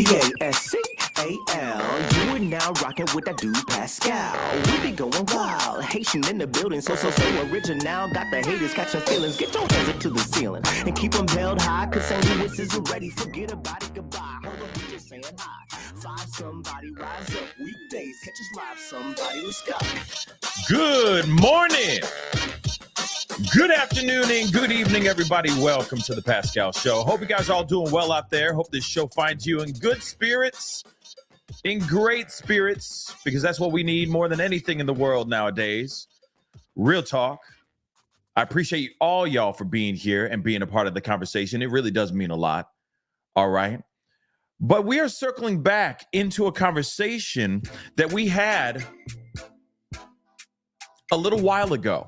Pascal. You are now rocking with that dude Pascal. We be going wild, Haitian in the building, so original. Got the haters catching feelings. Get your hands up to the ceiling and keep them held high. Cause St. Louis isn't ready. Forget about it, goodbye. Hold on, we just saying hi. Five somebody, rise up. Weekdays, catch us live. Somebody, let's go. Good morning. Good afternoon and good evening, everybody. Welcome to the Pascal Show. Hope you guys are all doing well out there. Hope this show finds you in good spirits, in great spirits, because that's what we need more than anything in the world nowadays. Real talk. I appreciate all y'all for being here and being a part of the conversation. It really does mean a lot. All right. But we are circling back into a conversation that we had a little while ago.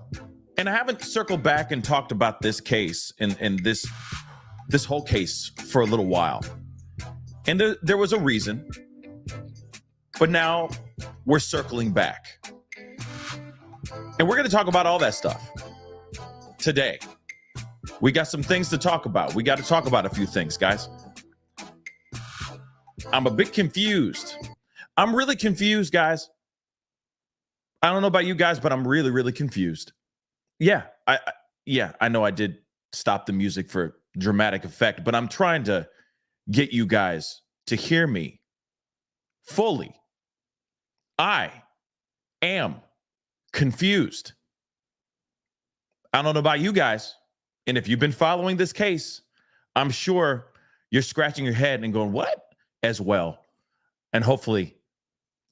And I haven't circled back and talked about this case and this whole case for a little while. And there was a reason. But now we're circling back. And we're going to talk about all that stuff today. We got some things to talk about. We got to talk about a few things, guys. I'm a bit confused. I'm really confused, guys. I don't know about you guys, but I'm really, really confused. Yeah, I know I did stop the music for dramatic effect, but I'm trying to get you guys to hear me fully. I am confused. I don't know about you guys, and if you've been following this case, I'm sure you're scratching your head and going, what? As well. And hopefully,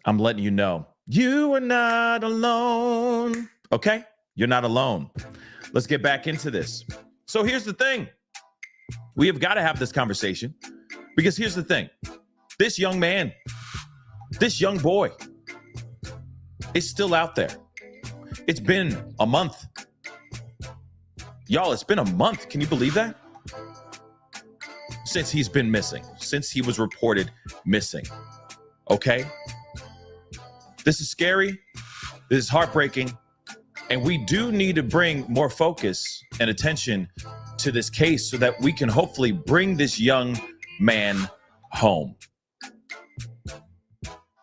I'm letting you know, you are not alone. Okay? You're not alone. Let's get back into this. So here's the thing. We have got to have this conversation because here's the thing. This young man, this young boy is still out there. It's been a month. Y'all, it's been a month. Can you believe that? Since he's been missing, since he was reported missing. Okay? This is scary. This is heartbreaking. And we do need to bring more focus and attention to this case so that we can hopefully bring this young man home.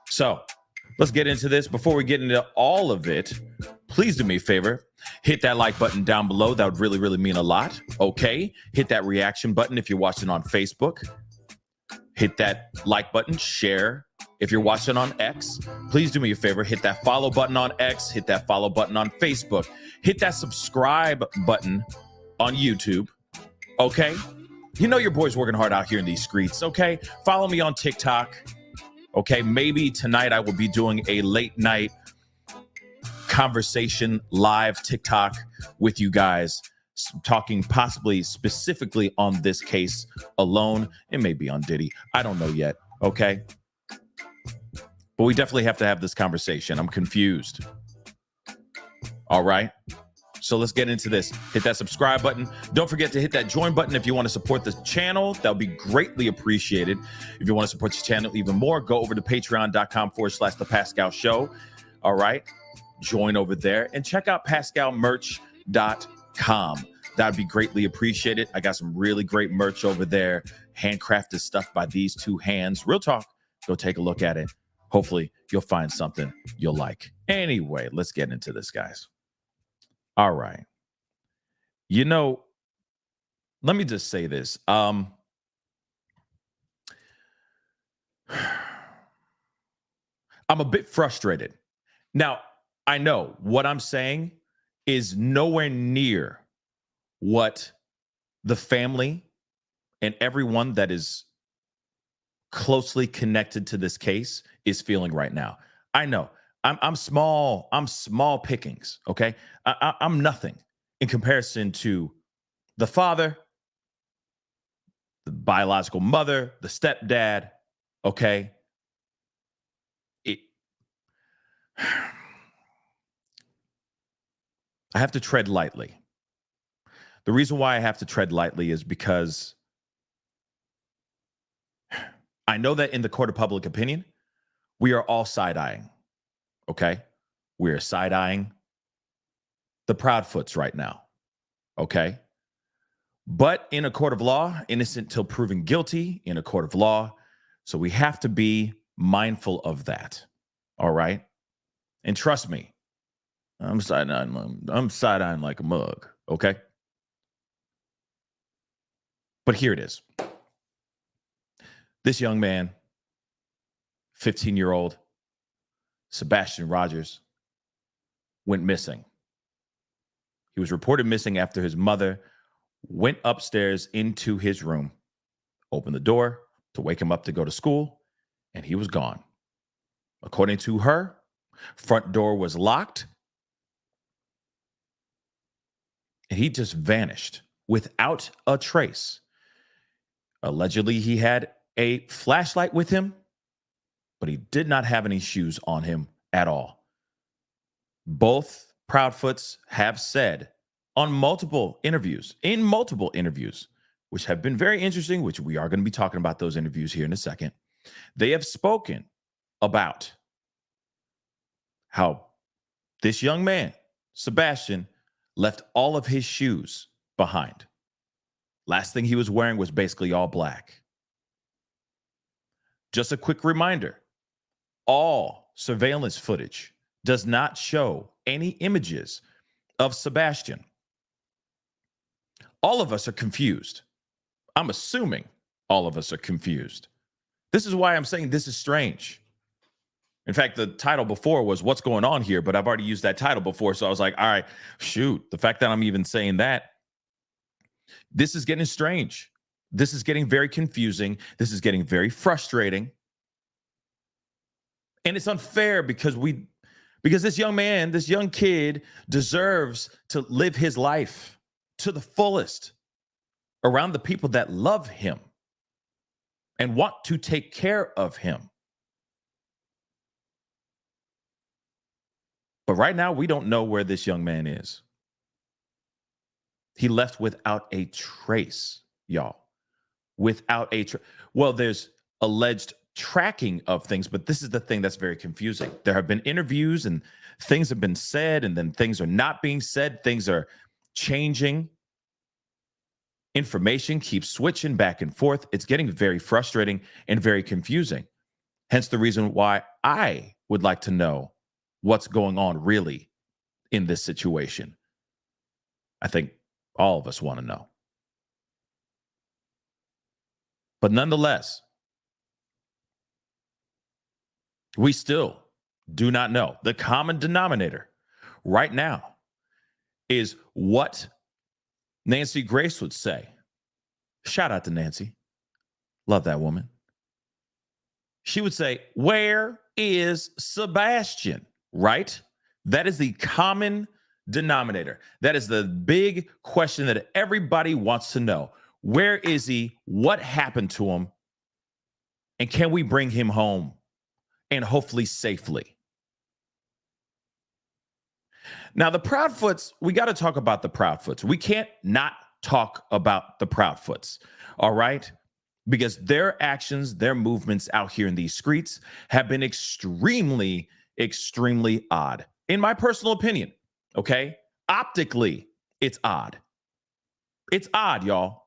So let's get into this. Before we get into all of it, please do me a favor. Hit that like button down below. That would really, really mean a lot. Okay. Hit that reaction button if you're watching on Facebook. Hit that like button. Share. If you're watching on X, please do me a favor. Hit that follow button on X. Hit that follow button on Facebook. Hit that subscribe button on YouTube. Okay? You know your boy's working hard out here in these streets. Okay? Follow me on TikTok. Okay? Maybe tonight I will be doing a late night conversation live TikTok with you guys, talking possibly specifically on this case alone. It may be on Diddy. I don't know yet. Okay? But we definitely have to have this conversation. I'm confused. All right. So let's get into this. Hit that subscribe button. Don't forget to hit that join button if you want to support the channel. That would be greatly appreciated. If you want to support the channel even more, go over to patreon.com/the Pascal Show. All right. Join over there and check out pascalmerch.com. That would be greatly appreciated. I got some really great merch over there. Handcrafted stuff by these two hands. Real talk. Go take a look at it. Hopefully, you'll find something you'll like. Anyway, let's get into this, guys. All right. You know, let me just say this. I'm a bit frustrated. Now, I know what I'm saying is nowhere near what the family and everyone that is closely connected to this case is feeling right now. I know I'm small pickings. Okay. I'm nothing in comparison to the father, the biological mother, the stepdad. Okay. I have to tread lightly. The reason why I have to tread lightly is because I know that in the court of public opinion, we are all side-eyeing, okay? We are side-eyeing the Proudfoots right now, okay? But in a court of law, innocent till proven guilty. In a court of law, So we have to be mindful of that. All right. And trust me, I'm side-eyeing like a mug. Okay. But here it is. This young man, 15-year-old Sebastian Rogers, went missing. He was reported missing after his mother went upstairs into his room, opened the door to wake him up to go to school, and he was gone. According to her, front door was locked, and he just vanished without a trace. Allegedly, he had a flashlight with him, but he did not have any shoes on him at all. Both Proudfoots have said in multiple interviews, which have been very interesting, which we are going to be talking about those interviews here in a second. They have spoken about how this young man, Sebastian, left all of his shoes behind. Last thing he was wearing was basically all black. Just a quick reminder, all surveillance footage does not show any images of Sebastian. All of us are confused. I'm assuming all of us are confused. This is why I'm saying this is strange. In fact, the title before was "What's Going On Here?" But I've already used that title before. So I was like, all right, shoot. The fact that I'm even saying that, this is getting strange. This is getting very confusing. This is getting very frustrating. And it's unfair because this young man, this young kid deserves to live his life to the fullest around the people that love him and want to take care of him. But right now, we don't know where this young man is. He left without a trace, y'all. Without a trace. Well, there's alleged tracking of things, but this is the thing that's very confusing. There have been interviews and things have been said, and then things are not being said. Things are changing. Information keeps switching back and forth. It's getting very frustrating and very confusing. Hence the reason why I would like to know what's going on really in this situation. I think all of us want to know. But nonetheless, we still do not know. The common denominator right now is what Nancy Grace would say. Shout out to Nancy. Love that woman. She would say, "Where is Sebastian?" Right? That is the common denominator. That is the big question that everybody wants to know. Where is he? What happened to him? And can we bring him home? And hopefully safely. Now, the Proudfoots, we got to talk about the Proudfoots. We can't not talk about the Proudfoots, all right? Because their actions, their movements out here in these streets have been extremely, extremely odd. In my personal opinion, okay? Optically, it's odd. It's odd, y'all.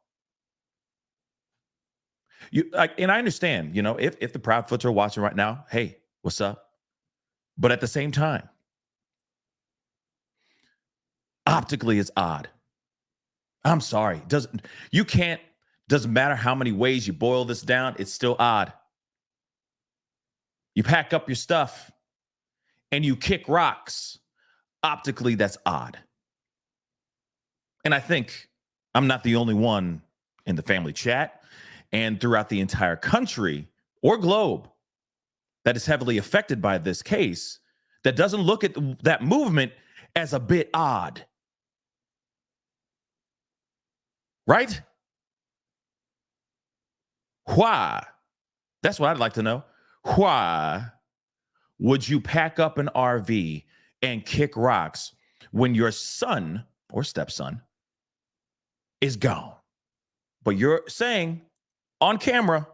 And I understand, if the Proudfoots are watching right now, hey, what's up? But at the same time, optically, it's odd. I'm sorry. Doesn't matter how many ways you boil this down, it's still odd. You pack up your stuff and you kick rocks. Optically, that's odd. And I think I'm not the only one in the family chat and throughout the entire country or globe that is heavily affected by this case that doesn't look at that movement as a bit odd. Right? Why? That's what I'd like to know. Why would you pack up an RV and kick rocks when your son or stepson is gone? But you're saying on camera,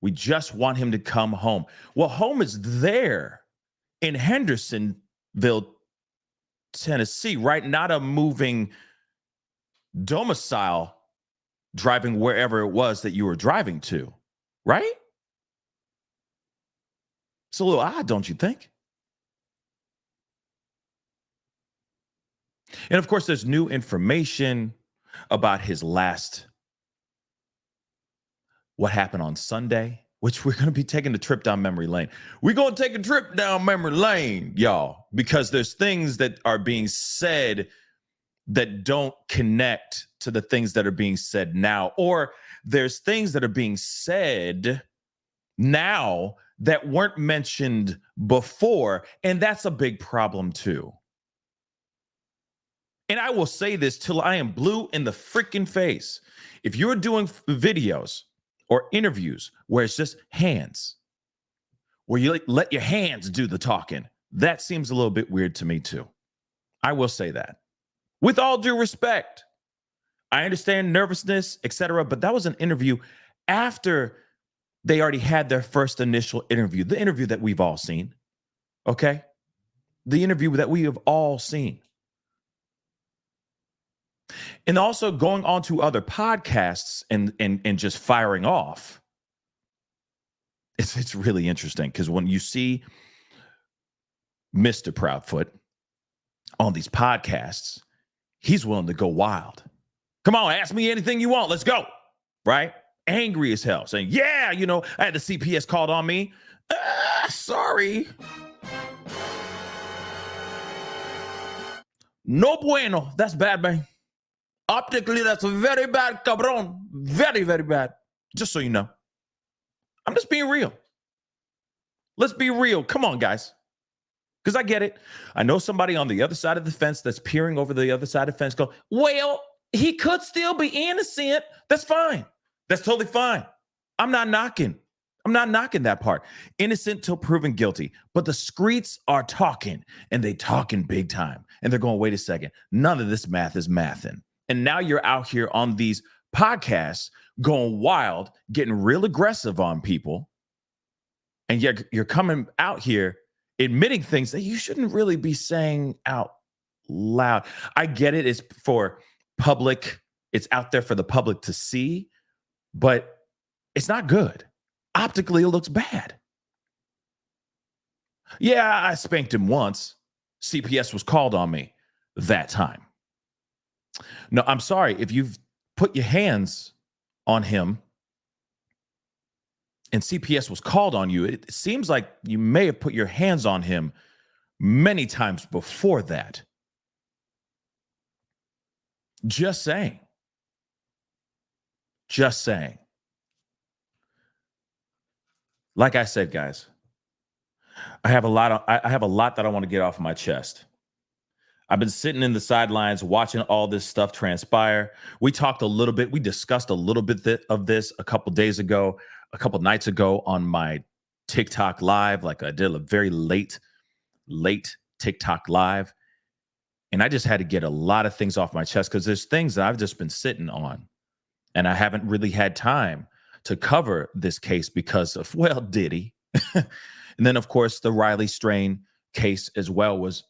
we just want him to come home. Well, home is there in Hendersonville, Tennessee, right? Not a moving domicile driving wherever it was that you were driving to, right? It's a little odd, don't you think? And of course, there's new information about his last, what happened on Sunday, which we're going to be taking a trip down memory lane. We're going to take a trip down memory lane, y'all, because there's things that are being said that don't connect to the things that are being said now, or there's things that are being said now that weren't mentioned before, and that's a big problem too. And I will say this till I am blue in the freaking face. If you're doing videos or interviews where it's just hands, where you let your hands do the talking, that seems a little bit weird to me too. I will say that. With all due respect, I understand nervousness, etc., but that was an interview after they already had their first initial interview, the interview that we've all seen, okay? The interview that we have all seen. And also going on to other podcasts and just firing off. It's really interesting because when you see Mr. Proudfoot on these podcasts, he's willing to go wild. Come on, ask me anything you want. Let's go. Right? Angry as hell, saying, yeah, I had the CPS called on me. Sorry. No bueno. That's bad, man. Optically, that's very bad, cabron. Very, very bad. Just so you know. I'm just being real. Let's be real. Come on, guys. Because I get it. I know somebody on the other side of the fence that's peering over the other side of the fence go, well, he could still be innocent. That's fine. That's totally fine. I'm not knocking that part. Innocent till proven guilty. But the streets are talking, and they talking big time. And they're going, wait a second. None of this math is mathing. And now you're out here on these podcasts going wild, getting real aggressive on people. And yet you're coming out here admitting things that you shouldn't really be saying out loud. I get it. It's for public. It's out there for the public to see, but it's not good. Optically, it looks bad. Yeah, I spanked him once. CPS was called on me that time. No, I'm sorry. If you've put your hands on him and CPS was called on you, it seems like you may have put your hands on him many times before that. Just saying. Just saying. Like I said, guys, I have a lot that I want to get off my chest. I've been sitting in the sidelines watching all this stuff transpire. We discussed a little bit of this a couple nights ago on my TikTok live. Like I did a very late TikTok live. And I just had to get a lot of things off my chest because there's things that I've just been sitting on. And I haven't really had time to cover this case because of, well, Diddy. And then, of course, the Riley Strain case as well was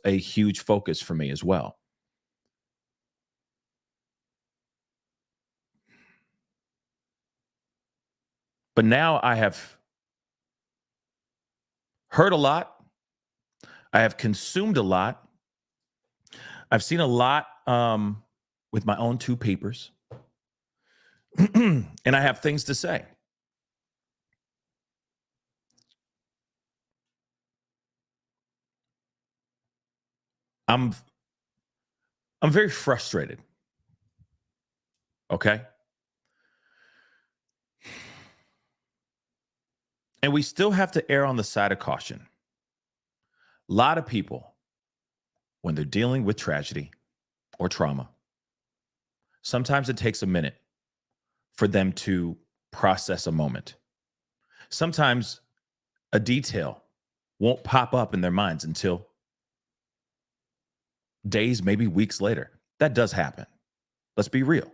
a huge focus for me as well. But now I have heard a lot. I have consumed a lot. I've seen a lot with my own two papers. And I have things to say. I'm very frustrated. Okay? And we still have to err on the side of caution. A lot of people, when they're dealing with tragedy or trauma, sometimes it takes a minute for them to process a moment. Sometimes a detail won't pop up in their minds until days, maybe weeks later. That does happen. Let's be real.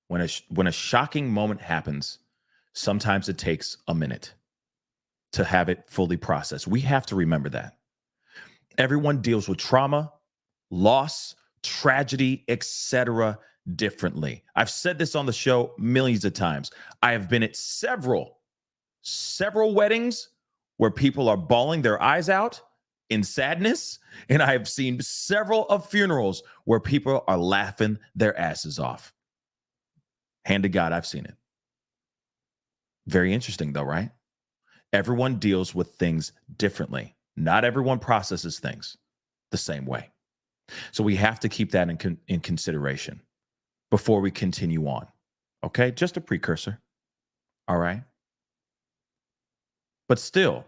When a shocking moment happens, sometimes it takes a minute to have it fully processed. We have to remember that. Everyone deals with trauma, loss, tragedy, etc. differently. I've said this on the show millions of times. I have been at several weddings where people are bawling their eyes out in sadness. And I have seen several of funerals where people are laughing their asses off. Hand to God, I've seen it. Very interesting though, right? Everyone deals with things differently. Not everyone processes things the same way. So we have to keep that in consideration before we continue on. Okay, just a precursor. All right. But still,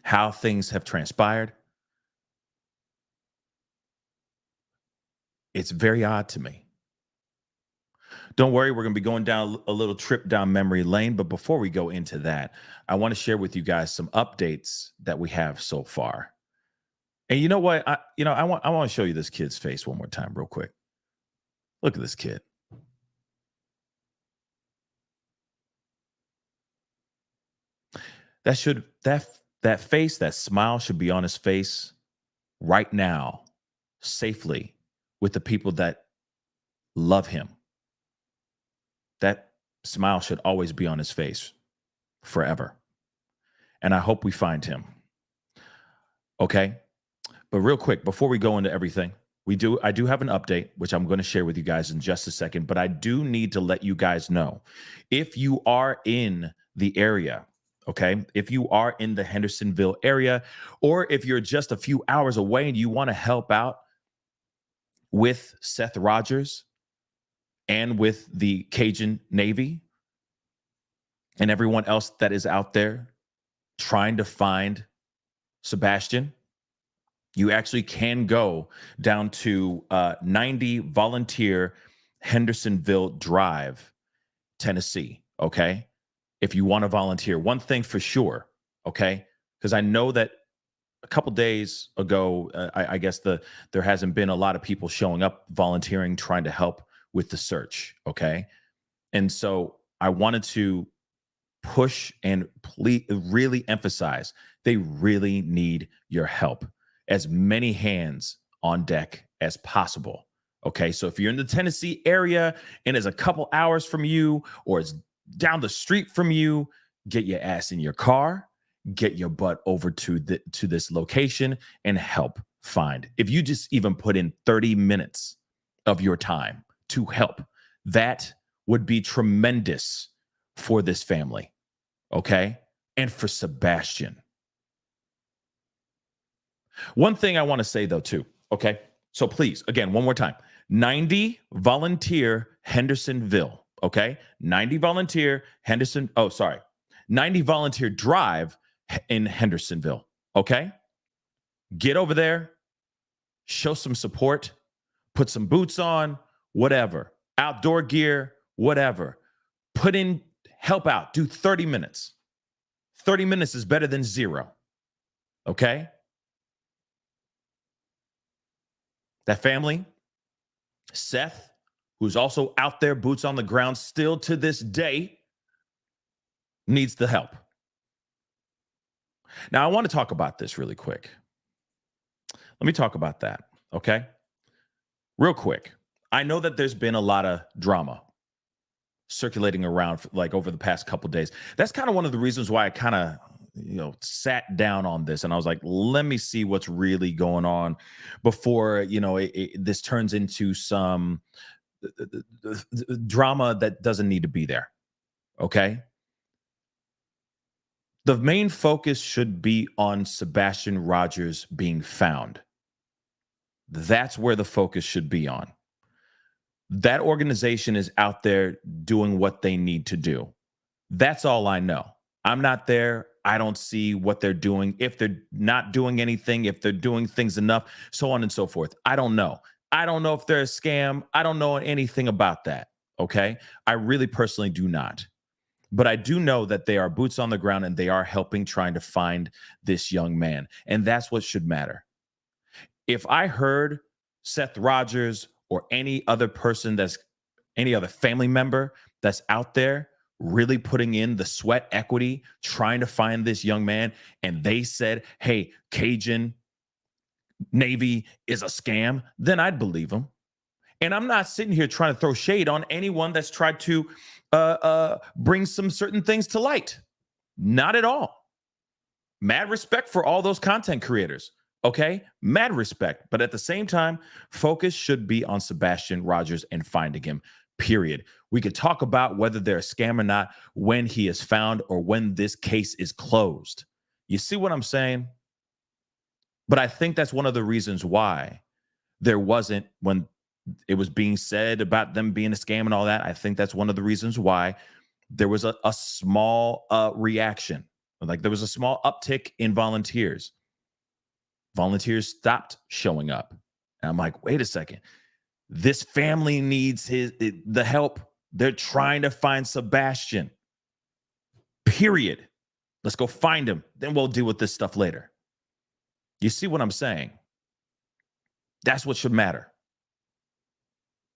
how things have transpired, it's very odd to me. Don't worry, we're going to be going down a little trip down memory lane. But before we go into that, I want to share with you guys some updates that we have so far. And you know what? I want to show you this kid's face one more time real quick. Look at this kid. That face, that smile should be on his face right now, safely with the people that love him. That smile should always be on his face forever. And I hope we find him. Okay? But real quick, before we go into everything, I do have an update, which I'm going to share with you guys in just a second, but I do need to let you guys know, if you are in the area, okay, if you are in the Hendersonville area, or if you're just a few hours away and you want to help out with Seth Rogers and with the Cajun Navy and everyone else that is out there trying to find Sebastian, you actually can go down to 90 Volunteer Hendersonville Drive, Tennessee, okay? If you want to volunteer. One thing for sure, okay? Because I know that a couple days ago, I guess there hasn't been a lot of people showing up volunteering, trying to help with the search, okay? And so I wanted to push and really emphasize, they really need your help. As many hands on deck as possible. Okay, so if you're in the Tennessee area and it's a couple hours from you or it's down the street from you, get your ass in your car, get your butt over to this location and help find. If you just even put in 30 minutes of your time to help, that would be tremendous for this family. Okay, and for Sebastian. One thing I want to say, though, too, okay? So please, again, one more time, 90 Volunteer Hendersonville, okay? 90 Volunteer 90 Volunteer Drive in Hendersonville, okay? Get over there, show some support, put some boots on, whatever, outdoor gear, whatever. Put in, help out, do 30 minutes. 30 minutes is better than zero, okay? That family, Seth, who's also out there, boots on the ground, still to this day, needs the help. Now, I want to talk about this really quick. Let me talk about that, okay? Real quick. I know that there's been a lot of drama circulating around like over the past couple of days. That's kind of one of the reasons why I kind of sat down on this and I was like, let me see what's really going on before, this turns into some drama that doesn't need to be there. Okay. The main focus should be on Sebastian Rogers being found. That's where the focus should be on. That organization is out there doing what they need to do. That's all I know. I'm not there. I don't see what they're doing, if they're not doing anything, if they're doing things enough, so on and so forth. I don't know. I don't know if they're a scam. I don't know anything about that, okay? I really personally do not. But I do know that they are boots on the ground and they are helping trying to find this young man. And that's what should matter. If I heard Seth Rogers or any other person any other family member that's out there really putting in the sweat equity, trying to find this young man, and they said, hey, Cajun Navy is a scam, then I'd believe them. And I'm not sitting here trying to throw shade on anyone that's tried to bring some certain things to light. Not at all. Mad respect for all those content creators. Okay, mad respect. But at the same time, focus should be on Sebastian Rogers and finding him, period. We could talk about whether they're a scam or not when he is found or when this case is closed. You see what I'm saying? But I think that's one of the reasons why there wasn't, when it was being said about them being a scam and all that, I think that's one of the reasons why there was a small reaction. Like there was a small uptick in volunteers. Volunteers stopped showing up. And I'm like, wait a second. This family needs the help. They're trying to find Sebastian. Period. Let's go find him. Then we'll deal with this stuff later. You see what I'm saying? That's what should matter.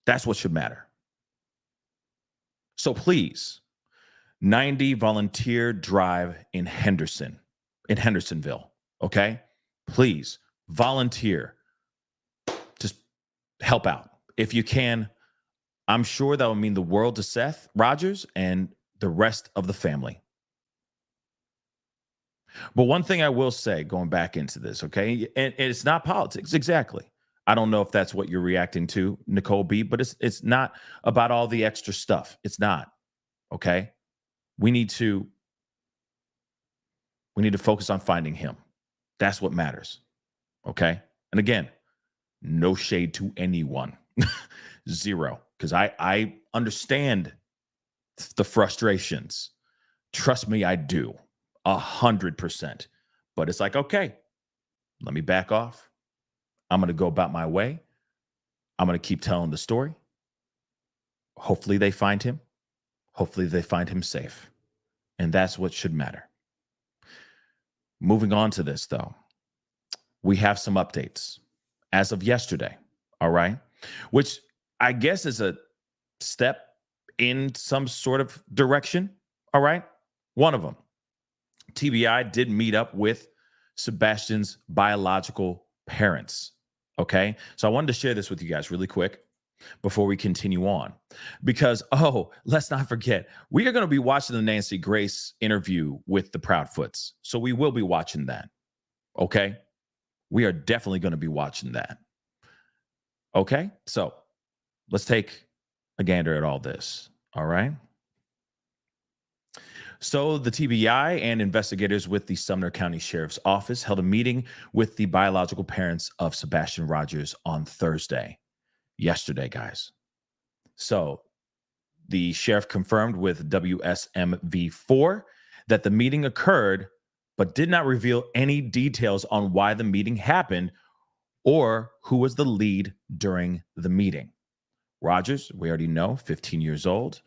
That's what should matter. So please, 90 volunteer drive in Hendersonville. Okay? Please volunteer. Just help out. If you can, I'm sure that will mean the world to Seth Rogers and the rest of the family. But one thing I will say, going back into this, okay, and it's not politics, exactly. I don't know if that's what you're reacting to, Nicole B, but it's not about all the extra stuff. It's not, okay? We need to focus on finding him. That's what matters, okay? And again, no shade to anyone, zero, because I understand the frustrations. Trust me, I do, 100%. But it's like, okay, let me back off. I'm going to go about my way. I'm going to keep telling the story. Hopefully they find him. Hopefully they find him safe. And that's what should matter. Moving on to this, though, we have some updates as of yesterday, all right? Which I guess is a step in some sort of direction, all right? One of them, TBI did meet up with Sebastian's biological parents, okay? So I wanted to share this with you guys really quick before we continue on. Because, let's not forget, we are going to be watching the Nancy Grace interview with the Proudfoots. So we will be watching that, okay? We are definitely going to be watching that. Okay? So let's take a gander at all this, all right? So the TBI and investigators with the Sumner County Sheriff's Office held a meeting with the biological parents of Sebastian Rogers on Thursday. Yesterday, guys. So the sheriff confirmed with WSMV4 that the meeting occurred, but did not reveal any details on why the meeting happened or who was the lead during the meeting. Rogers, we already know, 15 years old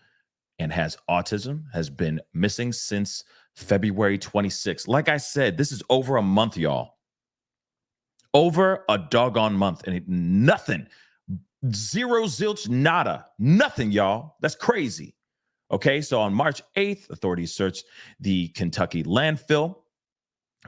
and has autism, has been missing since February 26th. Like I said, this is over a month, y'all. Over a doggone month, and nothing. Zero, zilch, nada. Nothing, y'all. That's crazy. Okay, so on March 8th, authorities searched the Kentucky landfill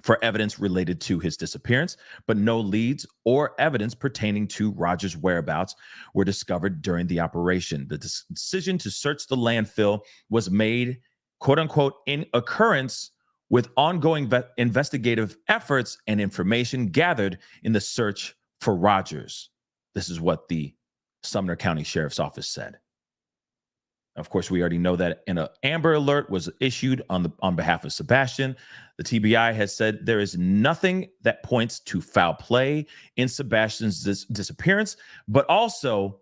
for evidence related to his disappearance, but no leads or evidence pertaining to Rogers' whereabouts were discovered during the operation. The decision to search the landfill was made, quote unquote, in occurrence with ongoing investigative efforts and information gathered in the search for Rogers. This is what the Sumner County Sheriff's Office said. Of course, we already know that an Amber Alert was issued on behalf of Sebastian. The TBI has said there is nothing that points to foul play in Sebastian's disappearance, but also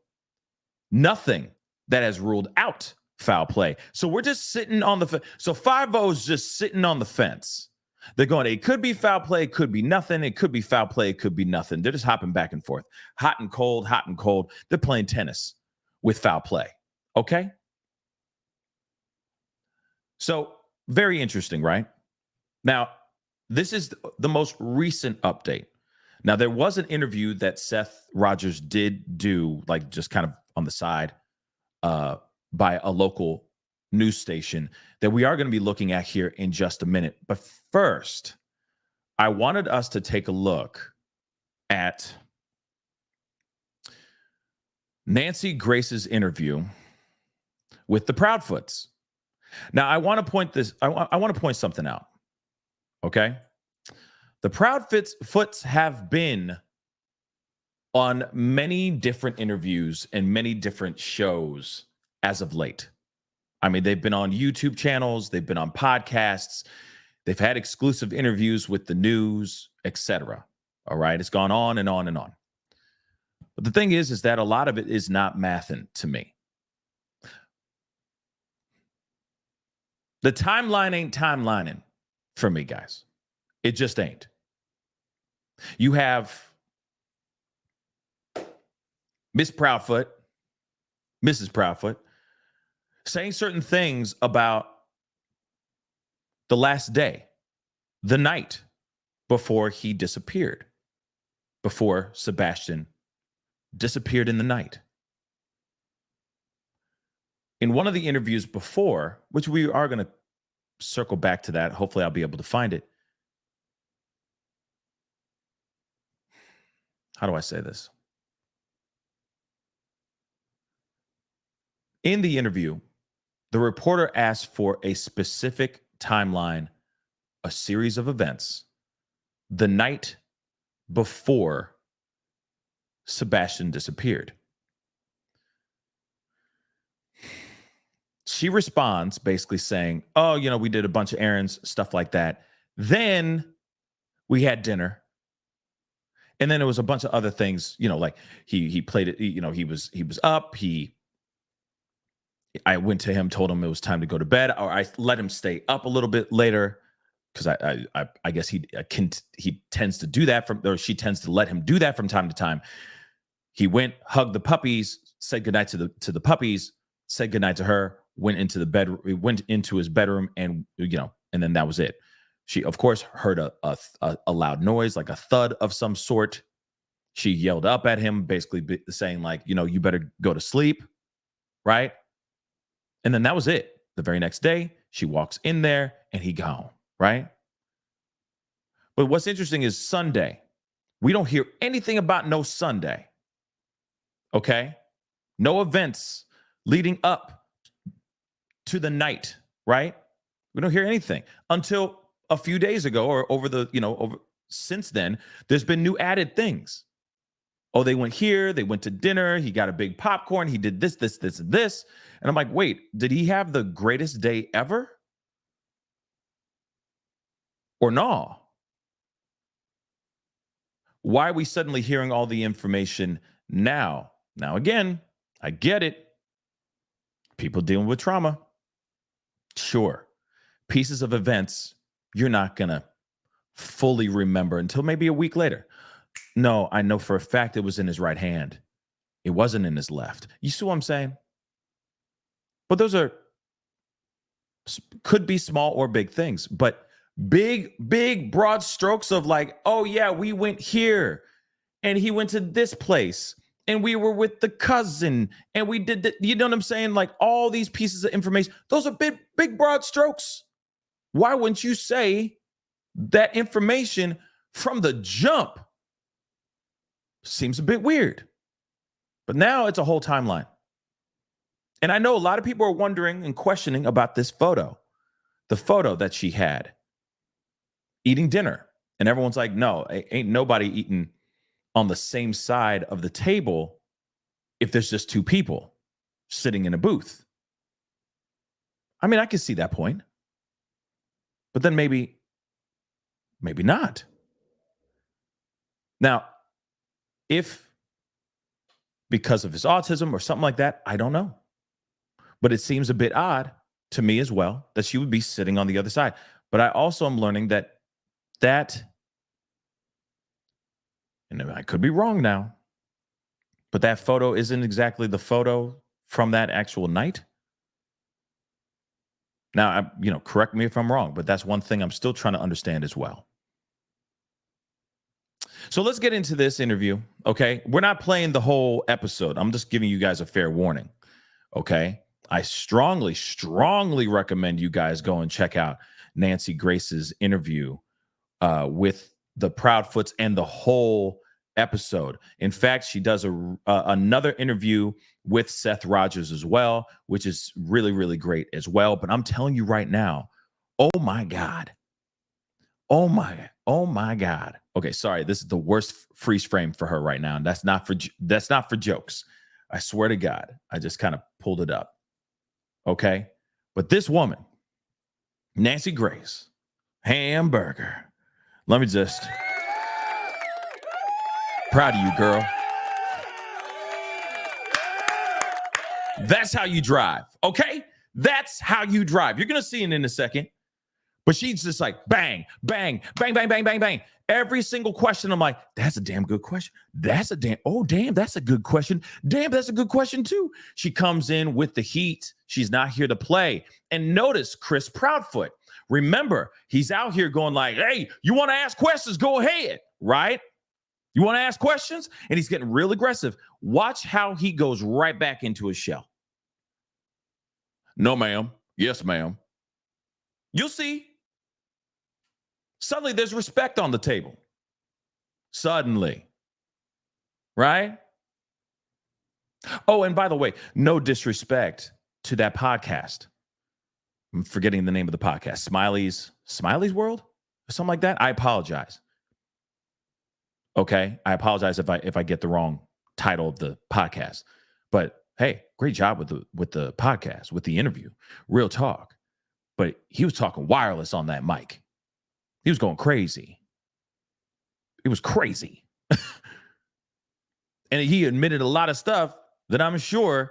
nothing that has ruled out foul play. So we're just sitting on the so 5-0 is just sitting on the fence. They're going, it could be foul play, it could be nothing. It could be foul play, it could be nothing. They're just hopping back and forth. Hot and cold, hot and cold. They're playing tennis with foul play. Okay? So very interesting, right? Now, this is the most recent update. Now, there was an interview that Seth Rogers did do, like just kind of on the side, by a local news station that we are going to be looking at here in just a minute. But first, I wanted us to take a look at Nancy Grace's interview with the Proudfoots. Now, I want to point something out. Okay? The Proudfoots have been on many different interviews and many different shows as of late. I mean, they've been on YouTube channels, they've been on podcasts, they've had exclusive interviews with the news, etc. All right, it's gone on and on and on. But the thing is that a lot of it is not mathin' to me. The timeline ain't timelining for me, guys. It just ain't. You have Miss Proudfoot, Mrs. Proudfoot, saying certain things about the last day, the night before he disappeared, before Sebastian disappeared in the night. In one of the interviews before, which we are going to circle back to that, hopefully I'll be able to find it. How do I say this? In the interview, the reporter asked for a specific timeline, a series of events, the night before Sebastian disappeared. She responds basically saying, oh, you know, we did a bunch of errands, stuff like that. Then we had dinner. And then there was a bunch of other things, you know, like he played it, you know, he was up, I went to him, told him it was time to go to bed, or I let him stay up a little bit later because I guess he tends to do that or she tends to let him do that from time to time. He went, hugged the puppies, said goodnight to the puppies, said goodnight to her, went into the bed, went into his bedroom, and you know, and then that was it. She, of course, heard a loud noise, like a thud of some sort. She yelled up at him, basically saying, like, you know, you better go to sleep, right? And then that was it. The very next day, she walks in there and he gone, right? But what's interesting is Sunday. We don't hear anything about no Sunday, okay? No events leading up to the night, right? We don't hear anything until a few days ago, or since then, there's been new added things. Oh, they went here, they went to dinner, he got a big popcorn, he did this, and this. And I'm like, wait, did he have the greatest day ever? Or no? Why are we suddenly hearing all the information now? Now, again, I get it. People dealing with trauma. Sure. Pieces of events you're not going to fully remember until maybe a week later. No, I know for a fact it was in his right hand. It wasn't in his left. You see what I'm saying? But those could be small or big things, but big broad strokes of like, oh yeah, we went here and he went to this place and we were with the cousin and we did that. You know what I'm saying? Like all these pieces of information, those are big broad strokes. Why wouldn't you say that information from the jump? Seems a bit weird. But now it's a whole timeline. And I know a lot of people are wondering and questioning about this photo, the photo that she had eating dinner. And everyone's like, no, ain't nobody eating on the same side of the table if there's just two people sitting in a booth. I mean, I can see that point. But then maybe not. Now, if because of his autism or something like that, I don't know. But it seems a bit odd to me as well that she would be sitting on the other side. But I also am learning that, and I could be wrong now, but that photo isn't exactly the photo from that actual night. Now, correct me if I'm wrong, but that's one thing I'm still trying to understand as well. So let's get into this interview, okay? We're not playing the whole episode. I'm just giving you guys a fair warning, okay? I strongly recommend you guys go and check out Nancy Grace's interview with the Proudfoots and the whole episode. In fact, she does another interview with Seth Rogers as well, which is really, really great as well. But I'm telling you right now, oh my God, Oh my God. Okay, sorry. This is the worst freeze frame for her right now. And that's not for jokes. I swear to God. I just kind of pulled it up. Okay. But this woman, Nancy Grace, hamburger. Let me just proud of you, girl. That's how you drive. Okay. That's how you drive. You're going to see it in a second. But she's just like, bang, bang, bang, bang, bang, bang, bang. Every single question, I'm like, that's a damn good question. That's a good question. Damn, that's a good question too. She comes in with the heat. She's not here to play. And notice Chris Proudfoot. Remember, he's out here going like, hey, you want to ask questions? Go ahead, right? You want to ask questions? And he's getting real aggressive. Watch how he goes right back into his shell. No, ma'am. Yes, ma'am. You'll see. Suddenly there's respect on the table. Suddenly. Right? Oh, and by the way, no disrespect to that podcast. I'm forgetting the name of the podcast. Smiley's World? Or something like that. I apologize. Okay. I apologize if I get the wrong title of the podcast. But hey, great job with the podcast, with the interview. Real talk. But he was talking wireless on that mic. He was going crazy. It was crazy. And he admitted a lot of stuff that I'm sure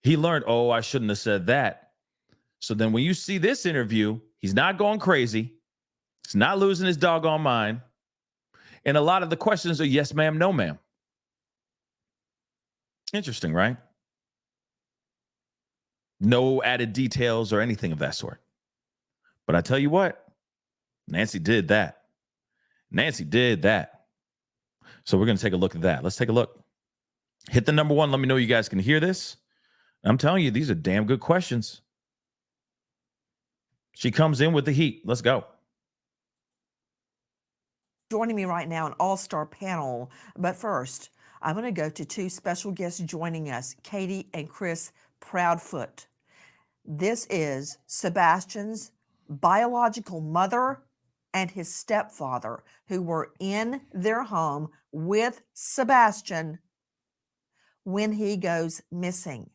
he learned, oh, I shouldn't have said that. So then when you see this interview, he's not going crazy. He's not losing his doggone mind. And a lot of the questions are yes, ma'am, no, ma'am. Interesting, right? No added details or anything of that sort. But I tell you what, Nancy did that. Nancy did that. So we're going to take a look at that. Let's take a look. Hit the number one. Let me know you guys can hear this. I'm telling you, these are damn good questions. She comes in with the heat. Let's go. Joining me right now, an all-star panel. But first, I'm going to go to two special guests joining us, Katie and Chris Proudfoot. This is Sebastian's biological mother and his stepfather, who were in their home with Sebastian when he goes missing.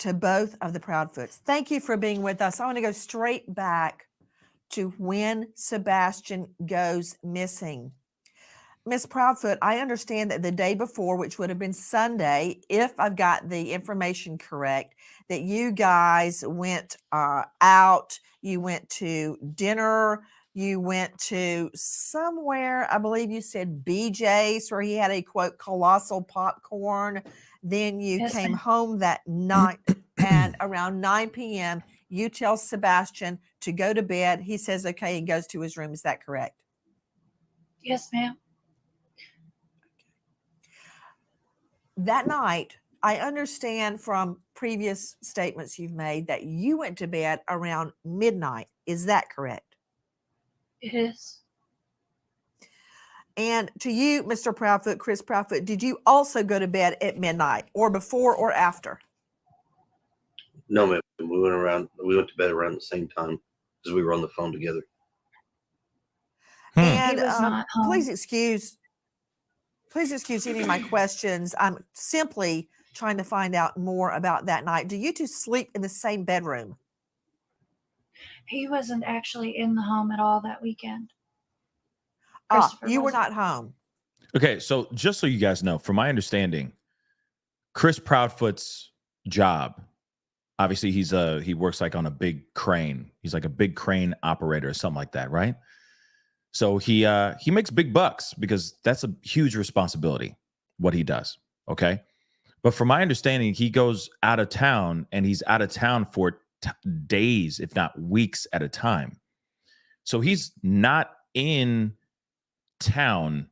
To both of the Proudfoots, thank you for being with us. I want to go straight back to when Sebastian goes missing. Miss Proudfoot, I understand that the day before, which would have been Sunday, if I've got the information correct, that you guys went out, you went to dinner, you went to somewhere, I believe you said BJ's, where he had a, quote, colossal popcorn. Then you came home that night, and around 9 p.m., you tell Sebastian to go to bed. He says, okay, and goes to his room. Is that correct? Yes, ma'am. That night, I understand from previous statements you've made that you went to bed around midnight. Is that correct? It is. And to you, Mr. Proudfoot, Chris Proudfoot, did you also go to bed at midnight or before or after? No, ma'am. We went to bed around the same time because we were on the phone together. And He was not home. please excuse any of my questions. I'm simply trying to find out more about that night. Do you two sleep in the same bedroom? He wasn't actually in the home at all that weekend. You were not home. Okay, so just so you guys know, from my understanding, Chris Proudfoot's job, obviously he works like on a big crane. He's like a big crane operator or something like that, right? So he makes big bucks because that's a huge responsibility, what he does, okay? But from my understanding, he goes out of town, and he's out of town for days, if not weeks at a time. So he's not in town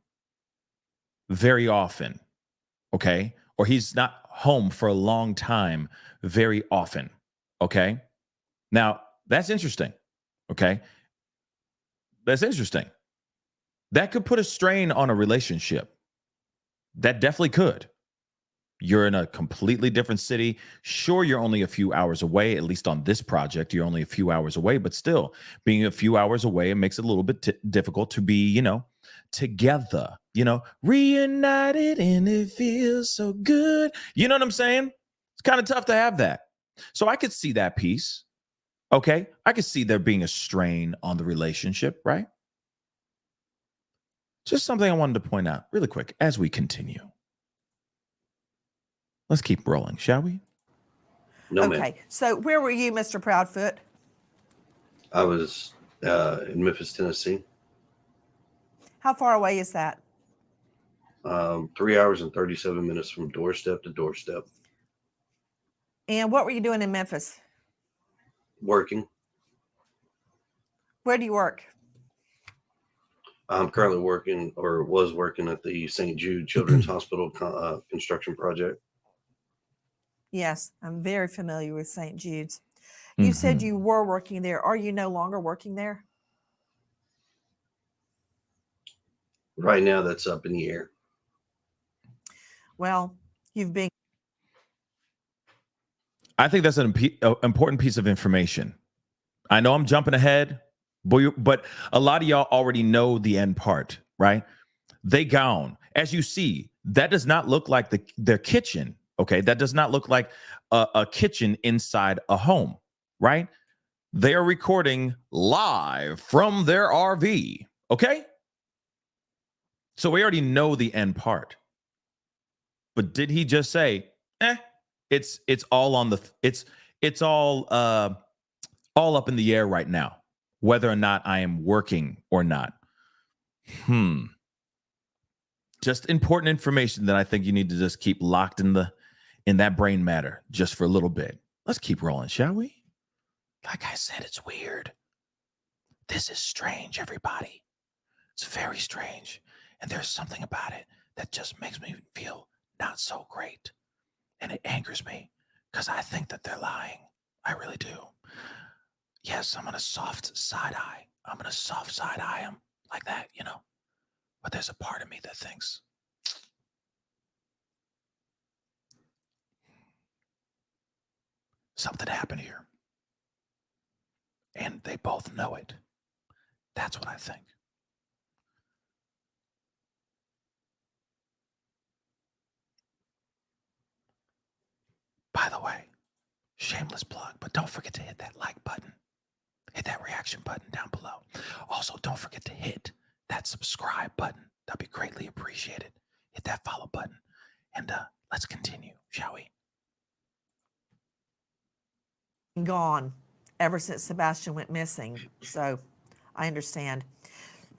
very often, okay? Or he's not home for a long time very often, okay? Now, that's interesting, okay? That's interesting. That could put a strain on a relationship. That definitely could. You're in a completely different city. Sure, you're only a few hours away, at least on this project. You're only a few hours away, but still, being a few hours away, it makes it a little bit difficult to be, together, reunited, and it feels so good. You know what I'm saying? It's kind of tough to have that. So I could see that piece. Okay. I could see there being a strain on the relationship, right? Just something I wanted to point out really quick as we continue. Let's keep rolling, shall we? No, Okay. ma'am. So where were you, Mr. Proudfoot? I was in Memphis, Tennessee. How far away is that? 3 hours and 37 minutes from doorstep to doorstep. And what were you doing in Memphis? Working. Where do you work? I'm currently working, or was working, at the St. Jude Children's Hospital construction project. Yes, I'm very familiar with St. Jude's. You said you were working there. Are you no longer working there? Right now, that's up in the air. Well, you've been. I think that's an important piece of information. I know I'm jumping ahead, but a lot of y'all already know the end part, right? They gone. As you see, that does not look like their kitchen, okay? That does not look like a kitchen inside a home, right? They are recording live from their RV, okay? So we already know the end part. But did he just say, it's all on the it's all up in the air right now, whether or not I am working or not? Just important information that I think you need to just keep locked in that brain matter just for a little bit. Let's keep rolling, shall we? Like I said, it's weird. This is strange, everybody. It's very strange. And there's something about it that just makes me feel not so great. And it angers me because I think that they're lying. I really do. Yes, I'm going to soft side eye. I'm going to soft side eye them like that, But there's a part of me that thinks, something happened here. And they both know it. That's what I think. By the way, shameless plug, but don't forget to hit that like button. Hit that reaction button down below. Also, don't forget to hit that subscribe button. That'd be greatly appreciated. Hit that follow button. And let's continue, shall we? Gone ever since Sebastian went missing. So I understand.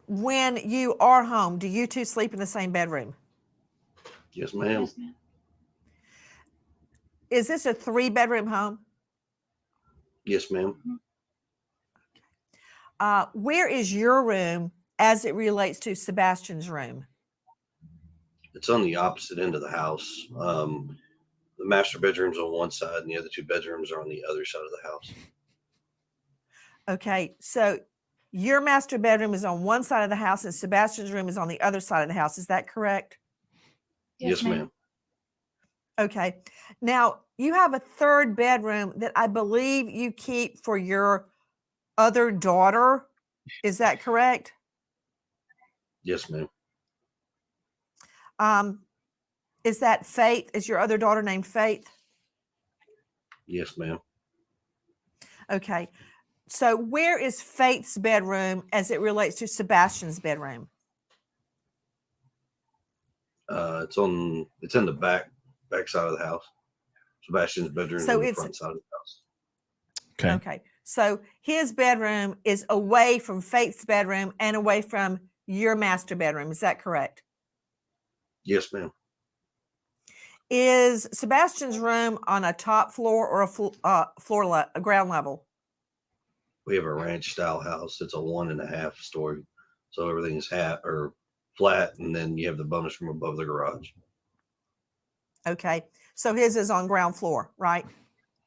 When you are home, do you two sleep in the same bedroom? Yes, ma'am. Yes, ma'am. Is this a 3-bedroom home? Yes, ma'am. Where is your room as it relates to Sebastian's room? It's on the opposite end of the house. The master bedroom's on one side, and the other 2 bedrooms are on the other side of the house. Okay, so your master bedroom is on one side of the house and Sebastian's room is on the other side of the house. Is that correct? Yes, ma'am. Okay. Now, you have a 3rd bedroom that I believe you keep for your other daughter. Is that correct? Yes, ma'am. Is that Faith? Is your other daughter named Faith? Yes, ma'am. Okay. So where is Faith's bedroom as it relates to Sebastian's bedroom? It's in the back side of the house. Sebastian's bedroom is So on the it's- front side of the house. Okay. Okay. So his bedroom is away from Faith's bedroom and away from your master bedroom. Is that correct? Yes, ma'am. Is Sebastian's room on a top floor or a ground level? We have a ranch style house. It's a 1.5 story. So everything is flat, and then you have the bonus room above the garage. Okay. So his is on ground floor, right?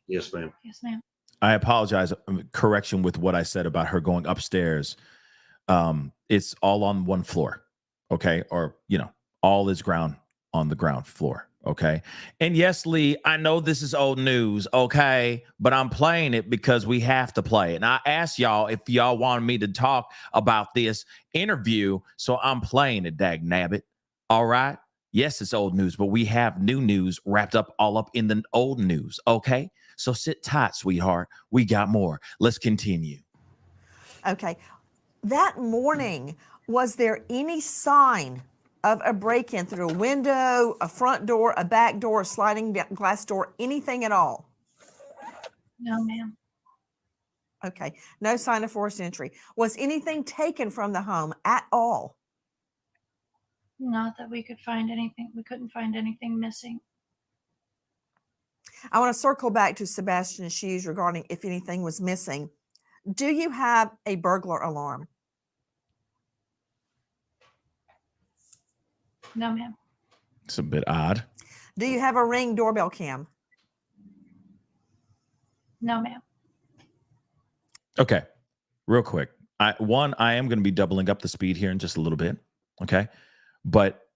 Yes, ma'am. Yes, ma'am. I apologize. Correction with what I said about her going upstairs. It's all on one floor. Okay. Or, all is ground on the ground floor. Okay. And yes, Lee, I know this is old news. Okay. But I'm playing it because we have to play it. And I asked y'all if y'all wanted me to talk about this interview. So I'm playing it, dag nabbit. All right. Yes, it's old news, but we have new news wrapped up all up in the old news. Okay. So sit tight, sweetheart. We got more. Let's continue. Okay. That morning, was there any sign of a break-in through a window, a front door, a back door, a sliding glass door, anything at all? No, ma'am. Okay. No sign of forced entry. Was anything taken from the home at all? Not that we could find anything. We couldn't find anything missing. I want to circle back to Sebastian's shoes regarding if anything was missing. Do you have a burglar alarm? No, ma'am. It's a bit odd. Do you have a Ring doorbell cam? No, ma'am. Okay. Real quick. I am going to be doubling up the speed here in just a little bit. Okay. But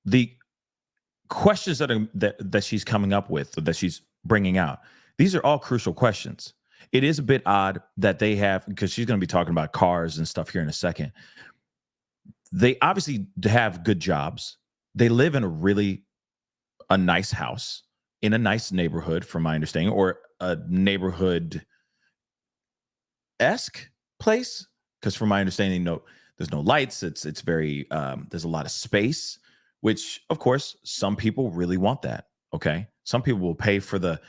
the questions that she's coming up with, that she's bringing out, these are all crucial questions. It is a bit odd that they have, because she's going to be talking about cars and stuff here in a second. They obviously have good jobs. They live in a nice house in a nice neighborhood, from my understanding, or a neighborhood-esque place. Because from my understanding, there's no lights. It's very, there's a lot of space, which of course, some people really want that. Okay. Some people will pay for the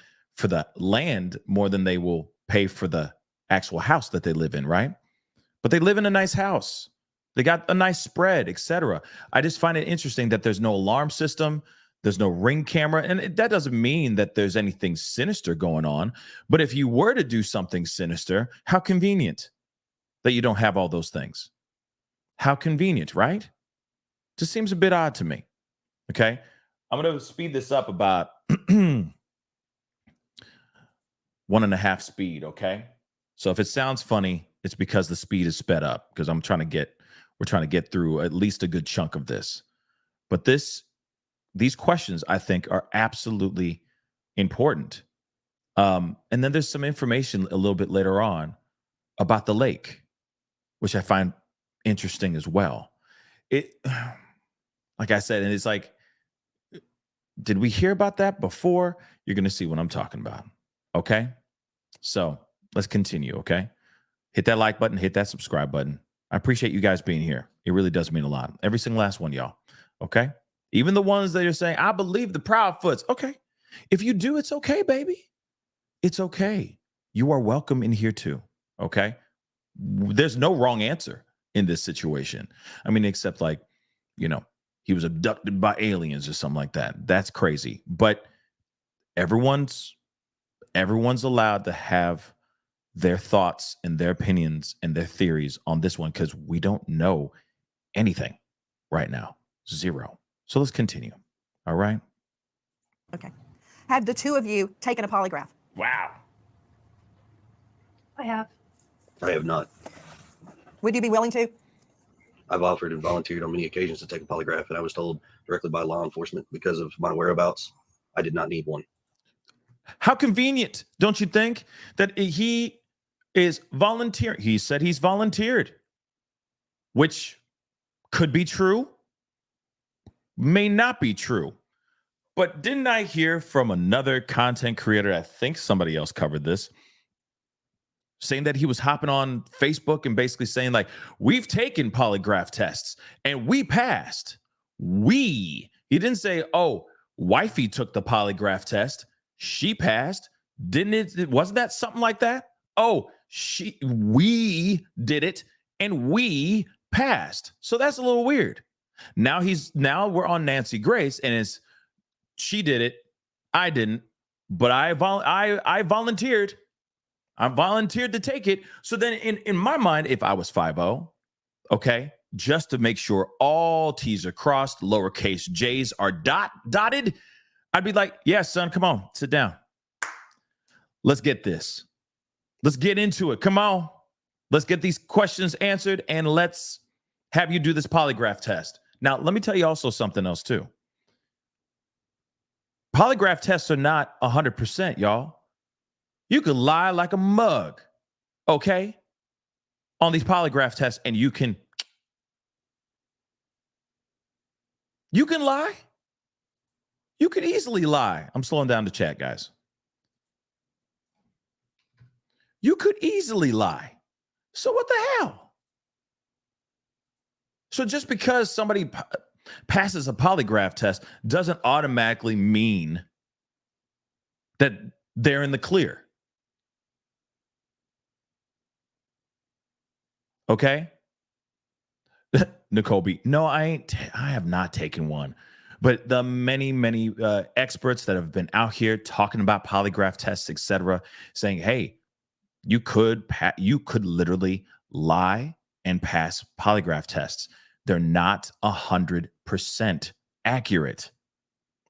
land more than they will pay for the actual house that they live in. Right. But they live in a nice house. They got a nice spread, etc. I just find it interesting that there's no alarm system. There's no Ring camera. And that doesn't mean that there's anything sinister going on. But if you were to do something sinister, how convenient that you don't have all those things. How convenient, right? Just seems a bit odd to me. Okay. I'm going to speed this up about 1.5 speed. Okay. So if it sounds funny, it's because the speed is sped up, because we're trying to get through at least a good chunk of this. But these questions, I think, are absolutely important. And then there's some information a little bit later on about the lake, which I find interesting as well. Like I said, and it's like, did we hear about that before? You're going to see what I'm talking about. Okay. So let's continue. Okay. Hit that like button, hit that subscribe button. I appreciate you guys being here. It really does mean a lot. Every single last one, y'all. Okay. Even the ones that are saying, I believe the Proudfoots. Okay. If you do, it's okay, baby. It's okay. You are welcome in here too. Okay. There's no wrong answer in this situation. I mean, except like, he was abducted by aliens or something like that. That's crazy. But everyone's allowed to have their thoughts and their opinions and their theories on this one, because we don't know anything right now. Zero. So let's continue. All right. Okay. Have the two of you taken a polygraph? Wow. I have. I have not. Would you be willing to? I've offered and volunteered on many occasions to take a polygraph, and I was told directly by law enforcement, because of my whereabouts, I did not need one. How convenient, don't you think, that he is volunteering? He said he's volunteered, which could be true, may not be true. But didn't I hear from another content creator, I think somebody else covered this, saying that he was hopping on Facebook and basically saying, like, we've taken polygraph tests and we passed. He didn't say, oh, wifey took the polygraph test, she passed. Didn't it? Wasn't that something like that? Oh, we did it and we passed. So that's a little weird. Now we're on Nancy Grace, and she did it, I didn't, but I volunteered. I volunteered to take it. So then in my mind, if I was 5-0, okay, just to make sure all T's are crossed, lowercase J's are dotted, I'd be like, yeah, son, come on, sit down. Let's get this. Let's get into it. Come on. Let's get these questions answered, and let's have you do this polygraph test. Now, let me tell you also something else too. Polygraph tests are not 100%, y'all. You can lie like a mug, okay, on these polygraph tests, and you can lie. You could easily lie. I'm slowing down the chat, guys. You could easily lie. So what the hell? So just because somebody passes a polygraph test doesn't automatically mean that they're in the clear. Okay? Nicole B. No, I have not taken one. But the many experts that have been out here talking about polygraph tests, etc., saying, hey, you could literally lie and pass polygraph tests. They're not 100% accurate.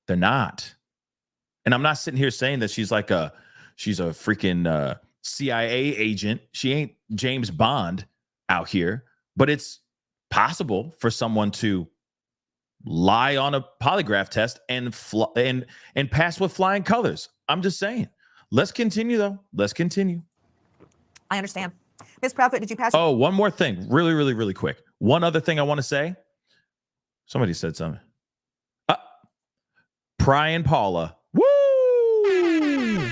They're not. And I'm not sitting here saying that she's a freaking CIA agent. She ain't James Bond out here, but it's possible for someone to lie on a polygraph test and pass with flying colors. I'm just saying. Let's continue, though. Let's continue. I understand. Ms. Proudfoot, did you pass? Oh, one more thing. Really quick. One other thing I want to say. Somebody said something. Pry and Paula. Woo!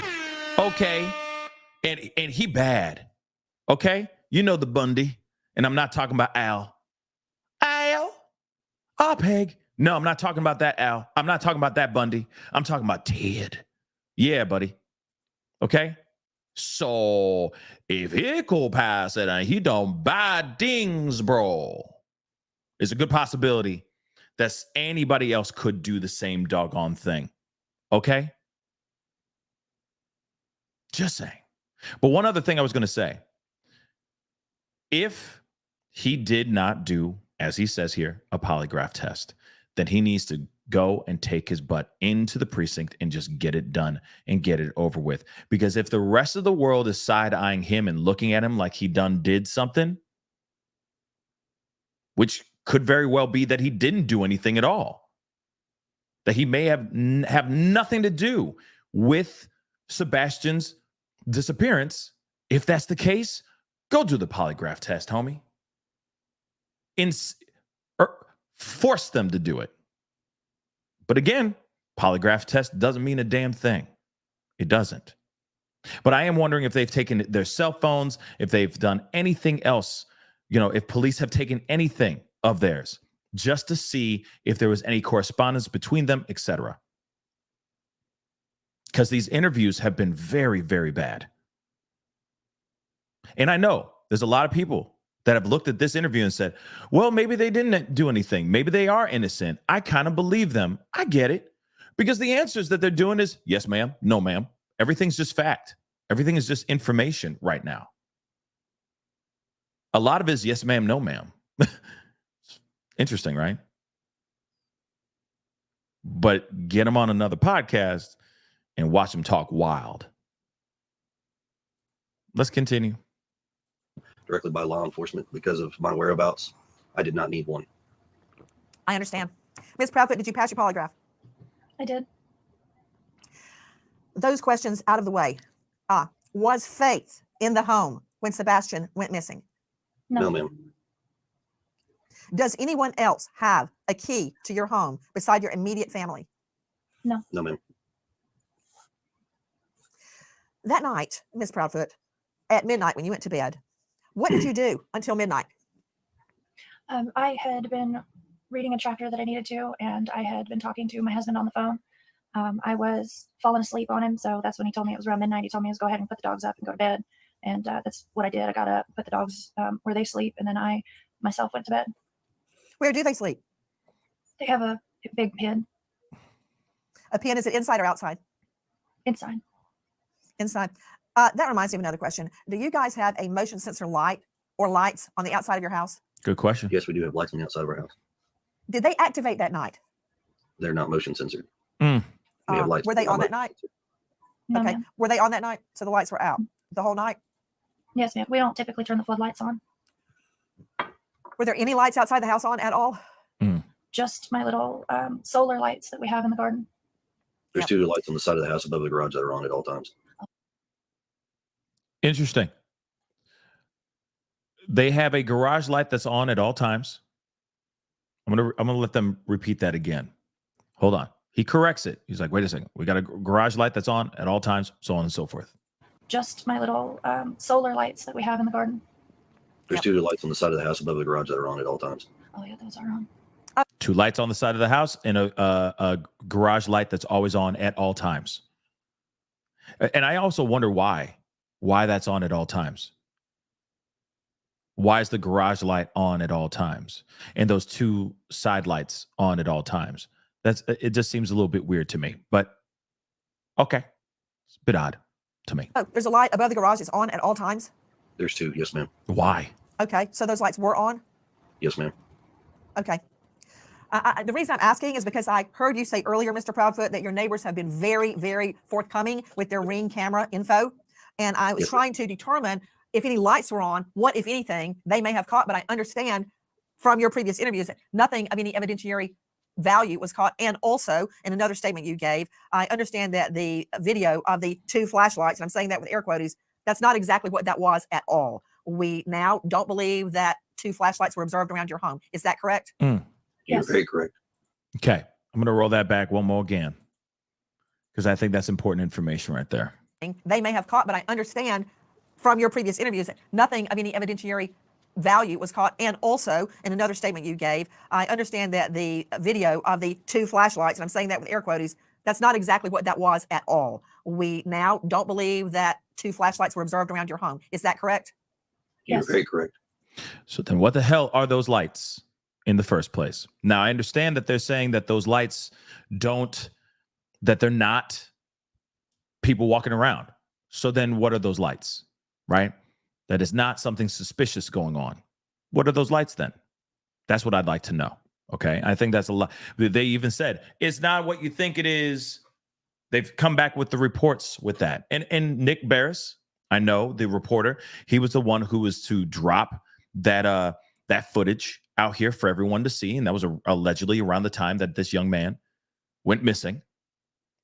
Okay. And he bad. Okay? You know the Bundy. And I'm not talking about Al. Oh, Peg. No, I'm not talking about that, Al. I'm not talking about that Bundy. I'm talking about Ted. Yeah, buddy. Okay? So, if he could pass it and he don't buy dings, bro, it's a good possibility that anybody else could do the same doggone thing. Okay? Just saying. But one other thing I was going to say. If he did not do, as he says here, a polygraph test, then he needs to go and take his butt into the precinct and just get it done and get it over with. Because if the rest of the world is side-eyeing him and looking at him like he did something, which could very well be that he didn't do anything at all, that he may have nothing to do with Sebastian's disappearance. If that's the case, go do the polygraph test, homie. Force them to do it. But again, polygraph test doesn't mean a damn thing. It doesn't. But I am wondering if they've taken their cell phones, if they've done anything else, if police have taken anything of theirs, just to see if there was any correspondence between them, etc. Because these interviews have been very, very bad. And I know there's a lot of people that have looked at this interview and said, well, maybe they didn't do anything. Maybe they are innocent. I kind of believe them. I get it. Because the answers that they're doing is, yes, ma'am, no, ma'am. Everything's just fact. Everything is just information right now. A lot of it is yes, ma'am, no, ma'am. Interesting, right? But get them on another podcast and watch them talk wild. Let's continue. Directly by law enforcement because of my whereabouts. I did not need one. I understand. Ms. Proudfoot, did you pass your polygraph? I did. Those questions out of the way. Was Faith in the home when Sebastian went missing? No, ma'am. Does anyone else have a key to your home beside your immediate family? No. No, ma'am. That night, Ms. Proudfoot, at midnight when you went to bed, what did you do until midnight? I had been reading a chapter that I needed to, and I had been talking to my husband on the phone. I was falling asleep on him, so that's when he told me it was around midnight. He told me to go ahead and put the dogs up and go to bed, and that's what I did. I got up, put the dogs where they sleep, and then I myself went to bed. Where do they sleep? They have a big pen. A pen, is it inside or outside? Inside. Inside. That reminds me of another question. Do you guys have a motion sensor light or lights on the outside of your house? Good question. Yes, we do have lights on the outside of our house. Did they activate that night? They're not motion censored. Mm. We have lights. Were they on that night? No, Okay. ma'am. Were they on that night? So the lights were out the whole night? Yes, ma'am. We don't typically turn the floodlights on. Were there any lights outside the house on at all? Just my little solar lights that we have in the garden. There's Yep. two lights on the side of the house above the garage that are on at all times. Interesting. They have a garage light that's on at all times. I'm gonna let them repeat that again. Hold on. He corrects it. He's like, wait a second. We got a garage light that's on at all times, so on and so forth. Just my little solar lights that we have in the garden. There's Yep. two lights on the side of the house above the garage that are on at all times. Oh yeah, those are on. Two lights on the side of the house and a garage light that's always on at all times. And I also wonder why that's on at all times. Why is the garage light on at all times and those two side lights on at all times? It just seems a little bit weird to me, but okay. It's a bit odd to me. Oh, there's a light above the garage. It's on at all times. There's two. Yes, ma'am. Why? Okay, so those lights were on. Yes, ma'am. Okay. The reason I'm asking is because I heard you say earlier, Mr. Proudfoot, that your neighbors have been very, very forthcoming with their Ring camera info. And I was Yes, ma'am. trying to determine if any lights were on, what, if anything, they may have caught. But I understand from your previous interviews that nothing of any evidentiary value was caught. And also, in another statement you gave, I understand that the video of the two flashlights, and I'm saying that with air quotes, that's not exactly what that was at all. We now don't believe that two flashlights were observed around your home. Is that correct? You're Yes. very correct. Okay. I'm going to roll that back one more again because I think that's important information right there. They may have caught, but I understand from your previous interviews that nothing of any evidentiary value was caught. And also, in another statement you gave, I understand that the video of the two flashlights, and I'm saying that with air quotes, that's not exactly what that was at all. We now don't believe that two flashlights were observed around your home. Is that correct? You're Yes. very correct. So then what the hell are those lights in the first place? Now, I understand that they're saying that those lights that they're not people walking around. So then what are those lights, right? That is not something suspicious going on. What are those lights then? That's what I'd like to know. Okay. I think that's a lot. They even said, it's not what you think it is. They've come back with the reports with that. And Nick Barris, I know the reporter, he was the one who was to drop that footage out here for everyone to see. And that was allegedly around the time that this young man went missing.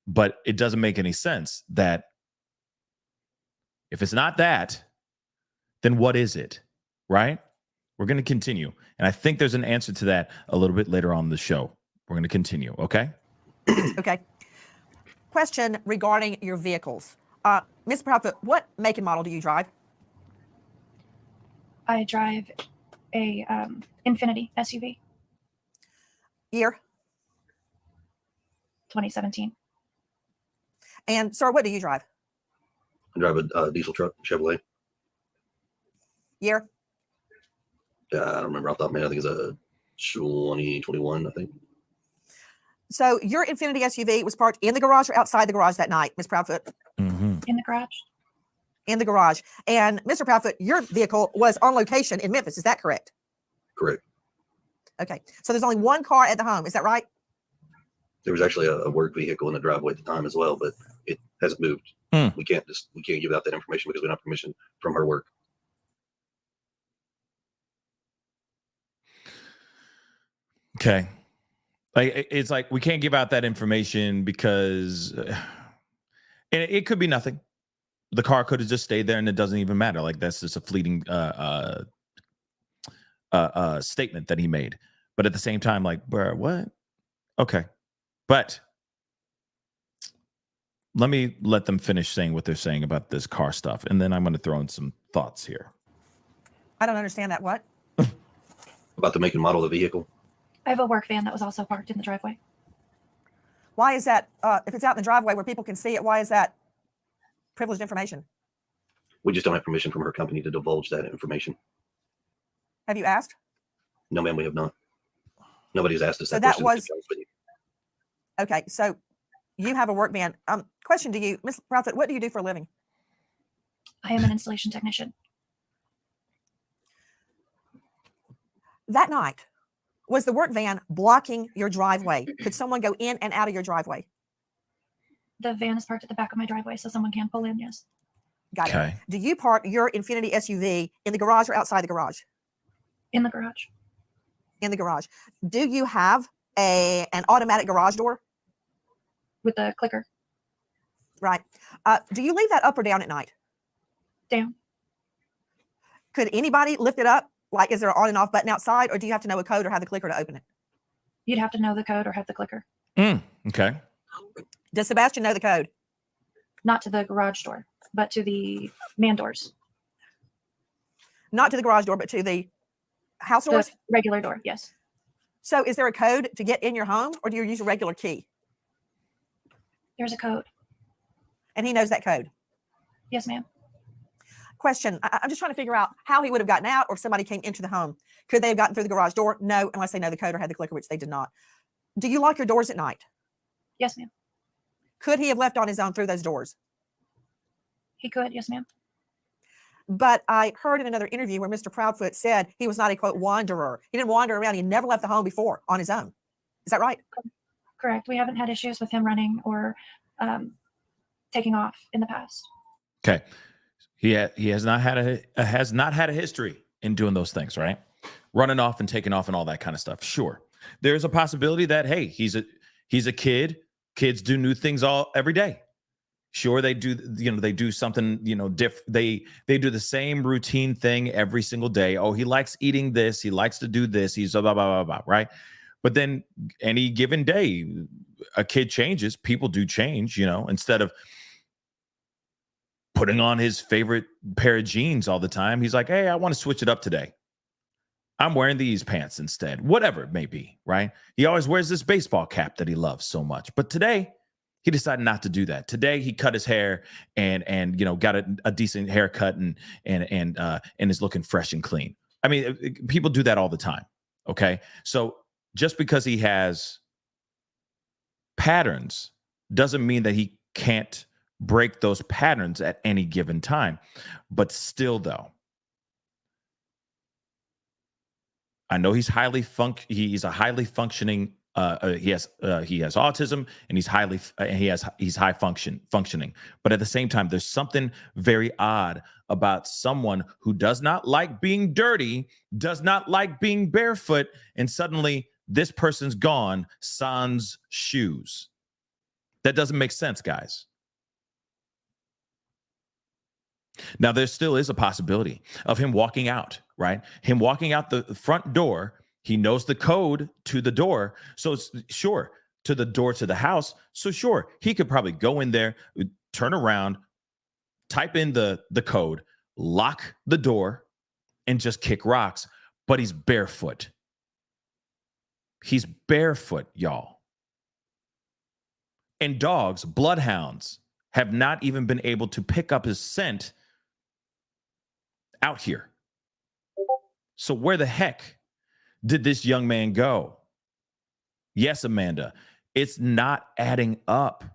But it doesn't make any sense that if it's not that, then what is it? Right? We're going to continue. And I think there's an answer to that a little bit later on in the show. We're going to continue. Okay. Okay. Question regarding your vehicles. Ms. Proudfoot, what make and model do you drive? I drive a Infinity SUV, Year? 2017. And sir, what do you drive? I drive a diesel truck, Chevrolet. Year? I don't remember off the top of my head. I think it's a 2021, I think. So your Infinity SUV was parked in the garage or outside the garage that night, Ms. Proudfoot? Mm-hmm. In the garage. In the garage. And Mr. Proudfoot, your vehicle was on location in Memphis. Is that correct? Correct. Okay. So there's only one car at the home. Is that right? There was actually a work vehicle in the driveway at the time as well, but it hasn't moved. We can't give out that information because we don't have permission from her work. Okay. Like it's like we can't give out that information because and it could be nothing. The car could have just stayed there and it doesn't even matter. Like that's just a fleeting statement that he made. But at the same time, like, bro, what? Okay. But let them finish saying what they're saying about this car stuff. And then I'm going to throw in some thoughts here. I don't understand that. What? About the make and model of the vehicle. I have a work van that was also parked in the driveway. Why is that? If it's out in the driveway where people can see it, why is that privileged information? We just don't have permission from her company to divulge that information. Have you asked? No, ma'am, we have not. Nobody's asked us So that that question. was- to be honest with you. Okay. So you have a work van. Question to you, Ms. Proudfoot, what do you do for a living? I am an installation technician. That night, was the work van blocking your driveway? Could someone go in and out of your driveway? The van is parked at the back of my driveway, so someone can pull in, yes. Got it. Okay. Do you park your Infinity SUV in the garage or outside the garage? In the garage. In the garage. Do you have an automatic garage door? with the clicker. Right. Do you leave that up or down at night? Down. Could anybody lift it up? Like, is there an on and off button outside, or do you have to know a code or have the clicker to open it? You'd have to know the code or have the clicker. Okay. Does Sebastian know the code? Not to the garage door, but to the man doors. Not to the garage door, but to the house doors? The regular door, yes. So is there a code to get in your home, or do you use a regular key? There's a code. And he knows that code. Yes, ma'am. Question. I'm just trying to figure out how he would have gotten out, or if somebody came into the home. Could they have gotten through the garage door? No, unless they know the code or had the clicker, which they did not. Do you lock your doors at night? Yes, ma'am. Could he have left on his own through those doors? He could. Yes, ma'am. But I heard in another interview where Mr. Proudfoot said he was not a, quote, wanderer. He didn't wander around. He never left the home before on his own. Is that right? Correct. We haven't had issues with him running or taking off in the past. Okay. He has not had a history in doing those things, right? Running off and taking off and all that kind of stuff. Sure. There's a possibility that, hey, he's a kid. Kids do new things every day. Sure, they do something, they do the same routine thing every single day. Oh, he likes eating this. He likes to do this. He's blah, blah, blah, blah, right? But then any given day, a kid changes. People do change, instead of putting on his favorite pair of jeans all the time. He's like, hey, I want to switch it up today. I'm wearing these pants instead, whatever it may be, right? He always wears this baseball cap that he loves so much. But today, he decided not to do that. Today, he cut his hair and got a decent haircut and is looking fresh and clean. I mean, people do that all the time, okay? So just because he has patterns doesn't mean that he can't break those patterns at any given time. But still, though, I know he's he's a highly functioning. He has autism, and he's high functioning. But at the same time, there's something very odd about someone who does not like being dirty, does not like being barefoot, and suddenly this person's gone sans shoes. That doesn't make sense, guys. Now, there still is a possibility of him walking out, right? Him walking out the front door. He knows the code to the door. So sure, to the door to the house. So sure, he could probably go in there, turn around, type in the code, lock the door, and just kick rocks. But he's barefoot. He's barefoot, y'all. And dogs, bloodhounds, have not even been able to pick up his scent out here. So where the heck did this young man go? Yes, Amanda, it's not adding up.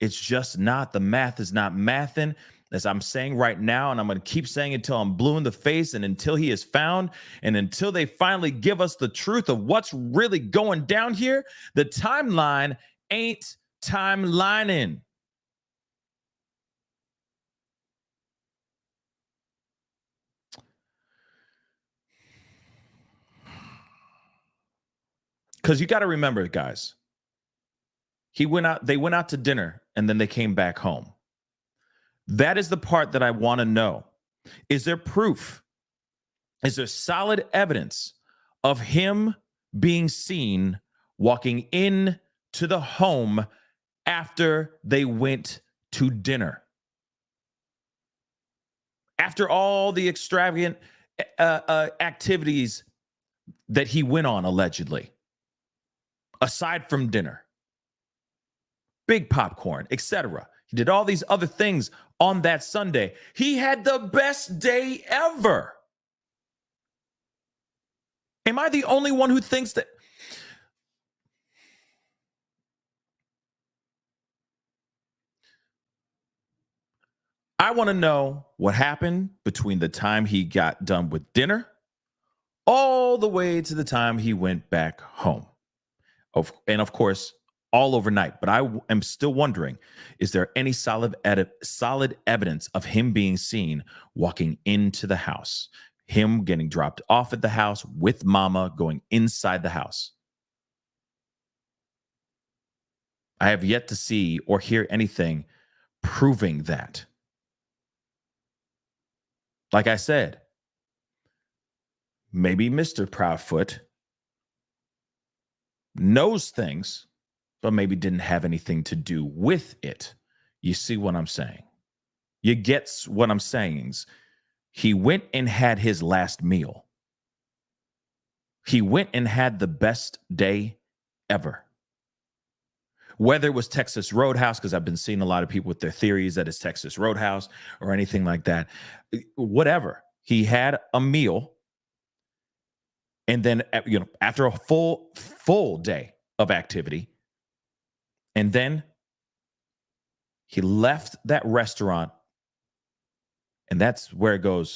It's just not. The math is not mathing, as I'm saying right now, and I'm going to keep saying it until I'm blue in the face and until he is found and until they finally give us the truth of what's really going down here. The timeline ain't timelining. Because you got to remember, guys, they went out to dinner and then they came back home. That is the part that I want to know. Is there proof? Is there solid evidence of him being seen walking in to the home after they went to dinner? After all the extravagant activities that he went on, allegedly. Aside from dinner, big popcorn, etc. He did all these other things on that Sunday. He had the best day ever. Am I the only one who thinks that? I want to know what happened between the time he got done with dinner all the way to the time he went back home. And of course, all overnight. But I am still wondering, is there any solid evidence of him being seen walking into the house? Him getting dropped off at the house with mama, going inside the house? I have yet to see or hear anything proving that. Like I said, maybe Mr. Proudfoot knows things, but maybe didn't have anything to do with it. You see what I'm saying? You get what I'm saying? He went and had his last meal. He went and had the best day ever. Whether it was Texas Roadhouse, because I've been seeing a lot of people with their theories that it's Texas Roadhouse or anything like that. Whatever. He had a meal. And then, after a full day of activity, and then he left that restaurant, and that's where it goes.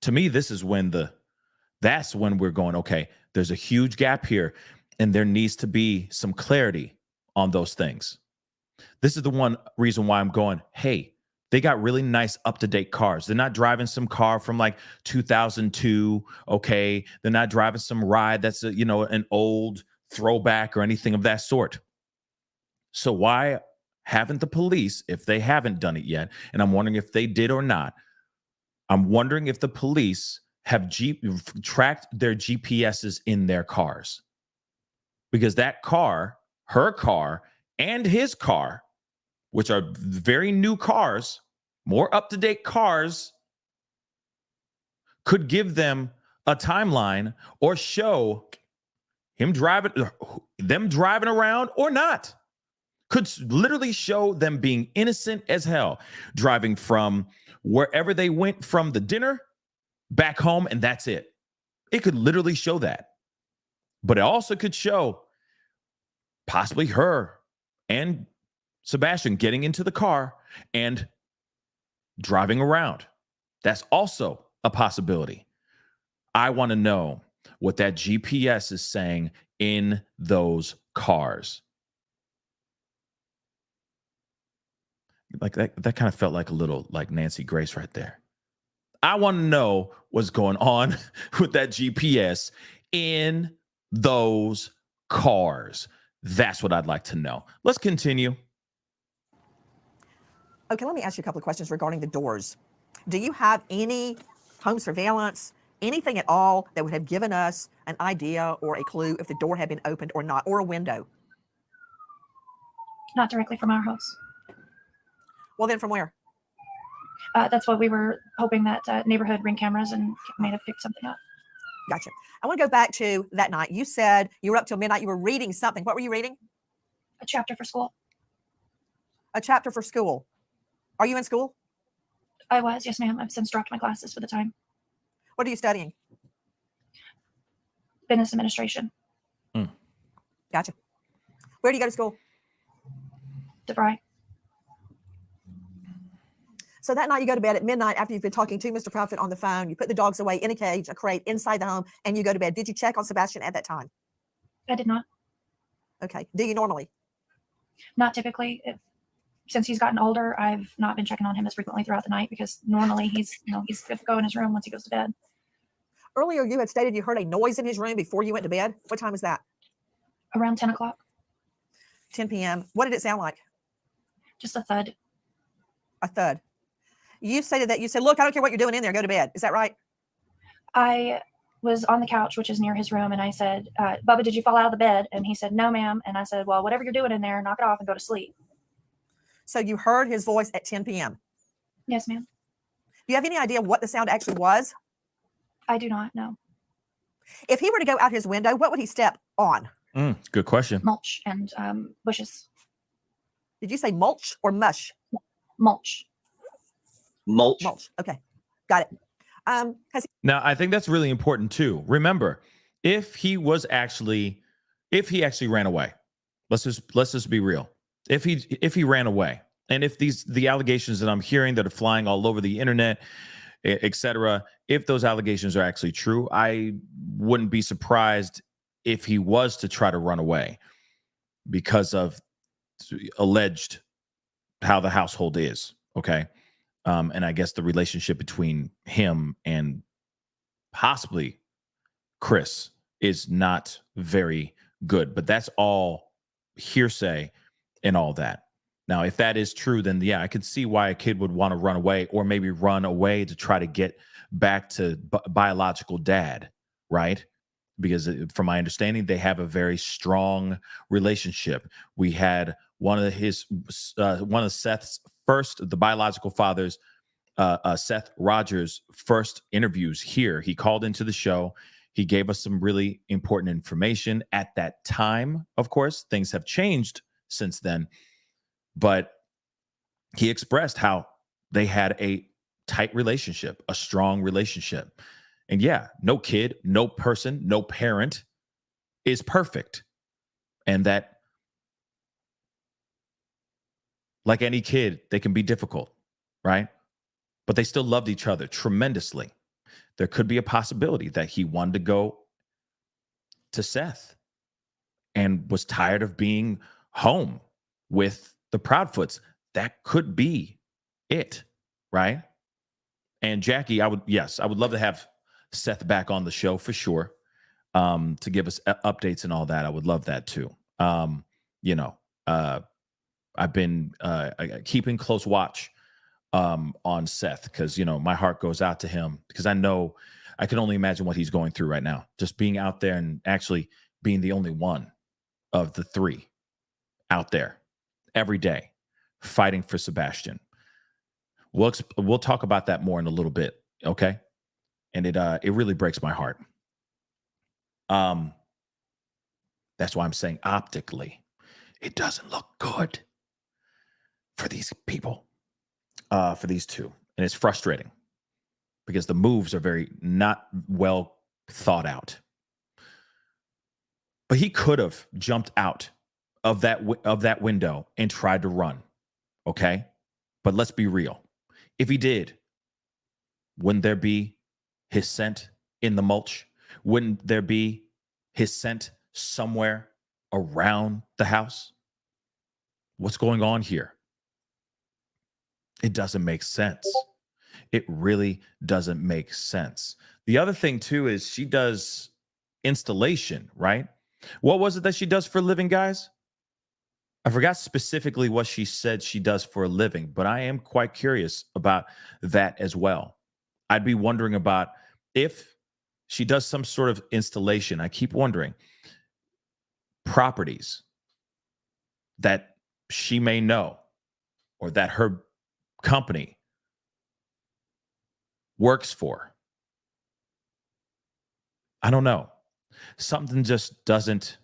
To me, this is that's when we're going, okay, there's a huge gap here, and there needs to be some clarity on those things. This is the one reason why I'm going, hey, they got really nice up-to-date cars. They're not driving some car from like 2002, okay? They're not driving some ride that's an old throwback or anything of that sort. So why haven't the police, if they haven't done it yet, and I'm wondering if they did or not, I'm wondering if the police have tracked their GPSs in their cars. Because that car, her car, and his car, which are very new cars, more up-to-date cars, could give them a timeline or show them driving around or not. Could literally show them being innocent as hell, driving from wherever they went from the dinner back home, and that's it. It could literally show that. But it also could show possibly her and Sebastian getting into the car and driving around. That's also a possibility. I want to know what that GPS is saying in those cars. Like that kind of felt like a little like Nancy Grace right there. I want to know what's going on with that GPS in those cars. That's what I'd like to know. Let's continue. Okay, let me ask you a couple of questions regarding the doors. Do you have any home surveillance, anything at all that would have given us an idea or a clue if the door had been opened or not, or a window? Not directly from our house. Well, then from where? That's what we were hoping that neighborhood ring cameras and might have picked something up. Gotcha. I want to go back to that night. You said you were up till midnight. You were reading something. What were you reading? A chapter for school. A chapter for school. Are you in school? I was, yes, ma'am. I've since dropped my classes for the time. What are you studying? Business administration. Gotcha. Where do you go to school? DeVry. So that night you go to bed at midnight after you've been talking to Mr. Proudfoot on the phone. You put the dogs away in a cage, a crate, inside the home, and you go to bed. Did you check on Sebastian at that time? I did not. Okay. Do you normally? Not typically. Since he's gotten older, I've not been checking on him as frequently throughout the night because normally he's good to go in his room once he goes to bed. Earlier you had stated you heard a noise in his room before you went to bed. What time was that? Around 10 o'clock. 10 p.m. What did it sound like? Just a thud. A thud. You stated that you said, look, I don't care what you're doing in there. Go to bed. Is that right? I was on the couch, which is near his room, and I said, Bubba, did you fall out of the bed? And he said, no, ma'am. And I said, well, whatever you're doing in there, knock it off and go to sleep. So you heard his voice at 10 p.m.? Yes, ma'am. Do you have any idea what the sound actually was? I do not know. If he were to go out his window, what would he step on? Good question. Mulch and bushes. Did you say mulch or mush? Mulch. Mulch. Mulch. Okay. Got it. Now, I think that's really important too. Remember, if he actually ran away, let's just be real. If he ran away, and if the allegations that I'm hearing that are flying all over the internet, etc., if those allegations are actually true, I wouldn't be surprised if he was to try to run away because of alleged how the household is. Okay. And I guess the relationship between him and possibly Chris is not very good. But that's all hearsay and all that. Now, if that is true, then yeah, I could see why a kid would want to run away, or maybe run away to try to get back to biological dad, right? Because from my understanding, they have a very strong relationship. We had one of Seth's first, the biological father's, Seth Rogers' first interviews here. He called into the show. He gave us some really important information at that time. Of course, things have changed since then, but he expressed how they had a tight relationship, a strong relationship. And yeah, no kid, no person, no parent is perfect. And that, like any kid, they can be difficult, right? But they still loved each other tremendously. There could be a possibility that he wanted to go to Seth and was tired of being home with the Proudfoots. That could be it, right? And Jackie, I would love to have Seth back on the show for sure, to give us updates and all that. I would love that too. You know, I've been keeping close watch on Seth, because, you know, my heart goes out to him, because I know, I can only imagine what he's going through right now, just being out there and actually being the only one of the three out there every day fighting for Sebastian. We'll talk about that more in a little bit, okay? And it really breaks my heart. That's why I'm saying optically, it doesn't look good for these people, for these two, and it's frustrating because the moves are very not well thought out. But he could have jumped out of that window and tried to run, okay? But let's be real. If he did, wouldn't there be his scent in the mulch? Wouldn't there be his scent somewhere around the house? What's going on here? It doesn't make sense. It really doesn't make sense. The other thing too is she does installation, right? What was it that she does for a living, guys? I forgot specifically what she said she does for a living, but I am quite curious about that as well. I'd be wondering about if she does some sort of installation. I keep wondering, properties that she may know or that her company works for. I don't know. Something just doesn't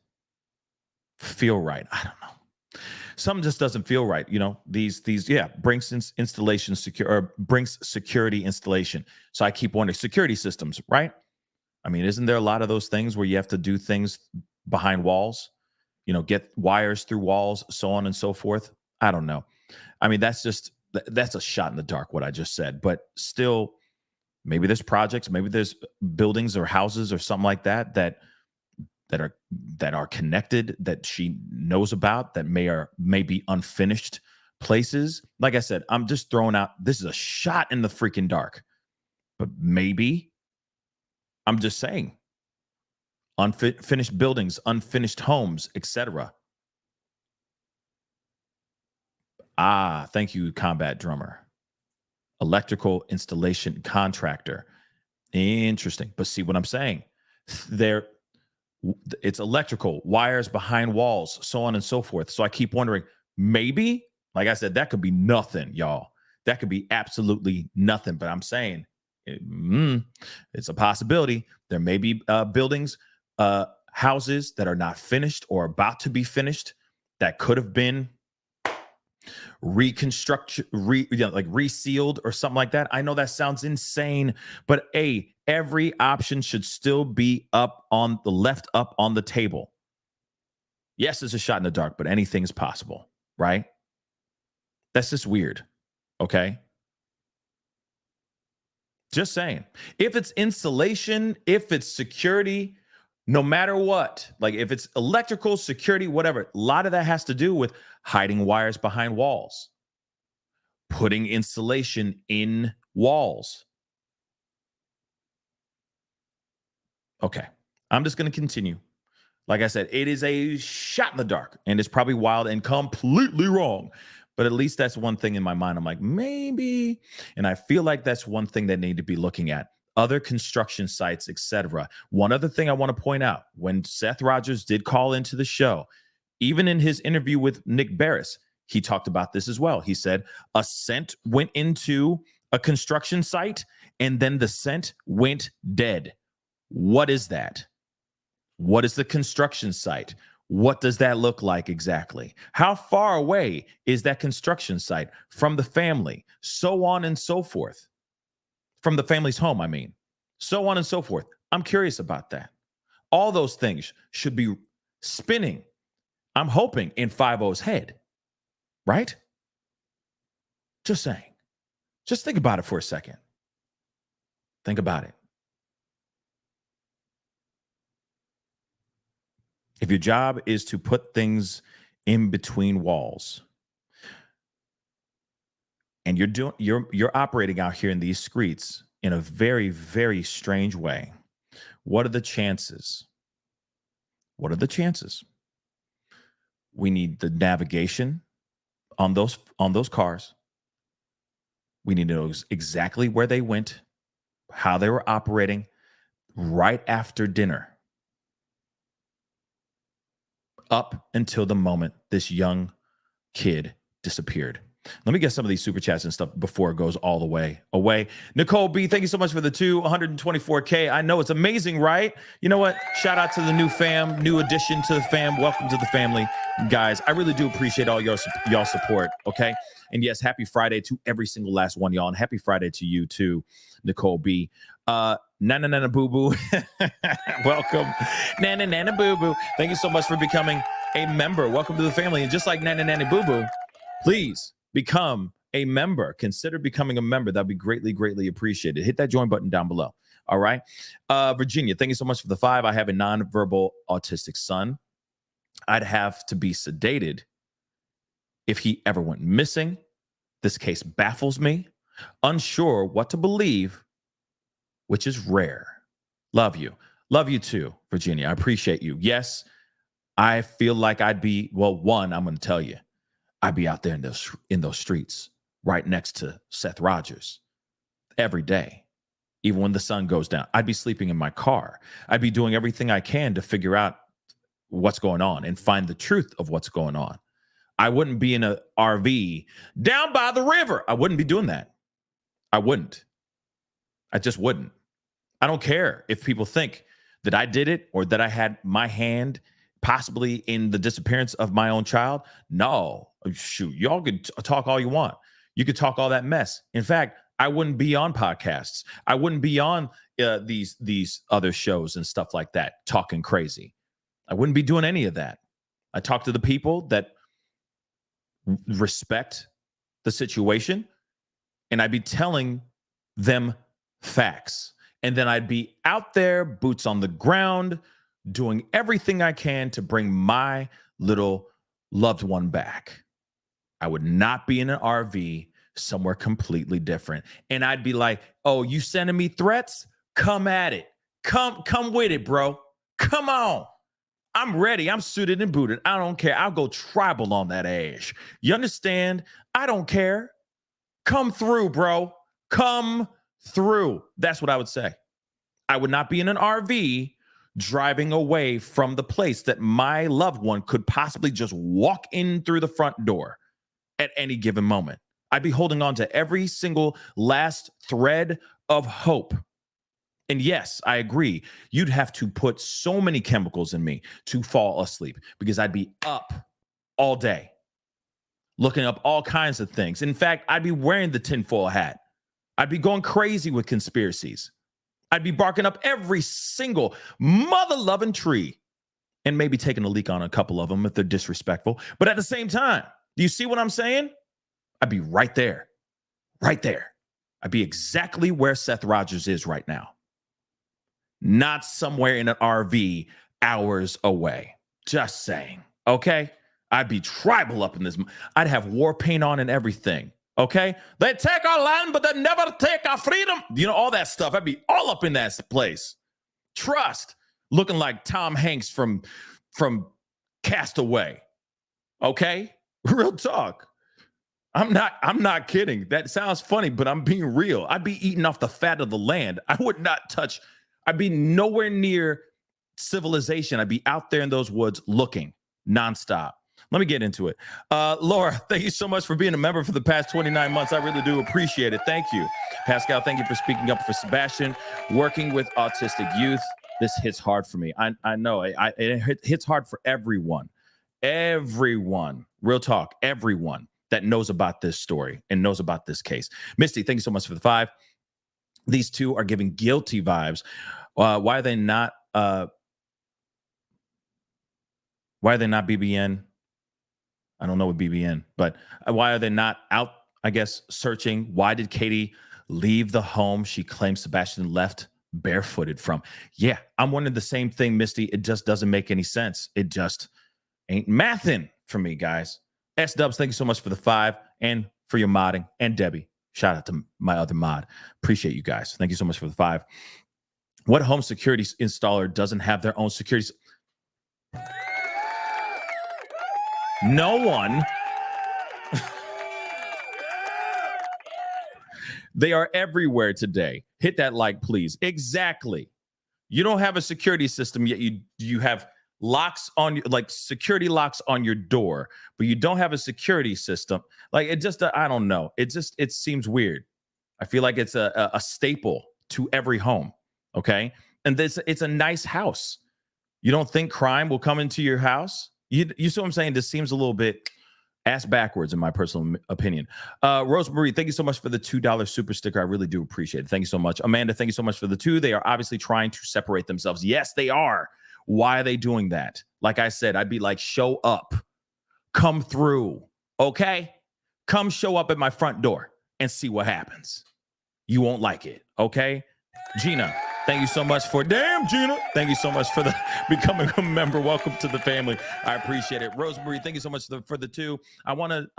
feel right. I don't know. Something just doesn't feel right. You know, these Brinks installation secure, or Brinks security installation. So I keep wondering, security systems, right? I mean, isn't there a lot of those things where you have to do things behind walls? You know, get wires through walls, so on and so forth. I don't know. I mean, that's a shot in the dark what I just said, but still, maybe there's projects, maybe there's buildings or houses or something like that are connected, that she knows about, that may be unfinished places. Like I said, I'm just throwing out, this is a shot in the freaking dark, but maybe, I'm just saying, unfinished buildings, unfinished homes, etc. Thank you, Combat Drummer. Electrical installation contractor. Interesting. But see what I'm saying? It's electrical, wires behind walls, so on and so forth. So I keep wondering, maybe, like I said, that could be nothing, y'all. That could be absolutely nothing. But I'm saying it's a possibility. There may be buildings, houses that are not finished or about to be finished that could have been resealed or something like that. I know that sounds insane, but every option should still be left up on the table. Yes, it's a shot in the dark, but anything is possible, right? That's just weird. Okay. Just saying. If it's insulation, if it's security, no matter what, like if it's electrical, security, whatever, a lot of that has to do with hiding wires behind walls, putting insulation in walls. Okay, I'm just going to continue. Like I said, it is a shot in the dark, and it's probably wild and completely wrong. But at least that's one thing in my mind. I'm like, maybe. And I feel like that's one thing that need to be looking at. Other construction sites, etc. One other thing I want to point out, when Seth Rogers did call into the show, even in his interview with Nick Barris, he talked about this as well. He said a scent went into a construction site and then the scent went dead. What is that? What is the construction site? What does that look like exactly? How far away is that construction site from the family? So on and so forth. From the family's home, I mean. So on and so forth. I'm curious about that. All those things should be spinning, I'm hoping, in 5-0's head. Right? Just saying. Just think about it for a second. Think about it. If your job is to put things in between walls, and you're operating out here in these streets in a very, very strange way, what are the chances? What are the chances? We need the navigation on those cars. We need to know exactly where they went, how they were operating right after dinner, up until the moment this young kid disappeared. Let me get some of these super chats and stuff before it goes all the way away. Nicole B, thank you so much for the 224K. I know it's amazing, right? You know what? Shout out to the new fam, new addition to the fam. Welcome to the family, guys. I really do appreciate all y'all support, okay? And yes, happy Friday to every single last one, y'all. And happy Friday to you too, Nicole B. Nana Nana Boo Boo. Welcome. Nana Nana Boo Boo. Thank you so much for becoming a member. Welcome to the family. And just like Nana Nana Boo Boo, please become a member. Consider becoming a member. That'd be greatly, greatly appreciated. Hit that join button down below. All right. Virginia, thank you so much for the 5. I have a nonverbal autistic son. I'd have to be sedated if he ever went missing. This case baffles me. Unsure what to believe, which is rare. Love you. Love you too, Virginia. I appreciate you. Yes, I feel like I'd be, well, one, I'm going to tell you, I'd be out there in those streets right next to Seth Rogers every day, even when the sun goes down. I'd be sleeping in my car. I'd be doing everything I can to figure out what's going on and find the truth of what's going on. I wouldn't be in an RV down by the river. I wouldn't be doing that. I wouldn't. I just wouldn't. I don't care if people think that I did it or that I had my hand possibly in the disappearance of my own child. No, shoot, y'all could talk all you want. You could talk all that mess. In fact, I wouldn't be on podcasts. I wouldn't be on these other shows and stuff like that, talking crazy. I wouldn't be doing any of that. I talk to the people that respect the situation, and I'd be telling them facts. And then I'd be out there, boots on the ground, doing everything I can to bring my little loved one back. I would not be in an RV somewhere completely different. And I'd be like, oh, you sending me threats? Come at it. Come with it, bro. Come on. I'm ready. I'm suited and booted. I don't care. I'll go tribal on that ass. You understand? I don't care. Come through, bro. Come through. That's what I would say. I would not be in an RV driving away from the place that my loved one could possibly just walk in through the front door at any given moment. I'd be holding on to every single last thread of hope. And yes, I agree. You'd have to put so many chemicals in me to fall asleep because I'd be up all day looking up all kinds of things. In fact, I'd be wearing the tinfoil hat. I'd be going crazy with conspiracies. I'd be barking up every single mother-loving tree and maybe taking a leak on a couple of them if they're disrespectful. But at the same time, do you see what I'm saying? I'd be right there. Right there. I'd be exactly where Seth Rogers is right now. Not somewhere in an RV hours away. Just saying. Okay? I'd be tribal up in this. I'd have war paint on and everything. Okay? They take our land, but they never take our freedom. You know, all that stuff. I'd be all up in that place. Trust. Looking like Tom Hanks from from Castaway. Okay? Real talk. I'm not kidding. That sounds funny, but I'm being real. I'd be eating off the fat of the land. I would not touch, I'd be nowhere near civilization. I'd be out there in those woods looking nonstop. Let me get into it. Laura, thank you so much for being a member for the past 29 months. I really do appreciate it. Thank you. Pascal, thank you for speaking up for Sebastian. Working with autistic youth, this hits hard for me. I know it hits hard for everyone. Everyone, real talk, everyone that knows about this story and knows about this case. Misty, thank you so much for the 5. These two are giving guilty vibes. Why are they not BBN? I don't know what BBN, but why are they not out, I guess, searching? Why did Katie leave the home she claims Sebastian left barefooted from? Yeah, I'm wondering the same thing, Misty. It just doesn't make any sense. It just ain't mathin' for me, guys. S-Dubs, thank you so much for the 5 and for your modding. And Debbie, shout out to my other mod. Appreciate you guys. Thank you so much for the 5. What home security installer doesn't have their own security? No one. They are everywhere today. Hit that like, please. Exactly. You don't have a security system yet. You have locks on like security locks on your door, but you don't have a security system. Like it just, I don't know. It seems weird. I feel like it's a staple to every home. Okay. And it's a nice house. You don't think crime will come into your house? You see what I'm saying? This seems a little bit ass backwards in my personal opinion. Rosemary, thank you so much for the $2 super sticker. I really do appreciate it. Thank you so much. Amanda, thank you so much for the 2. They are obviously trying to separate themselves. Yes, they are. Why are they doing that? Like I said, I'd be like, show up, come through. Okay. Come show up at my front door and see what happens. You won't like it. Okay. Gina, thank you so much for Gina. Thank you so much for the becoming a member. Welcome to the family. I appreciate it. Rosemary, thank you so much for the 2. I want to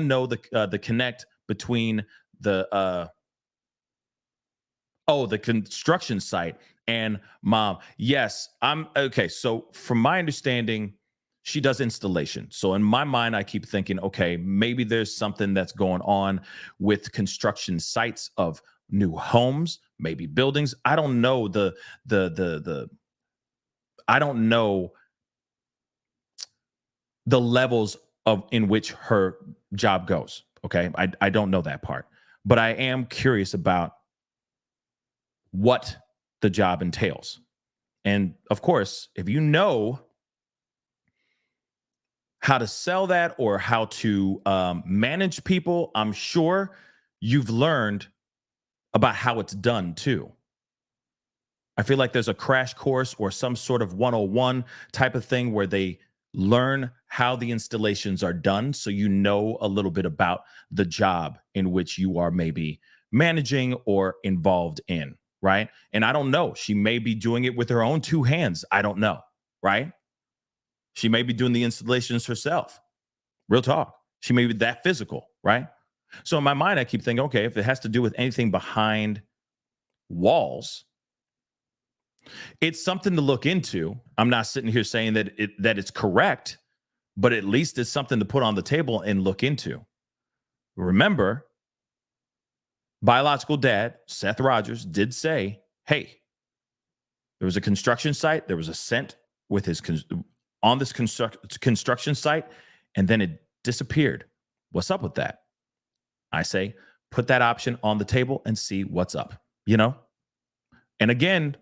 know the connect between the construction site and mom. Yes, I'm okay. So from my understanding, she does installation. So in my mind, I keep thinking, okay, maybe there's something that's going on with construction sites of new homes, maybe buildings. I don't know I don't know the levels in which her job goes. Okay. I don't know that part, but I am curious about what the job entails. And of course, if you know how to sell that or how to manage people, I'm sure you've learned about how it's done too. I feel like there's a crash course or some sort of 101 type of thing where they learn how the installations are done. So you know a little bit about the job in which you are maybe managing or involved in, right? And I don't know. She may be doing it with her own 2 hands. I don't know, right? She may be doing the installations herself. Real talk. She may be that physical, right? So in my mind, I keep thinking, okay, if it has to do with anything behind walls, it's something to look into. I'm not sitting here saying that it's correct, but at least it's something to put on the table and look into. Remember, biological dad, Seth Rogers, did say, hey, there was a construction site. There was a scent with on this construction site, and then it disappeared. What's up with that? I say, put that option on the table and see what's up, And again,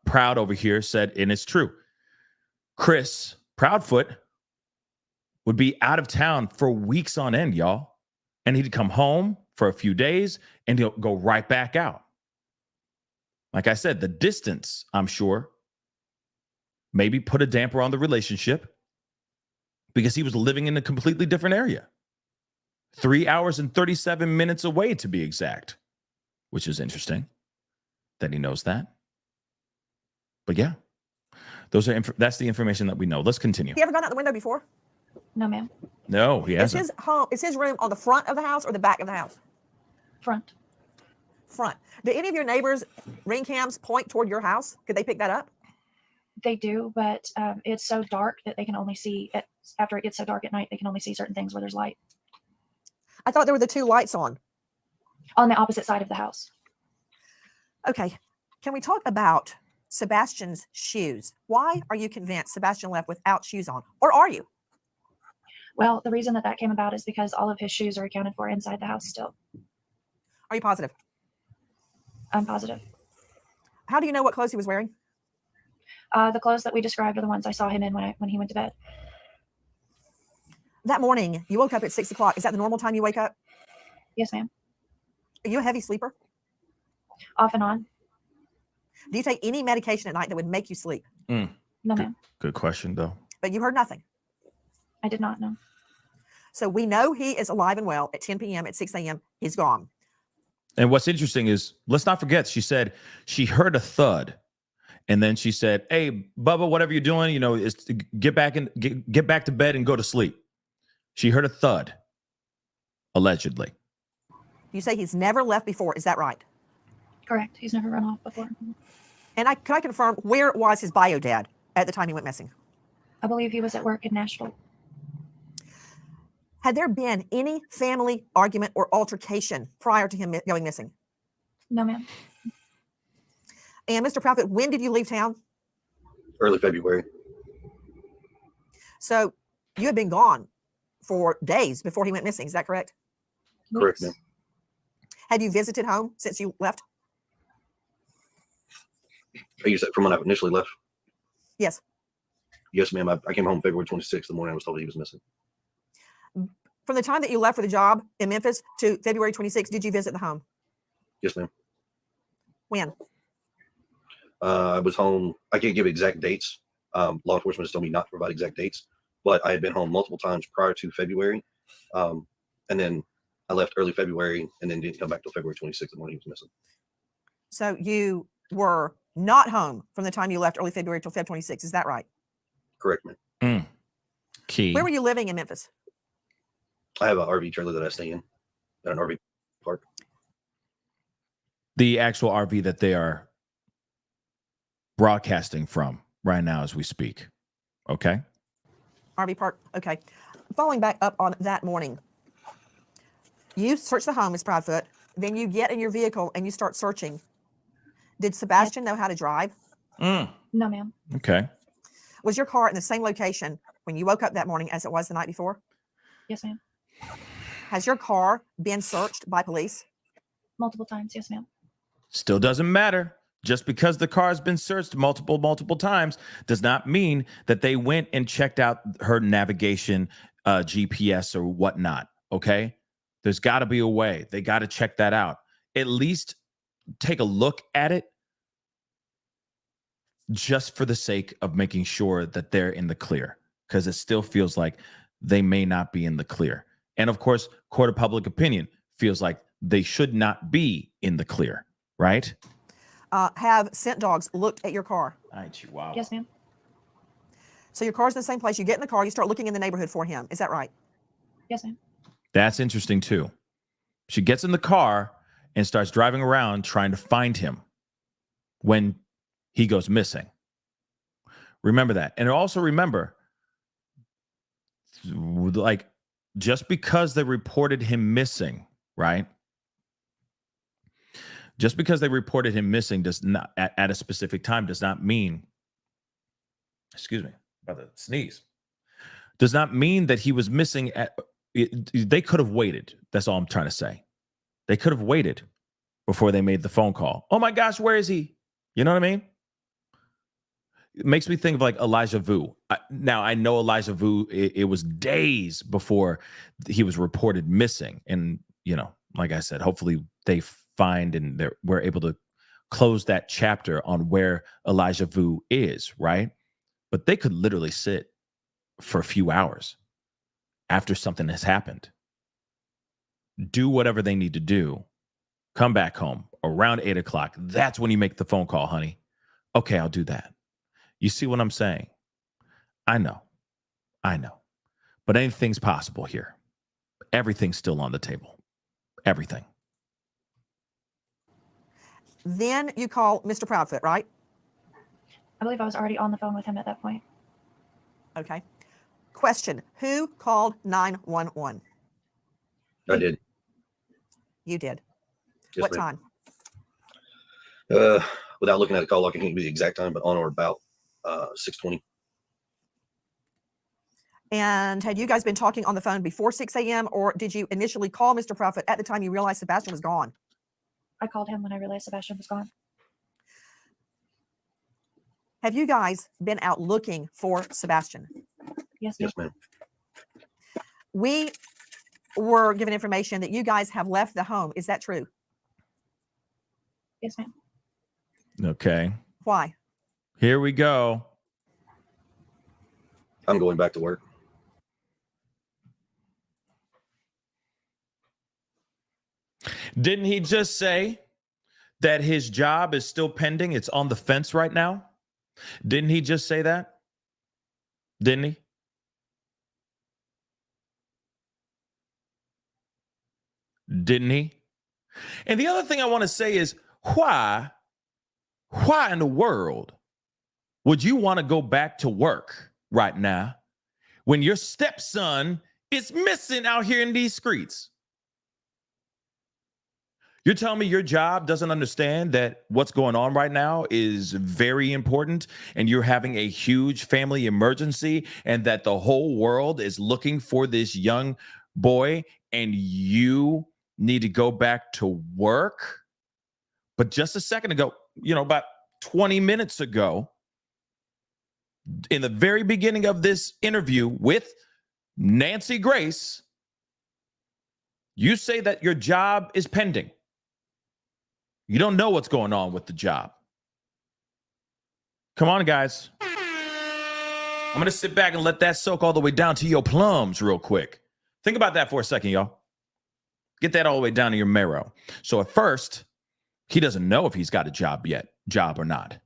Proud over here said, and it's true, Chris Proudfoot would be out of town for weeks on end, y'all. And he'd come home for a few days and he'll go right back out. Like I said, the distance, I'm sure, maybe put a damper on the relationship because he was living in a completely different area. 3 hours and 37 minutes away, to be exact, which is interesting that he knows that. But yeah, that's the information that we know. Let's continue. You ever gone out the window before? No, ma'am. No, he hasn't. Is his room on the front of the house or the back of the house? Front. front. Do any of your neighbors' ring cams point toward your house? Could they pick that up? They do, but it's so dark that they can only see it after it gets so dark at night. They can only see certain things where there's light I thought there were the 2 lights on. the opposite side of the house. Okay. Can we talk about Sebastian's shoes? Why are you convinced Sebastian left without shoes on? Or are you? Well, the reason that came about is because all of his shoes are accounted for inside the house still. Are you positive? I'm positive. How do you know what clothes he was wearing? The clothes that we described are the ones I saw him in when he went to bed. That morning, you woke up at 6 o'clock. Is that the normal time you wake up? Yes, ma'am. Are you a heavy sleeper? Off and on. Do you take any medication at night that would make you sleep? No, ma'am. Good question, though. But you heard nothing. I did not know. So we know he is alive and well at 10 p.m. At 6 a.m. He's gone. And what's interesting is, let's not forget, she said she heard a thud. And then she said, hey, Bubba, whatever you're doing, you know, is get back to bed and go to sleep. She heard a thud, allegedly. You say he's never left before. Is that right? Correct. He's never run off before. And can I confirm, where was his bio dad at the time he went missing? I believe he was at work in Nashville. Had there been any family argument or altercation prior to him going missing? No, ma'am. And Mr. Proudfoot, when did you leave town? Early February. So you had been gone for days before he went missing. Is that correct? Correct, Weeks. ma'am. Had you visited home since you left? You said from when I initially left? Yes. Yes, ma'am. I came home February 26th. The morning I was told he was missing. From the time that you left for the job in Memphis to February 26th, did you visit the home? Yes, ma'am. When? I was home. I can't give exact dates. Law enforcement has told me not to provide exact dates, but I had been home multiple times prior to February. And then I left early February and then didn't come back till February 26th, the morning he was missing. So you were not home from the time you left early February till Feb 26th. Is that right? Correct, ma'am. Key. Where were you living in Memphis? I have an RV trailer that I stay in at an RV park. The actual RV that they are broadcasting from right now as we speak. Okay. RV park. Okay. Following back up on that morning, you search the home, Ms. Proudfoot. Then you get in your vehicle and you start searching. Did Sebastian know how to drive? No, ma'am. Okay. Was your car in the same location when you woke up that morning as it was the night before? Yes, ma'am. Has your car been searched by police? Multiple times. Yes, ma'am. Still doesn't matter. Just because the car has been searched multiple times does not mean that they went and checked out her navigation, GPS or whatnot. Okay. There's got to be a way. They got to check that out. At least take a look at it just for the sake of making sure that they're in the clear, because it still feels like they may not be in the clear. And of course, court of public opinion feels like they should not be in the clear, right? Have scent dogs looked at your car? Wow. Yes, ma'am. So your car's in the same place. You get in the car, you start looking in the neighborhood for him. Is that right? Yes, ma'am. That's interesting too. She gets in the car and starts driving around trying to find him when he goes missing. Remember that. And also remember, like, just because they reported him missing, right? Just because they reported him missing does not at a specific time does not mean, excuse me, about to sneeze, does not mean that he was missing they could have waited. That's all I'm trying to say. They could have waited before they made the phone call. Oh my gosh, where is he? You know what I mean? It makes me think of like Elijah Vu. Now, I know Elijah Vu, it was days before he was reported missing. And, you know, like I said, hopefully they find and we're able to close that chapter on where Elijah Vu is, right? But they could literally sit for a few hours after something has happened, do whatever they need to do, come back home around 8 o'clock. That's when you make the phone call, honey. Okay, I'll do that. You see what I'm saying? I know. But anything's possible here. Everything's still on the table. Everything. Then you call Mr. Proudfoot, right? I believe I was already on the phone with him at that point. Okay. Question: who called 911? I did. You did. Yes, What ma'am. time? Without looking at the call log, I can't give you the exact time, but on or about 6:20. And had you guys been talking on the phone before 6 a.m. or did you initially call Mr. Proudfoot at the time you realized Sebastian was gone? I called him when I realized Sebastian was gone. Have you guys been out looking for Sebastian? Yes, ma'am. Yes, ma'am. We were given information that you guys have left the home. Is that true? Yes, ma'am. Okay. Why? Here we go. I'm going back to work. Didn't he just say that his job is still pending? It's on the fence right now. Didn't he just say that? Didn't he? Didn't he? And the other thing I want to say is why in the world would you want to go back to work right now when your stepson is missing out here in these streets? You're telling me your job doesn't understand that what's going on right now is very important and you're having a huge family emergency and that the whole world is looking for this young boy and you need to go back to work? But just a second ago, about 20 minutes ago, in the very beginning of this interview with Nancy Grace, you say that your job is pending. You don't know what's going on with the job. Come on, guys. I'm going to sit back and let that soak all the way down to your plums real quick. Think about that for a second, y'all. Get that all the way down to your marrow. So at first, he doesn't know if he's got a job or not.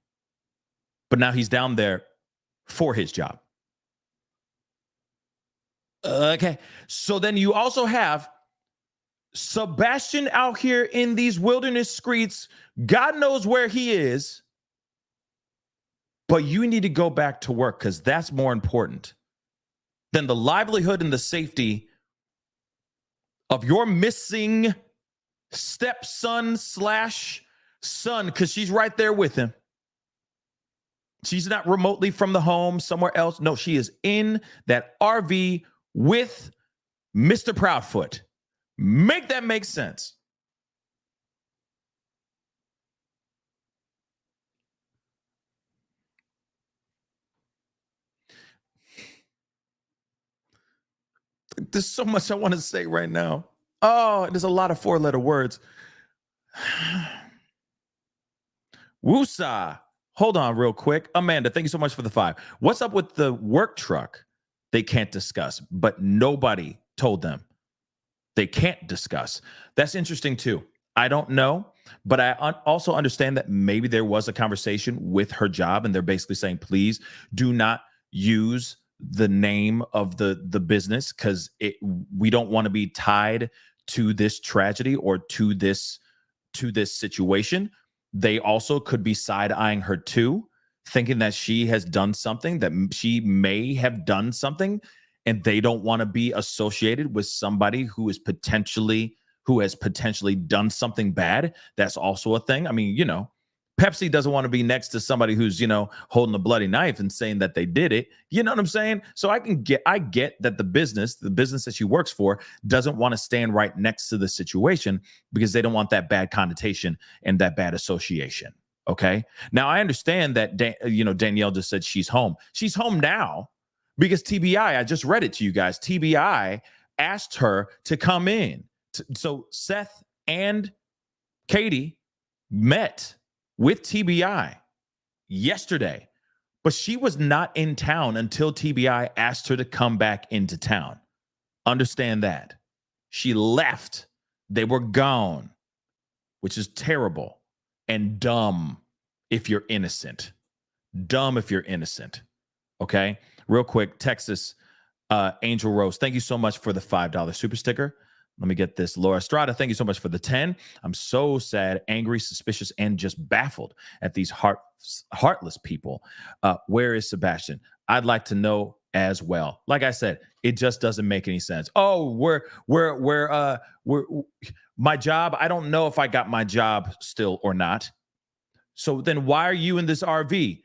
But now he's down there for his job. Okay. So then you also have Sebastian out here in these wilderness streets. God knows where he is. But you need to go back to work because that's more important than the livelihood and the safety of your missing stepson/son, because she's right there with him. She's not remotely from the home somewhere else. No, she is in that RV with Mr. Proudfoot. Make that make sense. There's so much I want to say right now. Oh, there's a lot of 4-letter words. Woosah. Hold on real quick. Amanda, thank you so much for the 5. What's up with the work truck they can't discuss, but nobody told them they can't discuss? That's interesting too. I don't know, but I also understand that maybe there was a conversation with her job and they're basically saying, please do not use the name of the business because we don't want to be tied to this tragedy or to this situation. They also could be side-eyeing her too, thinking that she has done something, that she may have done something, and they don't want to be associated with somebody who has potentially done something bad. That's also a thing. I mean, Pepsi doesn't want to be next to somebody who's, holding a bloody knife and saying that they did it. You know what I'm saying? So I get that the business that she works for doesn't want to stand right next to the situation because they don't want that bad connotation and that bad association. Okay. Now I understand that, Danielle just said she's home. She's home now because TBI, I just read it to you guys. TBI asked her to come in. So Seth and Katie met with TBI yesterday, but she was not in town until TBI asked her to come back into town. Understand that. She left. They were gone, which is terrible and dumb if you're innocent. Dumb if you're innocent. Okay? Real quick, Texas, Angel Rose, thank you so much for the $5 super sticker. Let me get this. Laura Estrada, thank you so much for the 10. I'm so sad, angry, suspicious, and just baffled at these heartless people. Where is Sebastian? I'd like to know as well. Like I said, it just doesn't make any sense. Oh, we're my job. I don't know if I got my job still or not. So then why are you in this RV?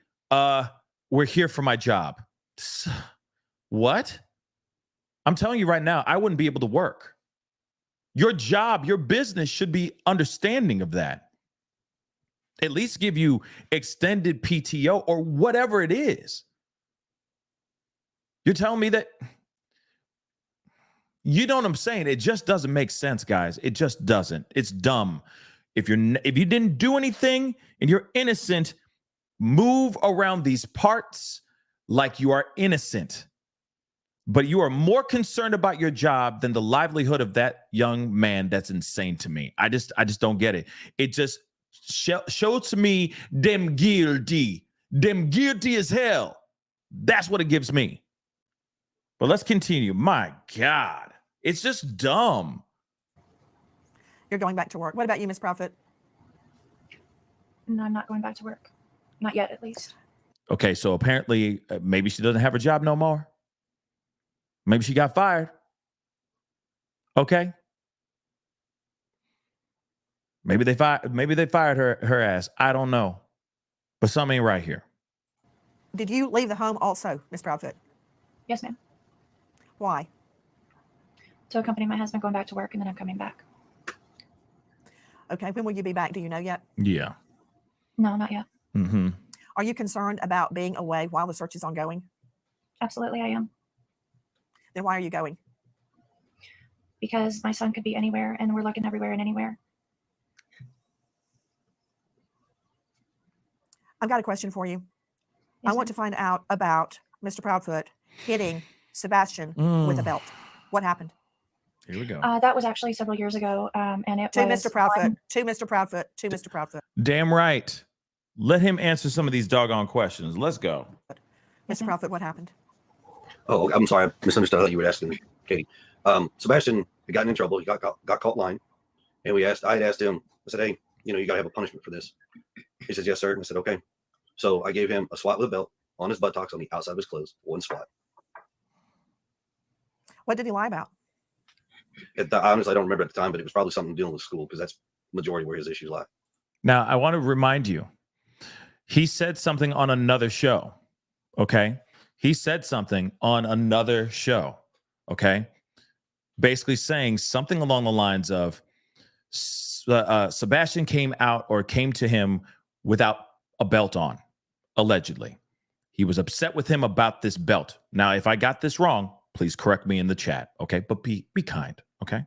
We're here for my job. What? I'm telling you right now, I wouldn't be able to work. Your job, your business should be understanding of that. At least give you extended PTO or whatever it is. You're telling me that, you know what I'm saying? It just doesn't make sense, guys. It just doesn't. It's dumb. If you didn't do anything and you're innocent, move around these parts like you are innocent. But you are more concerned about your job than the livelihood of that young man. That's insane to me. I just don't get it. It just shows to me them guilty as hell. That's what it gives me. But let's continue. My God, it's just dumb. You're going back to work. What about you, Miss Prophet? No, I'm not going back to work. Not yet, at least. Okay, so apparently maybe she doesn't have a job no more. Maybe she got fired. Okay. Maybe they fired her ass. I don't know. But something ain't right here. Did you leave the home also, Miss Proudfoot? Yes, ma'am. Why? To accompany my husband going back to work, and then I'm coming back. Okay. When will you be back? Do you know yet? Yeah. No, not yet. Mm-hmm. Are you concerned about being away while the search is ongoing? Absolutely, I am. Then why are you going? Because my son could be anywhere, and we're looking everywhere and anywhere. I've got a question for you. Yes, I want to find out about Mr. Proudfoot hitting Sebastian with a belt. What happened? Here we go. That was actually several years ago, and it To was Mr. Proudfoot. To Mr. Proudfoot. To Mr. Proudfoot. Damn right. Let him answer some of these doggone questions. Let's go. Mr. Proudfoot, what happened? Oh, I'm sorry. I misunderstood. I thought you were asking Katie. Sebastian had gotten in trouble. He got caught lying. And I had asked him, I said, hey, you got to have a punishment for this. He says, yes, sir. And I said, okay. So I gave him a swat with a belt on his buttocks on the outside of his clothes. One swat. What did he lie about? Honestly, I don't remember at the time, but it was probably something dealing with school because that's majority where his issues lie. Now, I want to remind you, he said something on another show. Okay. He said something on another show. Okay. Basically saying something along the lines of Sebastian came to him without a belt on, allegedly. He was upset with him about this belt. Now, if I got this wrong, please correct me in the chat. Okay. But be kind. Okay.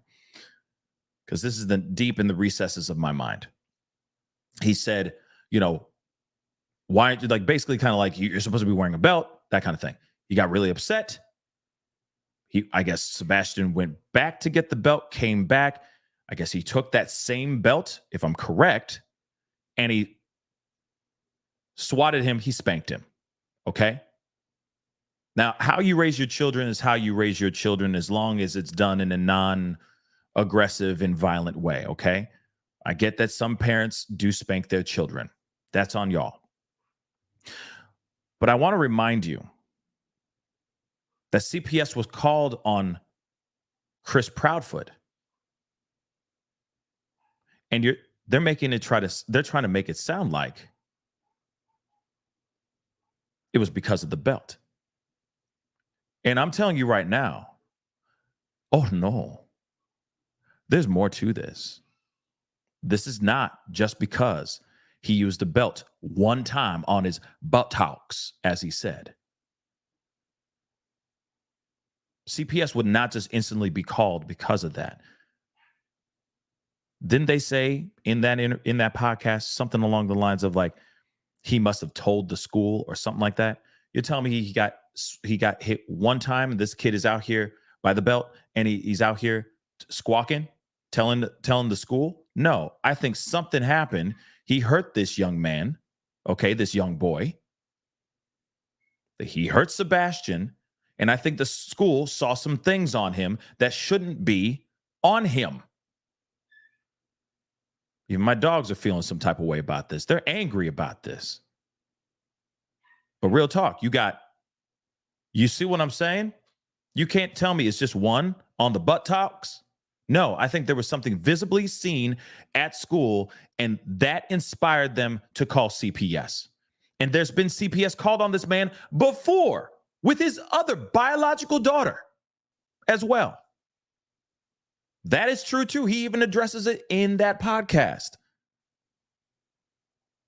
Because this is deep in the recesses of my mind. He said, why, basically kind of like you're supposed to be wearing a belt, that kind of thing. He got really upset. I guess Sebastian went back to get the belt, came back. I guess he took that same belt, if I'm correct, and he swatted him. He spanked him. Okay. Now, how you raise your children is how you raise your children, as long as it's done in a non-aggressive and violent way. Okay. I get that some parents do spank their children. That's on y'all. But I want to remind you that CPS was called on Chris Proudfoot. And they're trying to make it sound like it was because of the belt. And I'm telling you right now, oh no, there's more to this. This is not just because he used the belt one time on his buttocks, as he said. CPS would not just instantly be called because of that. Didn't they say in that podcast something along the lines of like he must have told the school or something like that? You're telling me he got hit one time and this kid is out here by the belt and he's out here squawking, telling the school? No, I think something happened. He hurt this young man, okay, this young boy. He hurt Sebastian, and I think the school saw some things on him that shouldn't be on him. Even my dogs are feeling some type of way about this. They're angry about this. But real talk, you see what I'm saying? You can't tell me it's just one on the buttocks. No, I think there was something visibly seen at school, and that inspired them to call CPS. And there's been CPS called on this man before with his other biological daughter as well. That is true too. He even addresses it in that podcast.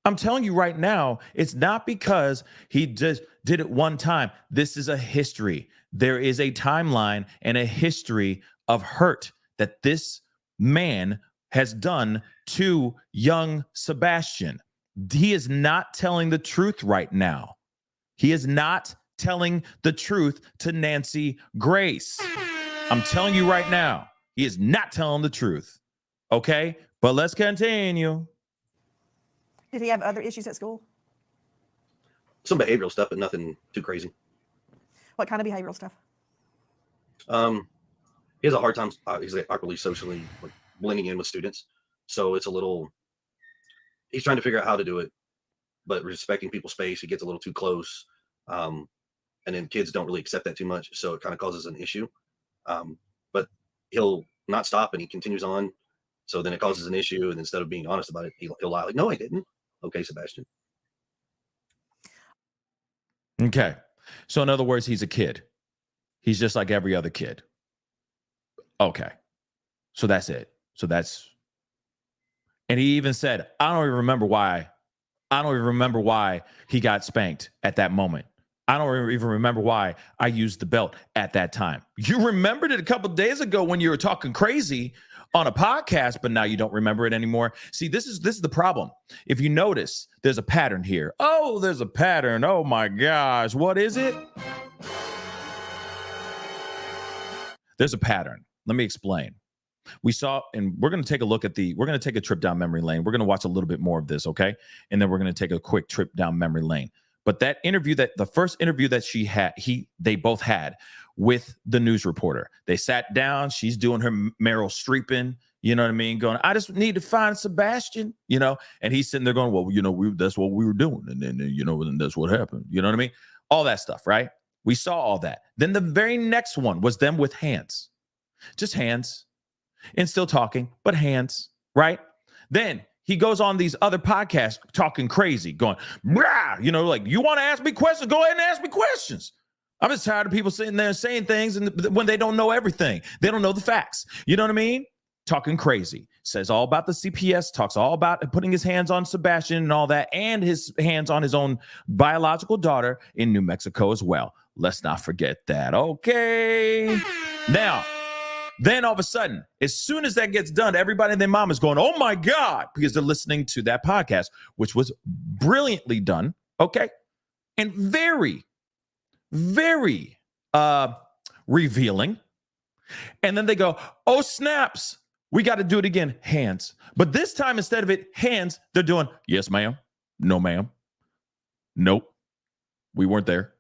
I'm telling you right now, it's not because he just did it one time. This is a history. There is a timeline and a history of hurt that this man has done to young Sebastian. He is not telling the truth right now. He is not telling the truth to Nancy Grace. I'm telling you right now, he is not telling the truth. Okay, but let's continue. Did he have other issues at school? Some behavioral stuff, but nothing too crazy. What kind of behavioral stuff? He has a hard time. He's like awkwardly socially like blending in with students, so it's a little. He's trying to figure out how to do it, but respecting people's space. He gets a little too close, and then kids don't really accept that too much, so it kind of causes an issue. But he'll not stop, and he continues on. So then it causes an issue, and instead of being honest about it, he'll lie like, "No, I didn't." Okay, Sebastian. Okay. So in other words, he's a kid. He's just like every other kid. Okay. So that's it. And he even said, I don't even remember why he got spanked at that moment. I don't even remember why I used the belt at that time. You remembered it a couple of days ago when you were talking crazy on a podcast, but now you don't remember it anymore. See, this is the problem. If you notice, there's a pattern here. Oh, there's a pattern. Oh my gosh. What is it? There's a pattern. Let me explain. We saw, and we're going to take a look at we're going to take a trip down memory lane. We're going to watch a little bit more of this, okay? And then we're going to take a quick trip down memory lane. But that interview, the first interview that they both had with the news reporter, they sat down, she's doing her Meryl Streeping, you know what I mean? Going, I just need to find Sebastian, you know? And he's sitting there going, well, you know, that's what we were doing. And then, you know, and that's what happened. You know what I mean? All that stuff, right? We saw all that. Then the very next one was them with hands, just hands, and still talking, but hands, right? Then he goes on these other podcasts talking crazy, going, brah, you know, like, you want to ask me questions? Go ahead and ask me questions. I'm just tired of people sitting there saying things when they don't know everything. They don't know the facts. You know what I mean? Talking crazy. Says all about the CPS, talks all about putting his hands on Sebastian and all that, and his hands on his own biological daughter in New Mexico as well. Let's not forget that. Okay. Now, then all of a sudden, as soon as that gets done, everybody and their mom is going, oh my God, because they're listening to that podcast, which was brilliantly done. Okay. And very, very revealing. And then they go, oh, snaps. We got to do it again. Hands. But this time, instead of it, hands, they're doing, yes, ma'am. No, ma'am. Nope. We weren't there.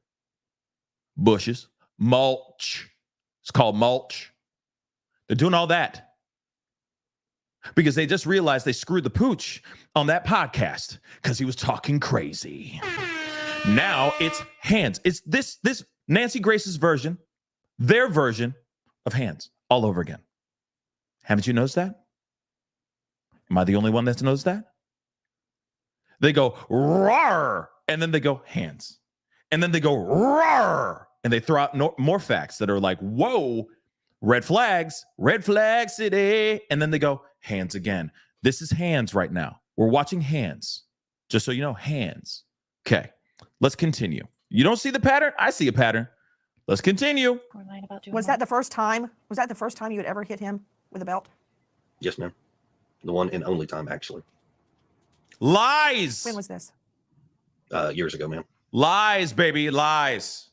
Bushes. Mulch. It's called mulch. They're doing all that because they just realized they screwed the pooch on that podcast because he was talking crazy. Now it's hands. It's this Nancy Grace's version, their version of hands all over again. Haven't you noticed that? Am I the only one that's noticed that? They go, roar, and then they go, hands. And then they go, roar, and they throw out more facts that are like, whoa, red flags city. And then they go, hands again. This is hands right now. We're watching hands. Just so you know, hands. Okay, let's continue. You don't see the pattern? I see a pattern. Let's continue. Was that the first time? Was that the first time you had ever hit him with a belt? Yes, ma'am. The one and only time, actually. Lies. When was this? Years ago, ma'am. Lies, baby, lies.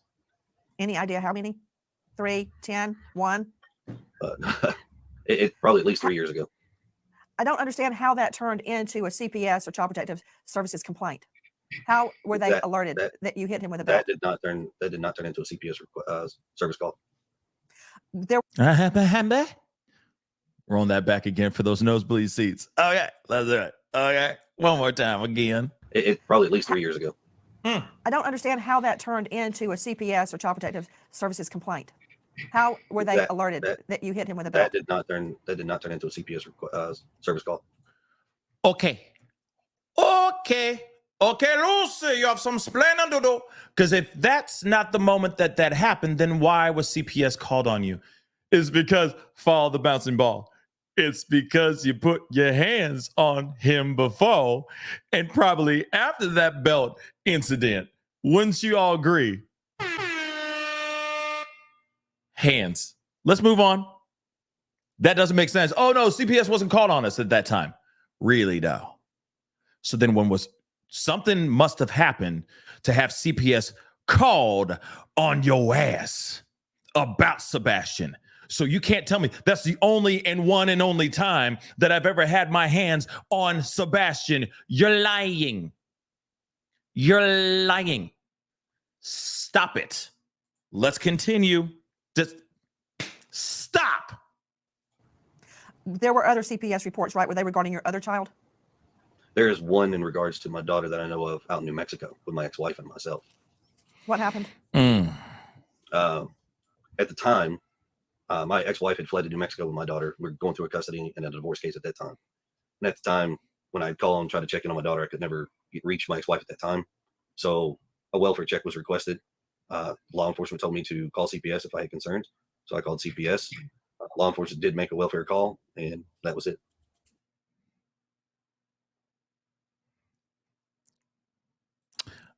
Any idea how many? 3, 10, 1? It probably at least 3 years ago. I don't understand how that turned into a CPS or Child Protective Services complaint. How were they alerted that you hit him with a belt? That did not turn into a CPS service call. There Rolling that back again for those nosebleed seats. Okay, let's do it. Okay, one more time again. It probably at least 3 years ago. I don't understand how that turned into a CPS or Child Protective Services complaint. How were they alerted that you hit him with a belt? That did not turn into a CPS service call. Okay, Lucy, you have some explaining to do. Because if that's not the moment that happened, then why was CPS called on you? It's because follow the bouncing ball. It's because you put your hands on him before and probably after that belt incident. Wouldn't you all agree? Hands. Let's move on. That doesn't make sense. Oh no, CPS wasn't called on us at that time. Really though. So then something must have happened to have CPS called on your ass about Sebastian. So you can't tell me that's the only and one and only time that I've ever had my hands on Sebastian. You're lying. You're lying. Stop it. Let's continue. Just stop. There were other CPS reports, right? Were they regarding your other child? There is one in regards to my daughter that I know of out in New Mexico with my ex-wife and myself. What happened? At the time, my ex-wife had fled to New Mexico with my daughter. We were going through a custody and a divorce case at that time. And at the time, when I'd call and try to check in on my daughter, I could never reach my ex-wife at that time. So a welfare check was requested. Law enforcement told me to call CPS if I had concerns. So I called CPS. Law enforcement did make a welfare call, and that was it.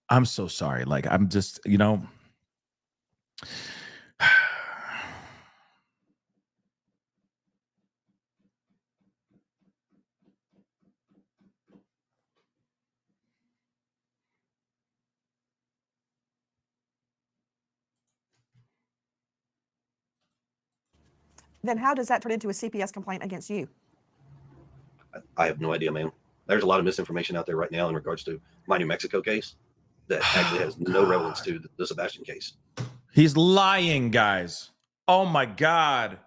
I'm so sorry. Like, I'm just, Then how does that turn into a CPS complaint against you? I have no idea, ma'am. There's a lot of misinformation out there right now in regards to my New Mexico case that actually has no relevance to the Sebastian case. He's lying, guys. Oh my God.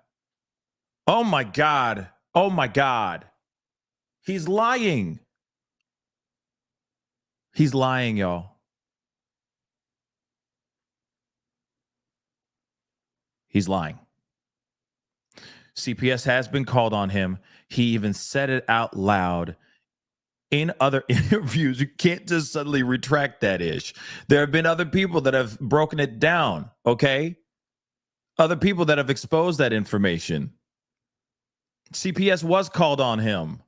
Oh my God. Oh my God. He's lying. He's lying, y'all. He's lying. CPS has been called on him. He even said it out loud in other interviews. You can't just suddenly retract that ish. There have been other people that have broken it down, okay? Other people that have exposed that information. CPS was called on him.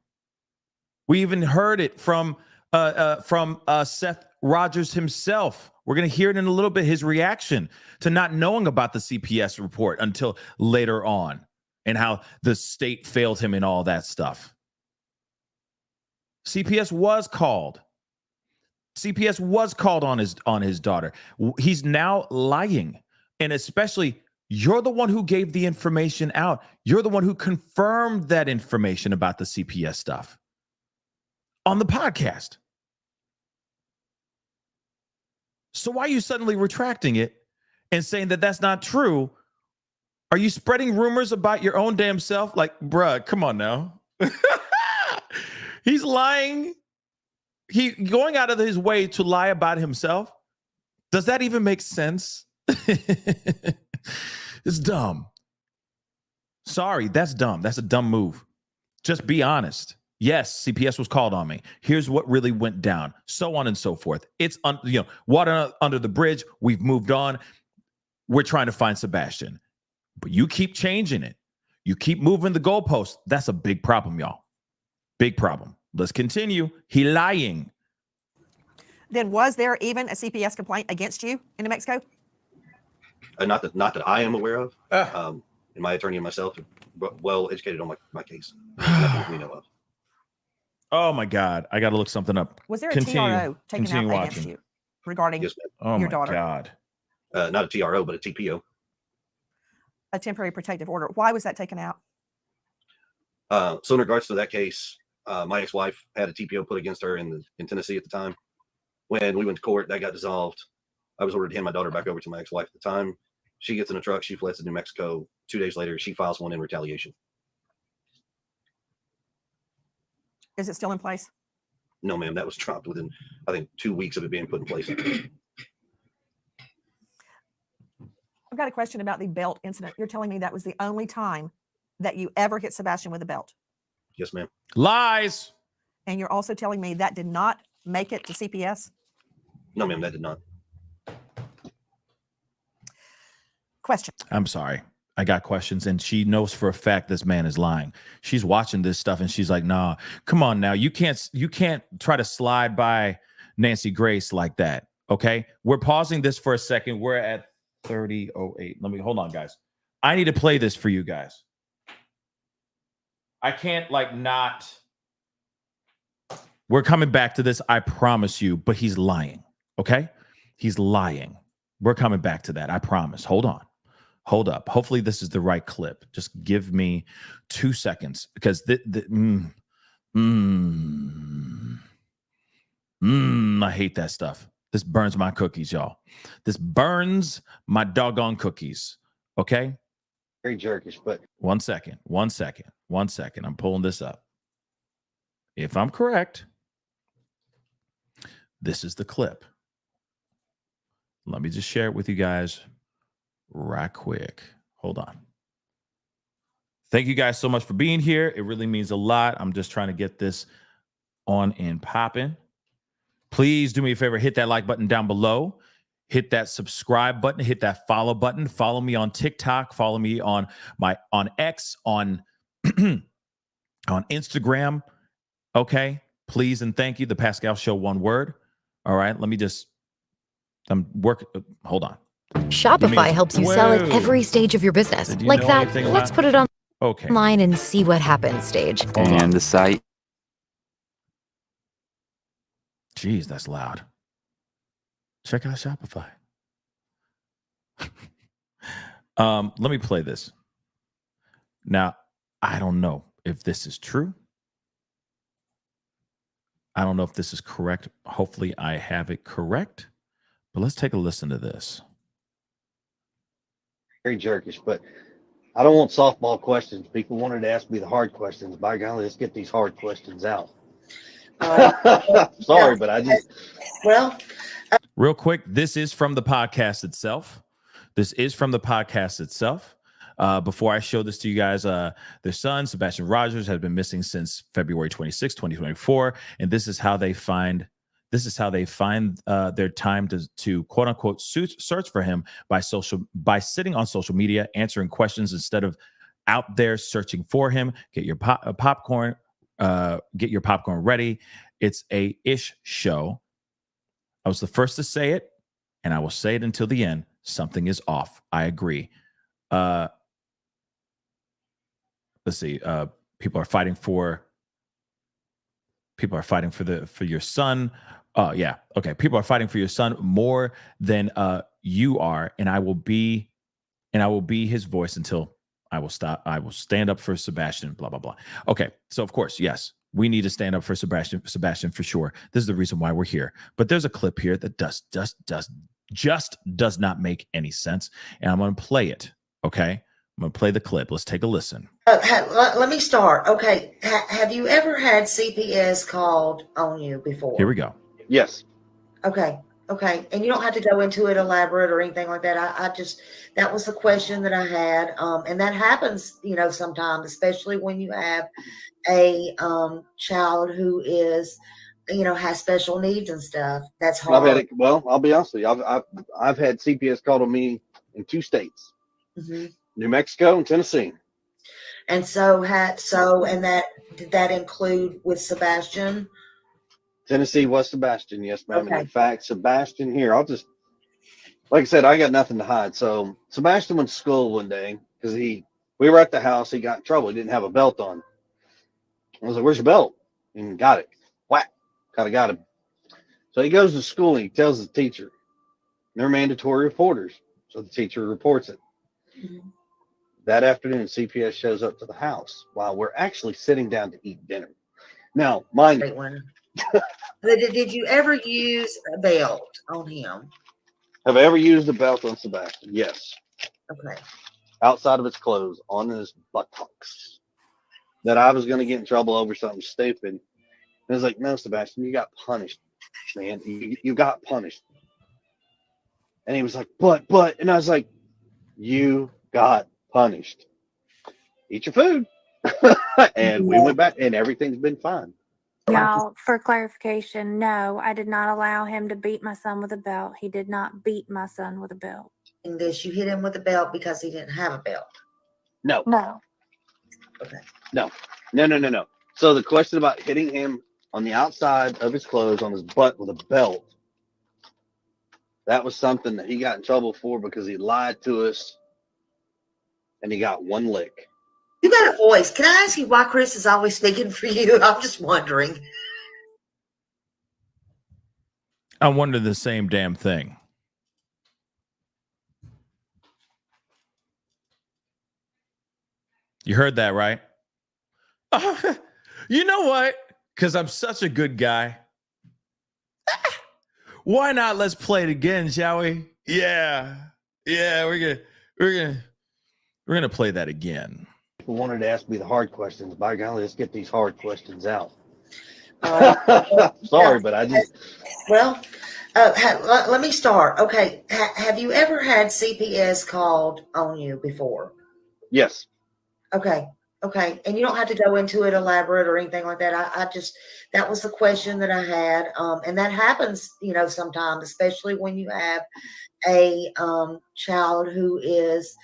We even heard it from Seth Rogers himself. We're going to hear it in a little bit, his reaction to not knowing about the CPS report until later on and how the state failed him and all that stuff. CPS was called. CPS was called on his daughter. He's now lying. And especially, you're the one who gave the information out. You're the one who confirmed that information about the CPS stuff on the podcast. So why are you suddenly retracting it and saying that that's not true? Are you spreading rumors about your own damn self? Like, bruh, come on now. He's lying. He going out of his way to lie about himself. Does that even make sense? It's dumb. Sorry, that's dumb. That's a dumb move. Just be honest. Yes, CPS was called on me. Here's what really went down. So on and so forth. It's water under the bridge. We've moved on. We're trying to find Sebastian. But you keep changing it. You keep moving the goalposts. That's a big problem, y'all. Big problem. Let's continue. He lying. Then was there even a CPS complaint against you in New Mexico? Not that I am aware of. And my attorney and myself are well educated on my case. Nothing we know of. Oh my God. I got to look something up. Was there a TRO taken out against you regarding Yes, your daughter? God. Not a TRO, but a TPO. A temporary protective order. Why was that taken out? So in regards to that case, my ex-wife had a TPO put against her in Tennessee at the time. When we went to court, that got dissolved. I was ordered to hand my daughter back over to my ex-wife at the time. She gets in a truck. She fled to New Mexico. 2 days later, she files one in retaliation. Is it still in place? No, ma'am, that was dropped within, I think, 2 weeks of it being put in place. I've got a question about the belt incident. You're telling me that was the only time that you ever hit Sebastian with a belt. Yes, ma'am. Lies. And you're also telling me that did not make it to CPS? No, ma'am, that did not. Question. I'm sorry. I got questions, and she knows for a fact this man is lying. She's watching this stuff, and she's like, "Nah, come on now. You can't try to slide by Nancy Grace like that." Okay, we're pausing this for a second. We're at 30:08. Let me hold on, guys. I need to play this for you guys. I can't not. We're coming back to this. I promise you. But he's lying. Okay, he's lying. We're coming back to that. I promise. Hold on. Hold up. Hopefully this is the right clip. Just give me 2 seconds because I hate that stuff. This burns my cookies, y'all. This burns my doggone cookies. Okay. Very jerkish, but 1 second. I'm pulling this up. If I'm correct, this is the clip. Let me just share it with you guys right quick. Hold on. Thank you guys so much for being here. It really means a lot. I'm just trying to get this on and popping. Please do me a favor. Hit that like button down below. Hit that subscribe button. Hit that follow button. Follow me on TikTok. Follow me on X, on Instagram. Okay. Please and thank you. The Pascal Show, one word. All right. Let me just, hold on. Shopify helps you sell at every stage of your business. Like that, let's put it online and see what happens stage. And the site. Jeez, that's loud. Check out Shopify. Let me play this. Now, I don't know if this is true. I don't know if this is correct. Hopefully I have it correct. But let's take a listen to this. very jerkish, but I don't want softball questions. People wanted to ask me the hard questions. By golly, let's get these hard questions out. Sorry, but I just Real quick, this is from the podcast itself. Before I show this to you guys, their son, Sebastian Rogers, has been missing since February 26, 2024. And this is how they find their time to quote unquote search for him by sitting on social media, answering questions instead of out there searching for him. Get your popcorn ready. It's a ish show. I was the first to say it, and I will say it until the end. Something is off. I agree. Let's see. People are fighting for your son. Yeah. Okay. People are fighting for your son more than you are, and I will be his voice until I will stop. I will stand up for Sebastian. Blah blah blah. Okay. So of course, yes, we need to stand up for Sebastian for sure. This is the reason why we're here. But there's a clip here that just does not make any sense, and I'm going to play it. Okay. I'm going to play the clip. Let's take a listen. Let me start. Okay. Have you ever had CPS called on you before? Here we go. yes. Okay. Okay. And you don't have to go into it elaborate or anything like that. That was the question that I had. And that happens, sometimes, especially when you have a child who is, has special needs and stuff. That's hard. I've had it. Well, I'll be honest with you. I've had CPS called on me in 2 states, New Mexico and Tennessee. And did that include with Sebastian? Tennessee was Sebastian, yes, ma'am. Okay. And in fact, Sebastian here, like I said, I got nothing to hide. So Sebastian went to school one day because we were at the house. He got in trouble. He didn't have a belt on. I was like, "Where's your belt?" And got it. Whack. Kind of got him. So he goes to school and he tells the teacher. They're mandatory reporters. So the teacher reports it. Mm-hmm. That afternoon, CPS shows up to the house while we're actually sitting down to eat dinner. Now, mind Great you, one. Did you ever use a belt on him? have I ever used a belt on Sebastian? Yes. Okay. Outside of his clothes, on his buttocks. That I was going to get in trouble over something stupid. I was like, no, Sebastian, you got punished, man. You got punished. And he was like, but, and I was like, you got punished. Eat your food. And we went back and everything's been fine. Y'all, for clarification, no, I did not allow him to beat my son with a belt. He did not beat my son with a belt. And this, you hit him with a belt because he didn't have a belt. No. No. Okay. No. So the question about hitting him on the outside of his clothes on his butt with a belt, that was something that he got in trouble for because he lied to us and he got one lick. You got a voice. Can I ask you why Chris is always speaking for you? I'm just wondering. I wonder the same damn thing. You heard that, right? You know what? Because I'm such a good guy. Why not? Let's play it again, shall we? Yeah. We're gonna play that again. People wanted to ask me the hard questions. By golly, let's get these hard questions out. Sorry, but I just. Well, let me start. Okay. Have you ever had CPS called on you before? Yes. Okay. And you don't have to go into it elaborate or anything like that. I just, that was the question that I had. And that happens, sometimes, especially when you have a child who is,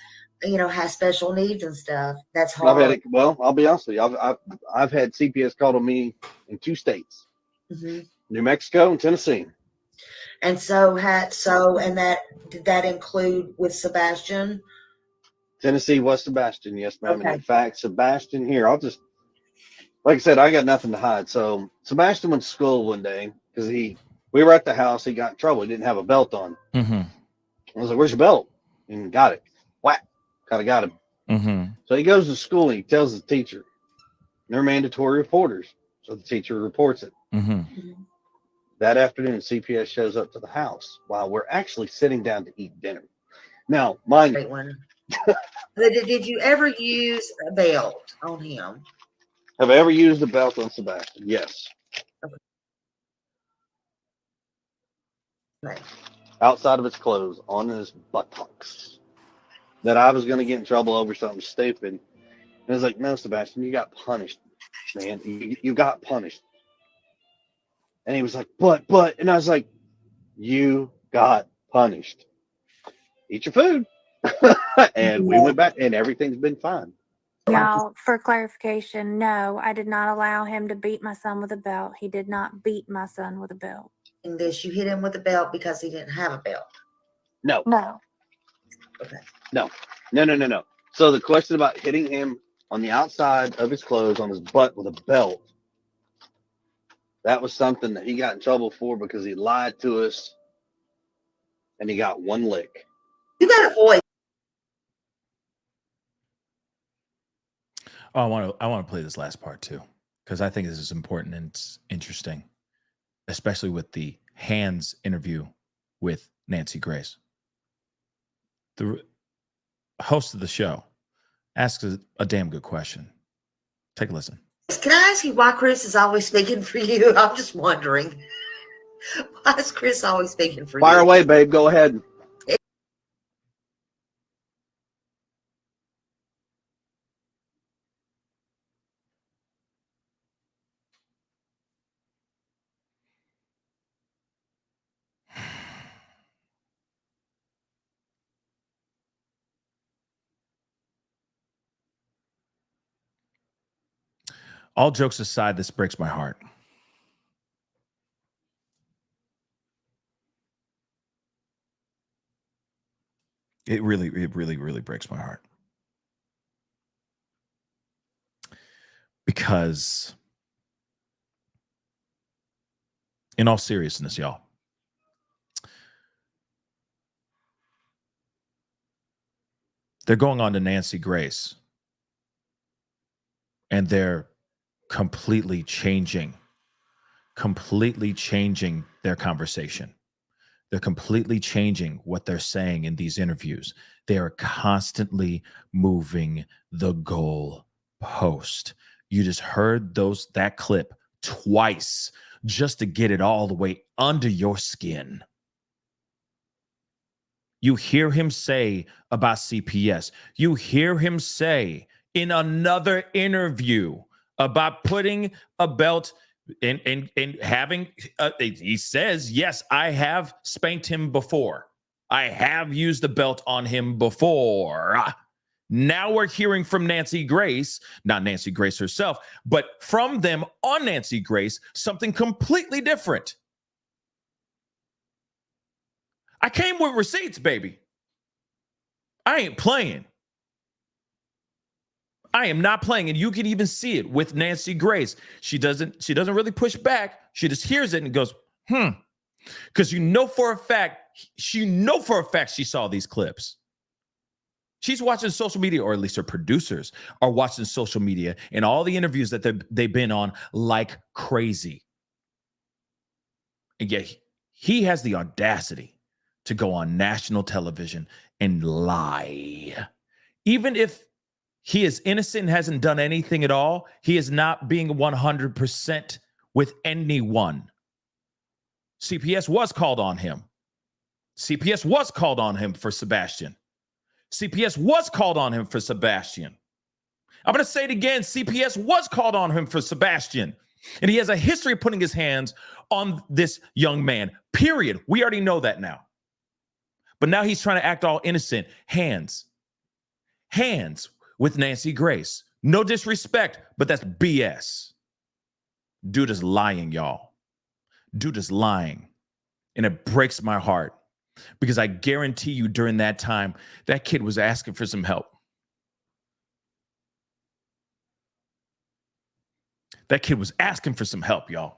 has special needs and stuff. That's hard. I've had it. Well, I'll be honest with you. I've had CPS called on me in 2 states, New Mexico and Tennessee. And did that include with Sebastian? Tennessee was Sebastian, yes, ma'am. Okay. And in fact, Sebastian here, like I said, I got nothing to hide. So Sebastian went to school one day because we were at the house. He got in trouble. He didn't have a belt on. Mm-hmm. I was like, "Where's your belt?" And got it. Whack. Kind of got him. Mm-hmm. So he goes to school and he tells the teacher. They're mandatory reporters. So the teacher reports it. Mm-hmm. That afternoon, CPS shows up to the house while we're actually sitting down to eat dinner. Now, mind you, Great one. Did you ever use a belt on him? have I ever used a belt on Sebastian? Yes. Okay. Outside of his clothes, on his buttocks. That I was going to get in trouble over something stupid. And I was like, no, Sebastian, you got punished, man. You got punished. And he was like, but, and I was like, you got punished. Eat your food. And we went back and everything's been fine. Y'all, for clarification, no, I did not allow him to beat my son with a belt. He did not beat my son with a belt. And this, you hit him with a belt because he didn't have a belt. No. Okay. No. So the question about hitting him on the outside of his clothes on his butt with a belt, that was something that he got in trouble for because he lied to us and he got one lick. You got a voice. Oh, I want to play this last part too, because I think this is important and it's interesting, especially with the Hands interview with Nancy Grace. The host of the show asks a damn good question. Take a listen. Can I ask you why Chris is always speaking for you? I'm just wondering. Why is Chris always speaking for you? Fire away, babe. Go ahead. All jokes aside, this breaks my heart. It really breaks my heart. Because in all seriousness, y'all, they're going on to Nancy Grace and they're completely changing their conversation. They're completely changing what they're saying in these interviews. They are constantly moving the goal post. You just heard that clip twice just to get it all the way under your skin. You hear him say about CPS. You hear him say in another interview about putting a belt and having, he says, yes, I have spanked him before. I have used the belt on him before. Now we're hearing from Nancy Grace, not Nancy Grace herself, but from them on Nancy Grace, something completely different. I came with receipts, baby. I ain't playing. I am not playing. And you can even see it with Nancy Grace. She doesn't really push back. She just hears it and goes, Because you know for a fact she saw these clips. She's watching social media, or at least her producers are watching social media and all the interviews that they've been on like crazy. And yet he has the audacity to go on national television and lie. Even if he is innocent and hasn't done anything at all, he is not being 100% with anyone. CPS was called on him. CPS was called on him for Sebastian. CPS was called on him for Sebastian. I'm going to say it again. CPS was called on him for Sebastian. And he has a history of putting his hands on this young man, period. We already know that now. But now he's trying to act all innocent. Hands with Nancy Grace. No disrespect, but that's BS. Dude is lying, y'all. Dude is lying. And it breaks my heart because I guarantee you during that time, that kid was asking for some help. That kid was asking for some help, y'all.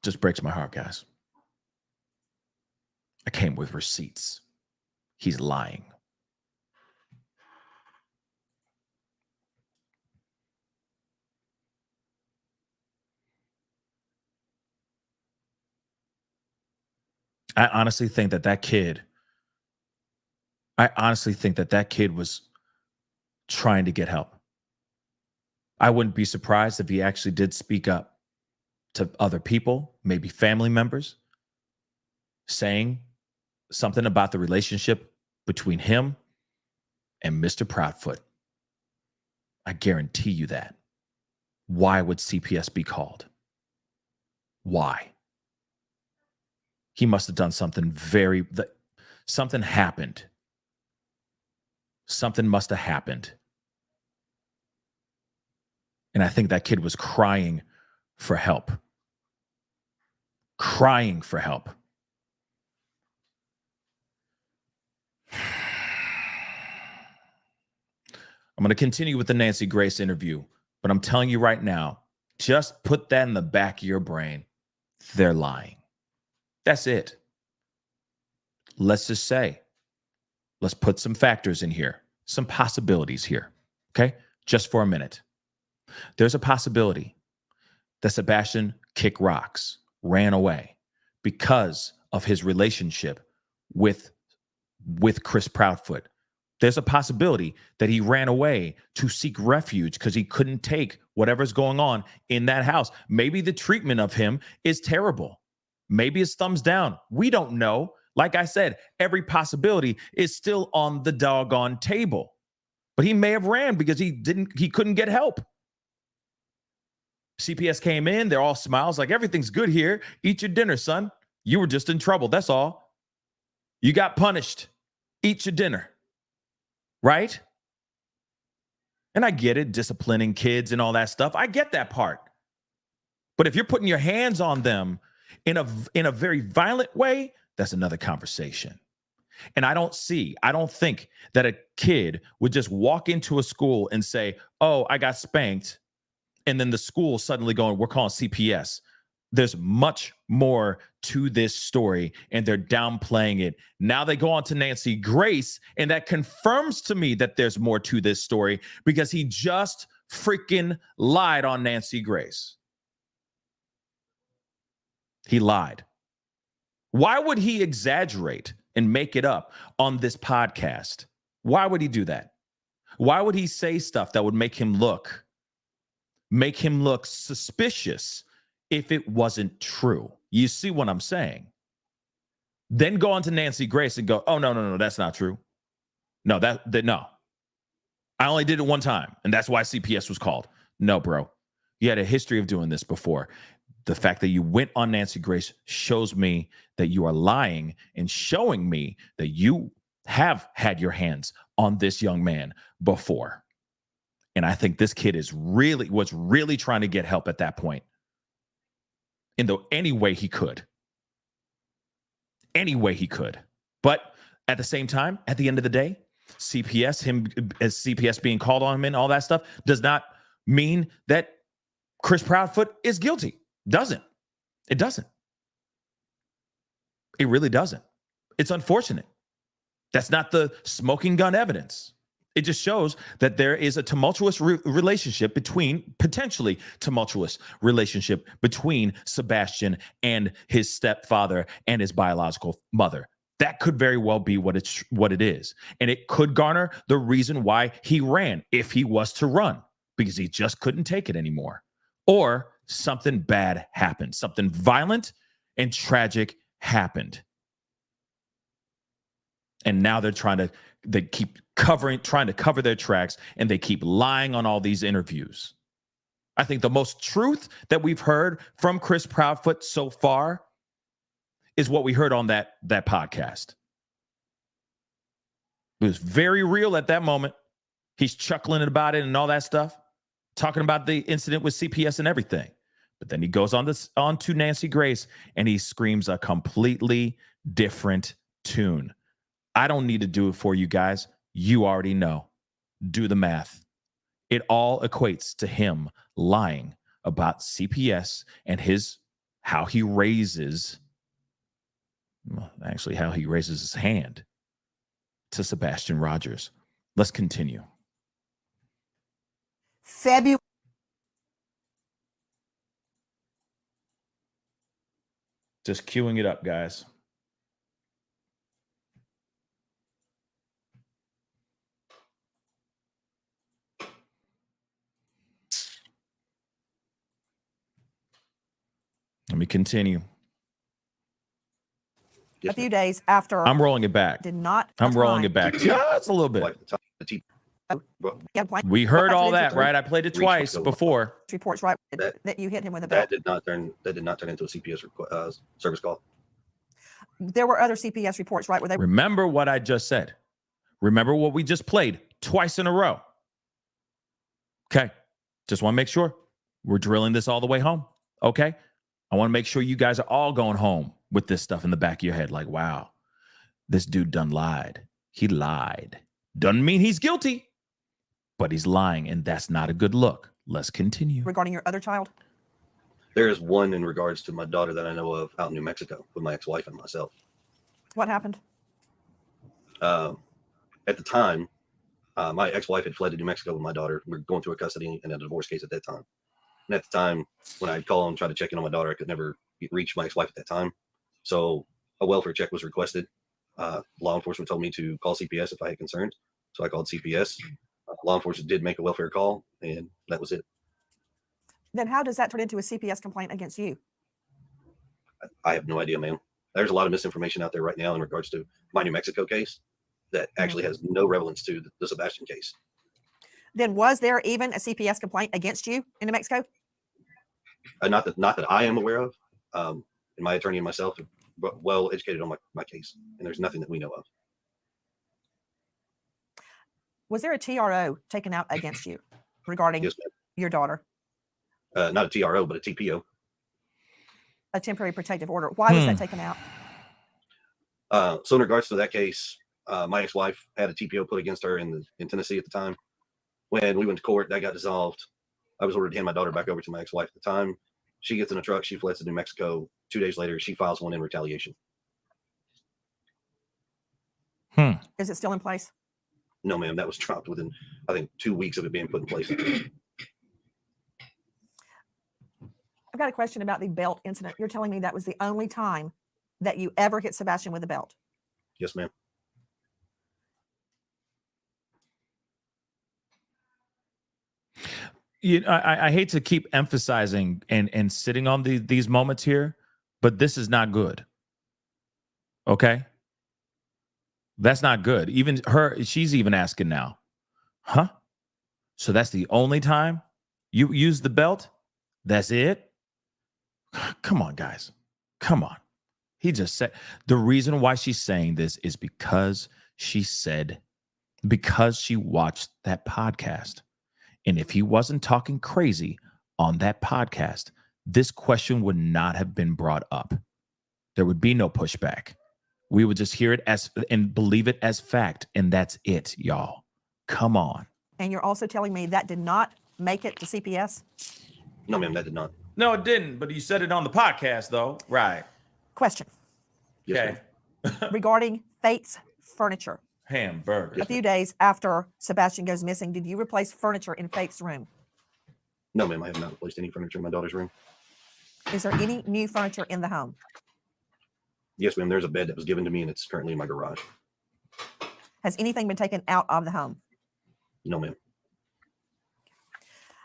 Just breaks my heart, guys. I came with receipts. He's lying. I honestly think that kid was trying to get help. I wouldn't be surprised if he actually did speak up to other people, maybe family members, saying something about the relationship between him and Mr. Proudfoot. I guarantee you that. Why would CPS be called? Why? He must have done something something happened. Something must have happened. And I think that kid was crying for help. Crying for help. I'm going to continue with the Nancy Grace interview, but I'm telling you right now, just put that in the back of your brain. They're lying. That's it. Let's just say, let's put some factors in here, some possibilities here, okay? Just for a minute. There's a possibility that Sebastian kicked rocks, ran away because of his relationship with Chris Proudfoot. There's a possibility that he ran away to seek refuge because he couldn't take whatever's going on in that house. Maybe the treatment of him is terrible. Maybe it's thumbs down. We don't know. Like I said, every possibility is still on the doggone table. But he may have ran because he couldn't get help. CPS came in, they're all smiles, like everything's good here. Eat your dinner, son. You were just in trouble. That's all. You got punished. Eat your dinner. Right? And I get it, disciplining kids and all that stuff. I get that part. But if you're putting your hands on them in a very violent way, that's another conversation. And I don't think that a kid would just walk into a school and say, oh, I got spanked. And then the school suddenly going, we're calling CPS. There's much more to this story, and they're downplaying it. Now they go on to Nancy Grace, and that confirms to me that there's more to this story because he just freaking lied on Nancy Grace. He lied. Why would he exaggerate and make it up on this podcast? Why would he do that? Why would he say stuff that would make him look suspicious if it wasn't true? You see what I'm saying? Then go on to Nancy Grace and go, oh, no, that's not true. No, no. I only did it one time, and that's why CPS was called. No, bro. You had a history of doing this before. The fact that you went on Nancy Grace shows me that you are lying and showing me that you have had your hands on this young man before. And I think this kid was really trying to get help at that point. In any way he could. Any way he could. But at the same time, at the end of the day, CPS being called on him and all that stuff does not mean that Chris Proudfoot is guilty. Doesn't. It doesn't. It really doesn't. It's unfortunate. That's not the smoking gun evidence. It just shows that there is a potentially tumultuous relationship between Sebastian and his stepfather and his biological mother. That could very well be what it is. And it could garner the reason why he ran, if he was to run, because he just couldn't take it anymore. Or something bad happened. Something violent and tragic happened. And now they keep trying to cover their tracks, and they keep lying on all these interviews. I think the most truth that we've heard from Chris Proudfoot so far is what we heard on that podcast. It was very real at that moment. He's chuckling about it and all that stuff, talking about the incident with CPS and everything. But then he goes on to Nancy Grace, and he screams a completely different tune. I don't need to do it for you guys. You already know. Do the math. It all equates to him lying about CPS and how he raises his hand to Sebastian Rogers. Let's continue. February. Just queuing it up, guys. Let me continue. A few days after. I'm rolling it back. I'm rolling it back. Just a little bit. We heard all that, right? I played it twice before. Reports, right? That you hit him with a belt. That did not turn into a CPS service call. There were other CPS reports, right? Remember what I just said. Remember what we just played twice in a row. Okay. Just want to make sure we're drilling this all the way home. Okay. I want to make sure you guys are all going home with this stuff in the back of your head. Like, wow, this dude done lied. He lied. Doesn't mean he's guilty, but he's lying, and that's not a good look. Let's continue. Regarding your other child? There is one in regards to my daughter that I know of out in New Mexico with my ex-wife and myself. What happened? At the time, my ex-wife had fled to New Mexico with my daughter. We were going through a custody and a divorce case at that time. And at the time, when I'd call and try to check in on my daughter, I could never reach my ex-wife at that time. So a welfare check was requested. Law enforcement told me to call CPS if I had concerns. So I called CPS. Law enforcement did make a welfare call, and that was it. Then how does that turn into a CPS complaint against you? I have no idea, ma'am. There's a lot of misinformation out there right now in regards to my New Mexico case that actually has no relevance to the Sebastian case. Then was there even a CPS complaint against you in New Mexico? Not that I am aware of. And my attorney and myself are well educated on my case, and there's nothing that we know of. Was there a TRO taken out against you regarding your daughter? Not a TRO, but a TPO. A temporary protective order. Why was that taken out? So in regards to that case, my ex-wife had a TPO put against her in Tennessee at the time. When we went to court, that got dissolved. I was ordered to hand my daughter back over to my ex-wife at the time. She gets in a truck. She fled to New Mexico. 2 days later, she files one in retaliation. Is it still in place? No, ma'am. That was dropped within, I think, 2 weeks of it being put in place. I've got a question about the belt incident. You're telling me that was the only time that you ever hit Sebastian with a belt? Yes, ma'am. I hate to keep emphasizing and sitting on these moments here, but this is not good. Okay? That's not good. Even she's even asking now, huh? So that's the only time you use the belt? That's it? Come on, guys. Come on. He just said the reason why she's saying this is because she watched that podcast. And if he wasn't talking crazy on that podcast, this question would not have been brought up. There would be no pushback. We would just hear it and believe it as fact. And that's it, y'all. Come on. And you're also telling me that did not make it to CPS? No, ma'am, that did not. No, it didn't. But you said it on the podcast, though. Right. Question. Yes, Okay. Regarding Fate's furniture. Hamburger. A few days after Sebastian goes missing, did you replace furniture in Fate's room? No, ma'am, I have not replaced any furniture in my daughter's room. Is there any new furniture in the home? Yes, ma'am, there's a bed that was given to me and it's currently in my garage. Has anything been taken out of the home? No, ma'am.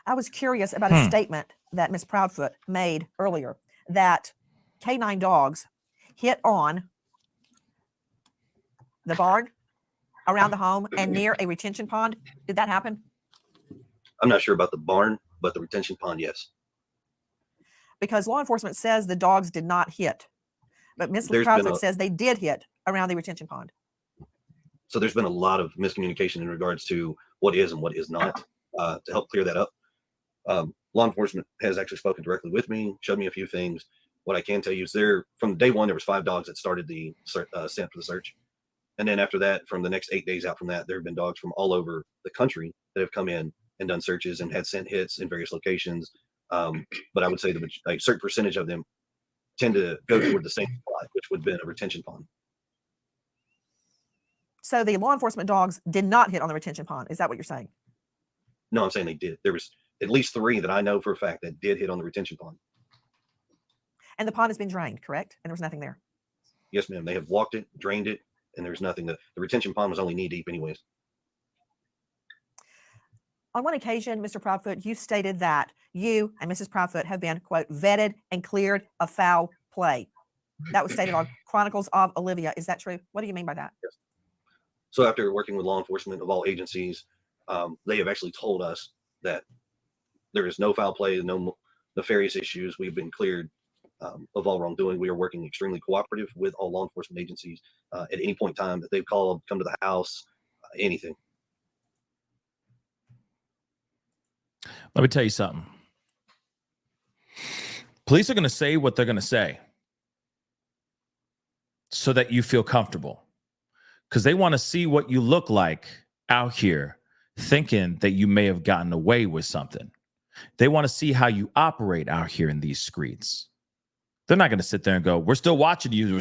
I was curious about a statement that Ms. Proudfoot made earlier that canine dogs hit on the barn around the home and near a retention pond. Did that happen? I'm not sure about the barn, but the retention pond, yes. Because law enforcement says the dogs did not hit, but Ms. Proudfoot says they did hit around the retention pond. So there's been a lot of miscommunication in regards to what is and what is not. To help clear that up, law enforcement has actually spoken directly with me, showed me a few things. What I can tell you is from day one, there was 5 dogs that started the scent for the search. And then after that, from the next 8 days out from that, there have been dogs from all over the country that have come in and done searches and had scent hits in various locations. But I would say a certain percentage of them tend to go toward the same spot, which would have been a retention pond. So the law enforcement dogs did not hit on the retention pond. Is that what you're saying? No, I'm saying they did. There was at least 3 that I know for a fact that did hit on the retention pond. And the pond has been drained, correct? And there was nothing there? Yes, ma'am. They have walked it, drained it, and there's nothing. The retention pond was only knee deep anyways. On one occasion, Mr. Proudfoot, you stated that you and Mrs. Proudfoot have been, quote, vetted and cleared of foul play. That was stated on Chronicles of Olivia. Is that true? What do you mean by that? Yes. So after working with law enforcement of all agencies, they have actually told us that there is no foul play, no nefarious issues. We've been cleared of all wrongdoing. We are working extremely cooperative with all law enforcement agencies at any point in time that they've called, come to the house, anything. Let me tell you something. Police are going to say what they're going to say so that you feel comfortable, because they want to see what you look like out here thinking that you may have gotten away with something. They want to see how you operate out here in these streets. They're not going to sit there and go, we're still watching you.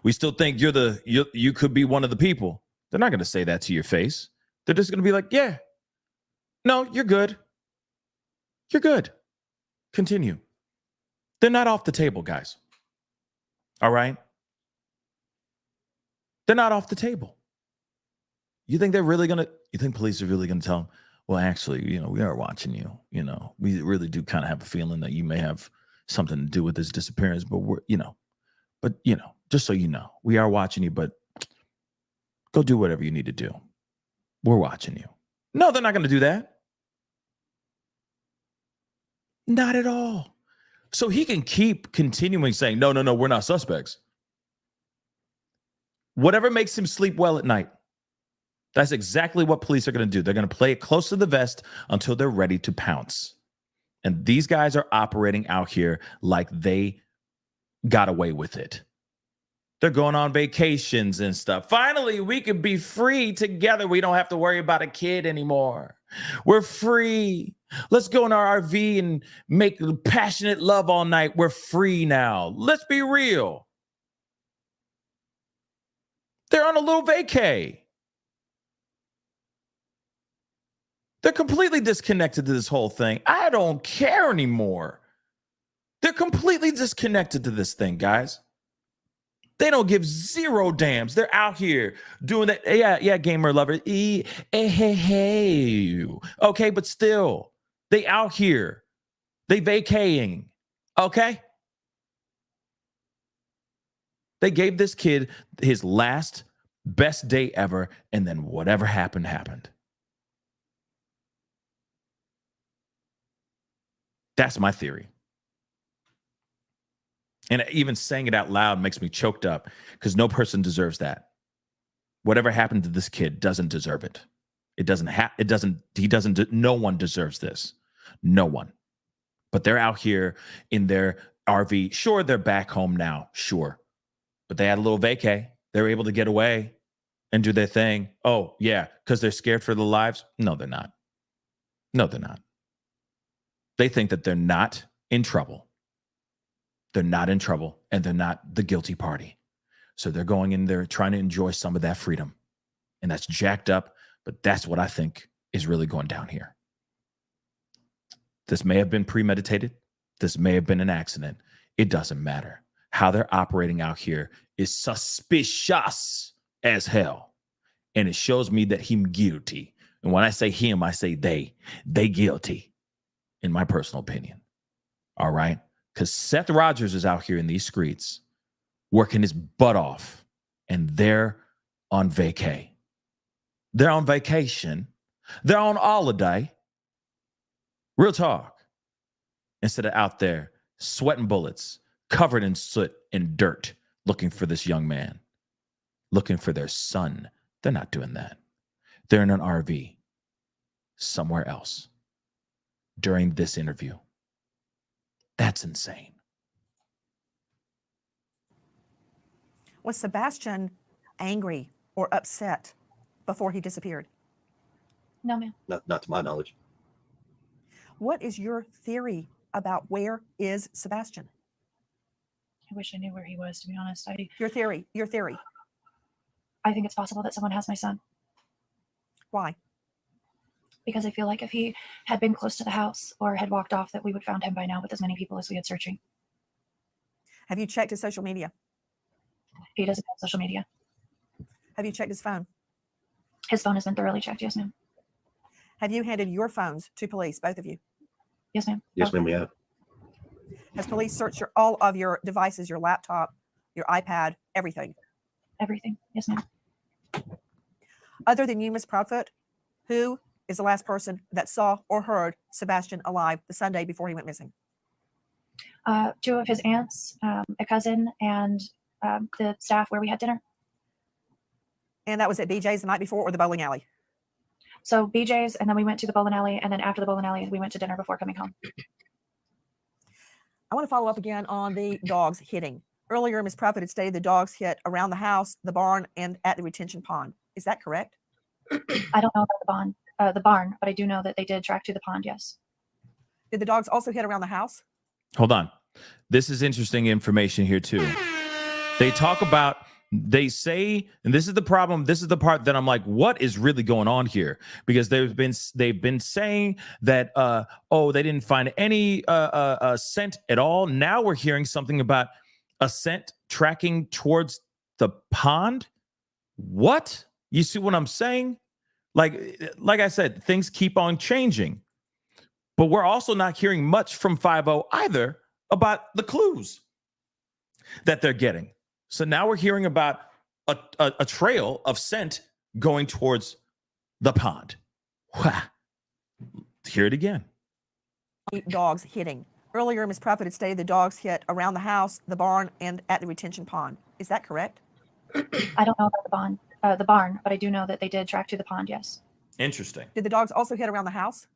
We still think you could be one of the people. They're not going to say that to your face. They're just going to be like, yeah, no, you're good. You're good. Continue. They're not off the table, guys. All right? They're not off the table. You think police are really going to tell them, well, actually, we are watching you. We really do kind of have a feeling that you may have something to do with this disappearance, but just so you know, we are watching you, but go do whatever you need to do. We're watching you. No, they're not going to do that. Not at all. So he can keep continuing saying, no, we're not suspects. Whatever makes him sleep well at night. That's exactly what police are going to do. They're going to play it close to the vest until they're ready to pounce. And these guys are operating out here like they got away with it. They're going on vacations and stuff. Finally, we could be free together. We don't have to worry about a kid anymore. We're free. Let's go in our RV and make passionate love all night. We're free now. Let's be real. They're on a little vacay. They're completely disconnected to this whole thing. I don't care anymore. They're completely disconnected to this thing, guys. They don't give zero damns. They're out here doing that. Yeah, gamer lover. Okay, but still, they out here. They vacating. Okay? They gave this kid his last best day ever, and then whatever happened, happened. That's my theory. And even saying it out loud makes me choked up because no person deserves that. Whatever happened to this kid doesn't deserve it. No one deserves this. No one. But they're out here in their RV. Sure, they're back home now. Sure. But they had a little vacay. They were able to get away and do their thing. Oh, yeah, because they're scared for their lives? No, they're not. No, they're not. They think that they're not in trouble. They're not in trouble, and they're not the guilty party. So they're going in there trying to enjoy some of that freedom. And that's jacked up, but that's what I think is really going down here. This may have been premeditated. This may have been an accident. It doesn't matter. How they're operating out here is suspicious as hell. And it shows me that him guilty. And when I say him, I say they guilty, in my personal opinion. All right? Because Seth Rogers is out here in these streets working his butt off, and they're on vacay. They're on vacation. They're on holiday. Real talk. Instead of out there sweating bullets, covered in soot and dirt, looking for this young man, looking for their son. They're not doing that. They're in an RV somewhere else during this interview. That's insane. Was Sebastian angry or upset before he disappeared? No, ma'am. Not to my knowledge. What is your theory about where is Sebastian? I wish I knew where he was, to be honest. Your theory. I think it's possible that someone has my son. Why? Because I feel like if he had been close to the house or had walked off, that we would have found him by now with as many people as we had searching. Have you checked his social media? He doesn't have social media. Have you checked his phone? His phone has been thoroughly checked, yes, ma'am. Have you handed your phones to police, both of you? Yes, ma'am. Yes, ma'am, we have. Has police searched all of your devices, your laptop, your iPad, everything? Everything. Yes, ma'am. Other than you, Miss Proudfoot, who is the last person that saw or heard Sebastian alive the Sunday before he went missing? Two of his aunts, a cousin, and the staff where we had dinner. And that was at BJ's the night before or the bowling alley? So BJ's, and then we went to the bowling alley, and then after the bowling alley, we went to dinner before coming home. I want to follow up again on the dogs hitting. Earlier, Ms. Prophet had stated the dogs hit around the house, the barn, and at the retention pond. Is that correct? I don't know about the barn, but I do know that they did track to the pond, yes. Did the dogs also hit around the house? Hold on. This is interesting information here too. They say, and this is the problem, this is the part that I'm like, what is really going on here? Because they've been saying that they didn't find any scent at all. Now we're hearing something about a scent tracking towards the pond. What? You see what I'm saying? Like I said, things keep on changing. But we're also not hearing much from 5-0 either about the clues that they're getting. So now we're hearing about a trail of scent going towards the pond. Hear it again. Dogs hitting. Earlier, Ms. Prophet had stated the dogs hit around the house, the barn, and at the retention pond. Is that correct? I don't know about the barn, but I do know that they did track to the pond, yes. Interesting. Did the dogs also hit around the house?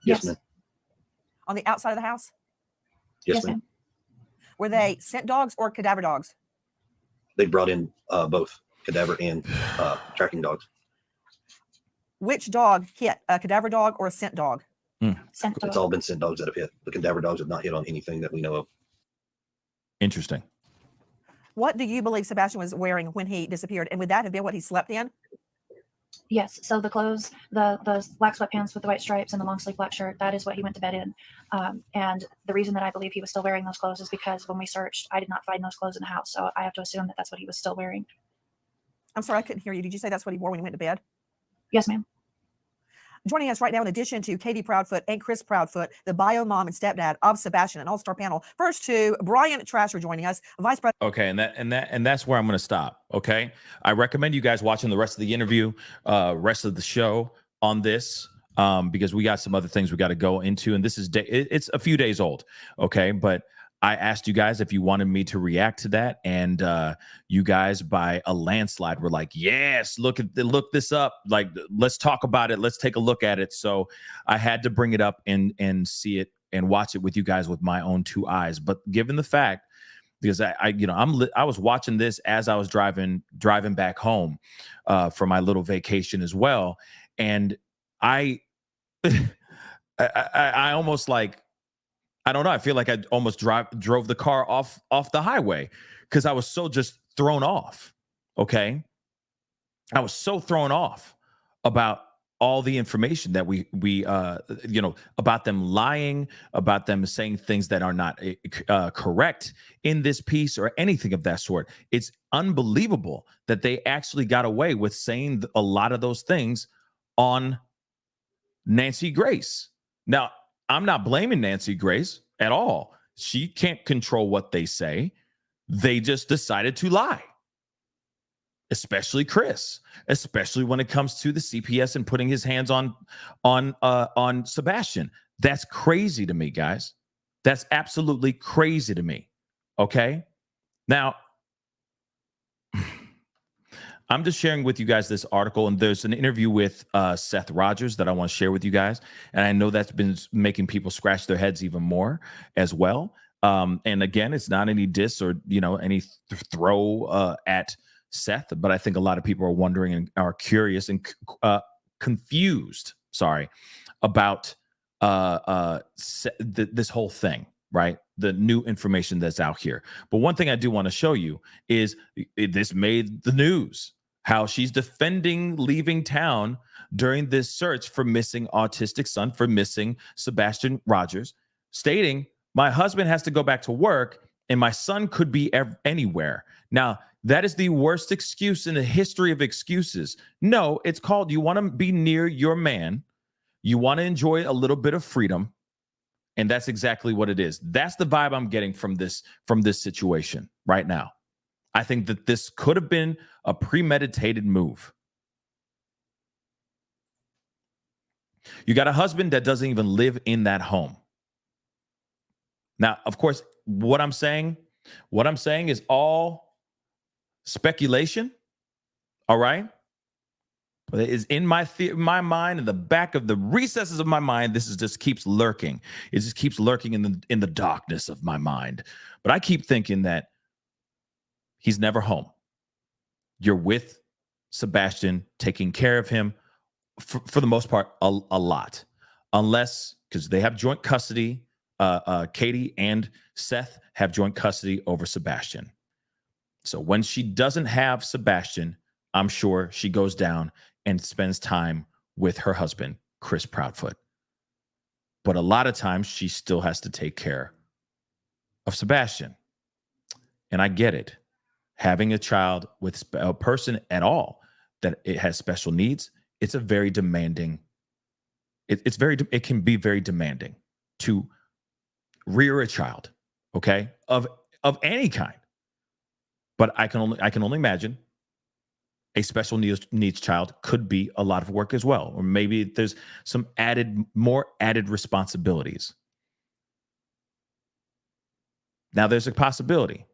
Yes, ma'am. On the outside of the house? Yes, ma'am. Were they scent dogs or cadaver dogs? They brought in both cadaver and tracking dogs. Which dog hit, a cadaver dog or a scent dog? Scent dog. It's all been scent dogs that have hit. The cadaver dogs have not hit on anything that we know of. Interesting. What do you believe Sebastian was wearing when he disappeared? And would that have been what he slept in? Yes. So the clothes, the black sweatpants with the white stripes and the long sleeve black shirt, that is what he went to bed in. And the reason that I believe he was still wearing those clothes is because when we searched, I did not find those clothes in the house. So I have to assume that that's what he was still wearing. I'm sorry, I couldn't hear you. Did you say that's what he wore when he went to bed? Yes, ma'am. Joining us right now, in addition to Katie Proudfoot and Chris Proudfoot, the bio mom and stepdad of Sebastian, an all-star panel. First to Brian Trasher joining us, Vice President. Okay, and that's where I'm going to stop. Okay, I recommend you guys watching the rest of the interview, rest of the show on this, because we got some other things we got to go into, and this is it's a few days old. Okay, but I asked you guys if you wanted me to react to that, and you guys, by a landslide, were like, "Yes, look this up. Like, let's talk about it. Let's take a look at it." So I had to bring it up and see it and watch it with you guys with my own two eyes. But given the fact, because I was watching this as I was driving back home for my little vacation as well, and I almost like. I don't know. I feel like I almost drove the car off the highway because I was so just thrown off. Okay. I was so thrown off about all the information that we about them lying, about them saying things that are not correct in this piece or anything of that sort. It's unbelievable that they actually got away with saying a lot of those things on Nancy Grace. Now, I'm not blaming Nancy Grace at all. She can't control what they say. They just decided to lie. Especially Chris, especially when it comes to the CPS and putting his hands on Sebastian. That's crazy to me, guys. That's absolutely crazy to me. Okay? Now, I'm just sharing with you guys this article, and there's an interview with Seth Rogers that I want to share with you guys. And I know that's been making people scratch their heads even more as well. And again, it's not any diss or, any throw at Seth, but I think a lot of people are wondering and are curious and confused, about this whole thing, right? The new information that's out here. But one thing I do want to show you is this made the news. How she's defending leaving town during this search for missing autistic son, for missing Sebastian Rogers, stating, "My husband has to go back to work and my son could be anywhere." Now, that is the worst excuse in the history of excuses. No, it's called, you want to be near your man. You want to enjoy a little bit of freedom. And that's exactly what it is. That's the vibe I'm getting from this situation right now. I think that this could have been a premeditated move. You got a husband that doesn't even live in that home. Now, of course, what I'm saying is all speculation. All right. But it is in my mind, in the back of the recesses of my mind. This is just keeps lurking. It just keeps lurking in the darkness of my mind. But I keep thinking that he's never home. You're with Sebastian, taking care of him for the most part, a lot, unless because they have joint custody. Katie and Seth have joint custody over Sebastian. So when she doesn't have Sebastian, I'm sure she goes down and spends time with her husband, Chris Proudfoot. But a lot of times she still has to take care of Sebastian. And I get it. Having a child with a person at all that it has special needs, it's a very demanding. It can be very demanding to rear a child, okay, of any kind. But I can only imagine a special needs child could be a lot of work as well, or maybe there's some more added responsibilities. Now there's a possibility.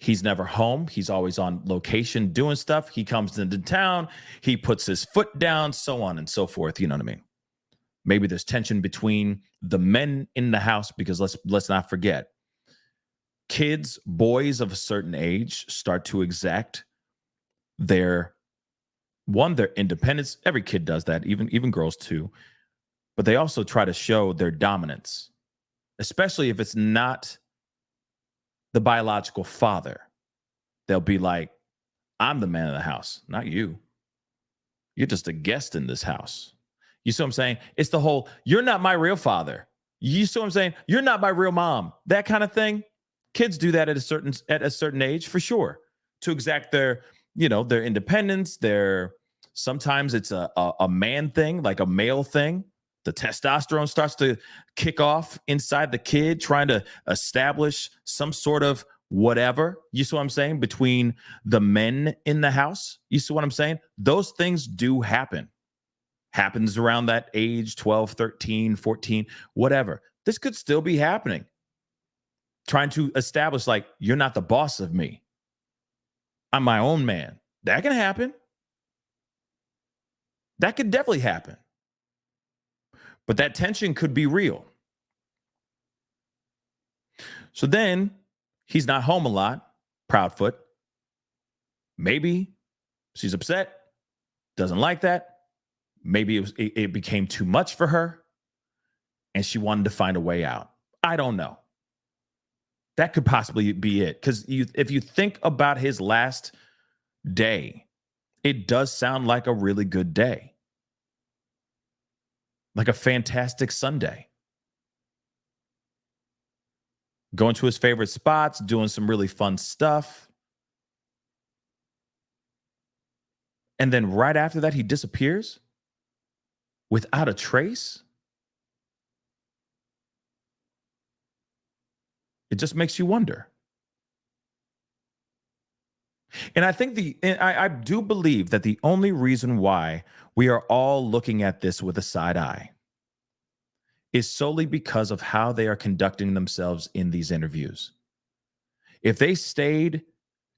He's never home. He's always on location doing stuff. He comes into town. He puts his foot down, so on and so forth. You know what I mean? Maybe there's tension between the men in the house because let's not forget, kids, boys of a certain age start to exact their independence. Every kid does that, even girls too. but they also try to show their dominance, especially if it's not the biological father. They'll be like, I'm the man of the house, not you. You're just a guest in this house. You see what I'm saying? It's the whole, you're not my real father. You see what I'm saying? You're not my real mom. That kind of thing. Kids do that at a certain age, for sure, to exact their, their independence. Sometimes it's a man thing, like a male thing. The testosterone starts to kick off inside the kid, trying to establish some sort of whatever. You see what I'm saying? Between the men in the house. You see what I'm saying? Those things do happen. Happens around that age, 12, 13, 14, whatever. This could still be happening. Trying to establish, like, you're not the boss of me. I'm my own man. That can happen. That could definitely happen. But that tension could be real. So then he's not home a lot, Proudfoot. Maybe she's upset, doesn't like that. Maybe it became too much for her and she wanted to find a way out. I don't know. That could possibly be it. Because if you think about his last day, it does sound like a really good day. Like a fantastic Sunday. Going to his favorite spots, doing some really fun stuff. And then right after that, he disappears without a trace. It just makes you wonder. And I think I do believe that the only reason why we are all looking at this with a side eye is solely because of how they are conducting themselves in these interviews. If they stayed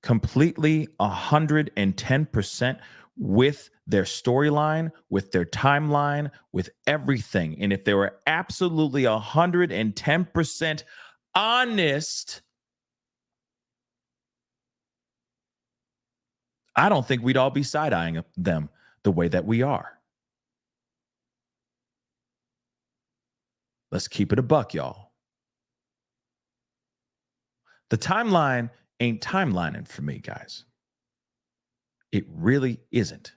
completely 110% with their storyline, with their timeline, with everything, and if they were absolutely 110% honest, I don't think we'd all be side-eyeing them the way that we are. Let's keep it a buck, y'all. The timeline ain't timelining for me, guys. It really isn't.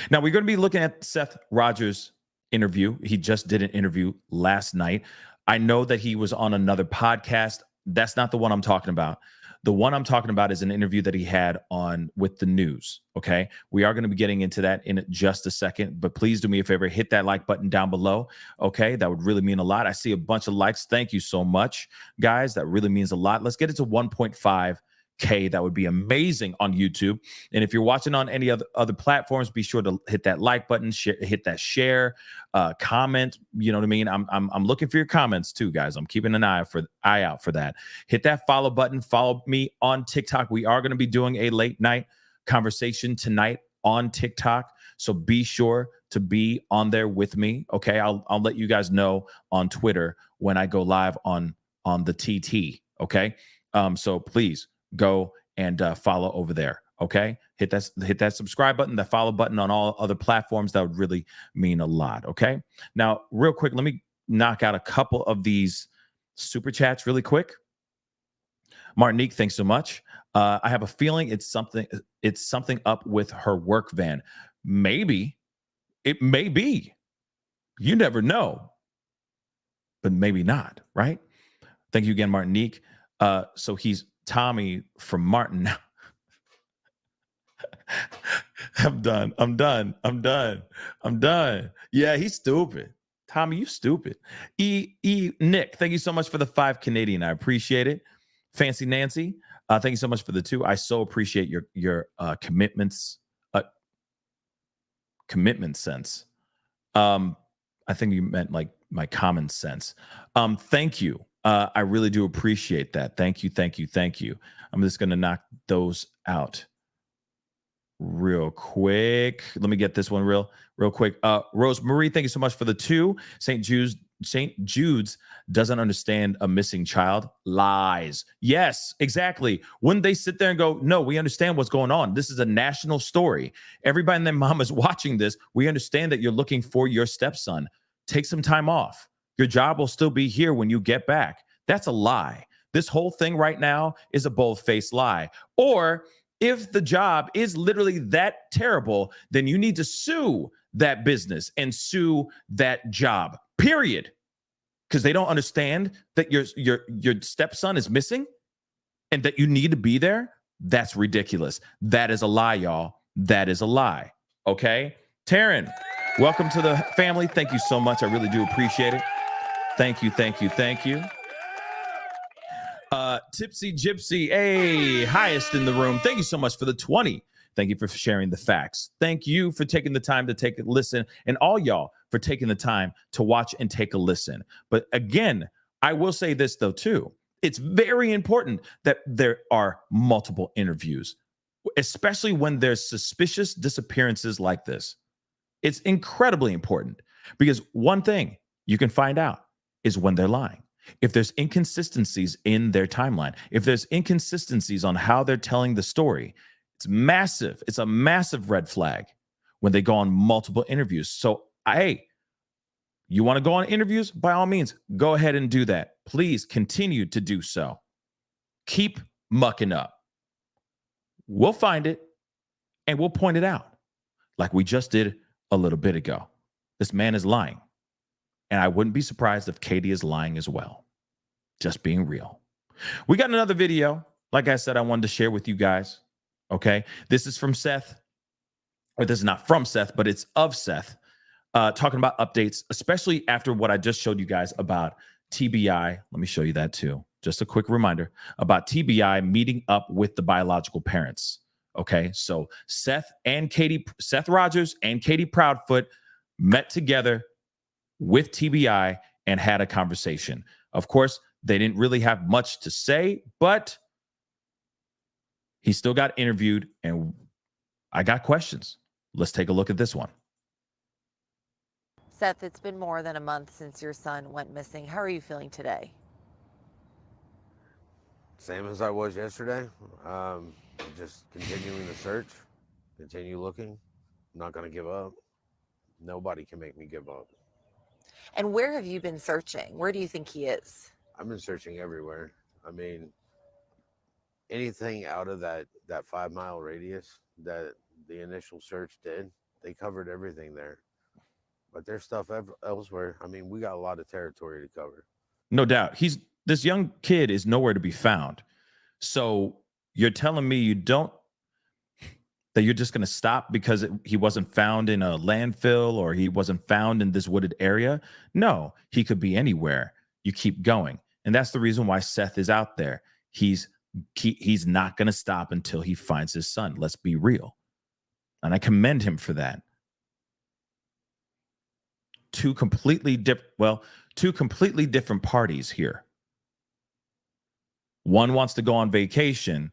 Now, we're going to be looking at Seth Rogers' interview. He just did an interview last night. I know that he was on another podcast. That's not the one I'm talking about. The one I'm talking about is an interview that he had on with the news. Okay. We are going to be getting into that in just a second, but please do me a favor, hit that like button down below. Okay. That would really mean a lot. I see a bunch of likes. Thank you so much, guys. That really means a lot. Let's get it to 1.5K. That would be amazing on YouTube. And if you're watching on any other platforms, be sure to hit that like button, hit that share, comment. You know what I mean? I'm looking for your comments too, guys. I'm keeping an eye out for that. Hit that follow button. Follow me on TikTok. We are going to be doing a late night conversation tonight on TikTok. So be sure to be on there with me. Okay. I'll let you guys know on Twitter when I go live on the TT. Okay. So please go and follow over there. Okay. Hit that subscribe button, that follow button on all other platforms. That would really mean a lot. Okay. Now, real quick, let me knock out a couple of these super chats really quick. Martinique, thanks so much. I have a feeling it's something up with her work van. Maybe. It may be. You never know. But maybe not, right? Thank you again, Martinique. So he's Tommy from Martin. I'm done. Yeah, he's stupid. Tommy, you stupid. Nick, thank you so much for the 5 Canadian. I appreciate it. Fancy Nancy, thank you so much for the 2. I so appreciate your commitment sense. I think you meant like my common sense. Thank you. I really do appreciate that. Thank you. I'm just going to knock those out real quick. Let me get this one real quick. Rose Marie, thank you so much for the 2. St. Jude's doesn't understand a missing child. Lies. Yes, exactly. When they sit there and go, no, we understand what's going on. This is a national story. Everybody and their mom is watching this. We understand that you're looking for your stepson. take some time off. Your job will still be here when you get back. That's a lie. This whole thing right now is a bold-faced lie. Or if the job is literally that terrible, then you need to sue that business and sue that job, period. Because they don't understand that your stepson is missing and that you need to be there. That's ridiculous. That is a lie, y'all. That is a lie. Okay? Taryn, welcome to the family. Thank you so much. I really do appreciate it. Thank you, thank you, thank you. Tipsy Gypsy, hey, highest in the room. Thank you so much for the 20. Thank you for sharing the facts. Thank you for taking the time to take a listen, and all y'all for taking the time to watch and take a listen. But again, I will say this though too. It's very important that there are multiple interviews, especially when there's suspicious disappearances like this. It's incredibly important because one thing you can find out is when they're lying. If there's inconsistencies in their timeline, if there's inconsistencies on how they're telling the story, it's massive. It's a massive red flag when they go on multiple interviews. So, hey, you want to go on interviews? By all means, go ahead and do that. Please continue to do so. Keep mucking up. We'll find it and we'll point it out like we just did a little bit ago. This man is lying. And I wouldn't be surprised if Katie is lying as well. Just being real. We got another video. Like I said, I wanted to share with you guys. Okay. This is from Seth. Or this is not from Seth, but it's of Seth. Talking about updates, especially after what I just showed you guys about TBI. Let me show you that too. Just a quick reminder about TBI meeting up with the biological parents. Okay. So Seth Rogers and Katie Proudfoot met together with TBI and had a conversation. Of course, they didn't really have much to say, but he still got interviewed and I got questions. Let's take a look at this one. Seth, it's been more than a month since your son went missing. How are you feeling today? Same as I was yesterday. Just continuing the search, continue looking. I'm not going to give up. Nobody can make me give up. And where have you been searching? Where do you think he is? I've been searching everywhere. I mean, anything out of that 5 mile radius that the initial search did, they covered everything there. But there's stuff elsewhere. I mean, we got a lot of territory to cover. No doubt. This young kid is nowhere to be found. So you're telling me that you're just going to stop because he wasn't found in a landfill or he wasn't found in this wooded area? No, he could be anywhere. You keep going. And that's the reason why Seth is out there. He's not going to stop until he finds his son. Let's be real. And I commend him for that. Two completely different parties here. One wants to go on vacation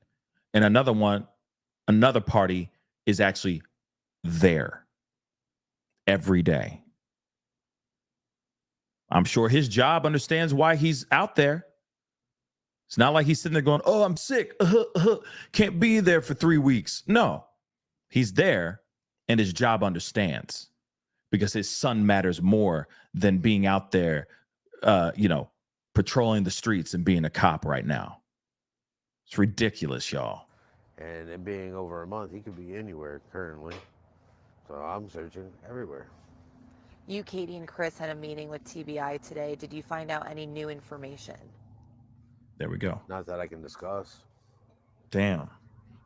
and another party is actually there every day. I'm sure his job understands why he's out there. It's not like he's sitting there going, oh, I'm sick. Can't be there for 3 weeks. No, he's there and his job understands because his son matters more than being out there, patrolling the streets and being a cop right now. It's ridiculous, y'all. And it being over a month, he could be anywhere currently. So I'm searching everywhere. You, Katie, and Chris had a meeting with TBI today. Did you find out any new information? There we go. Not that I can discuss. Damn.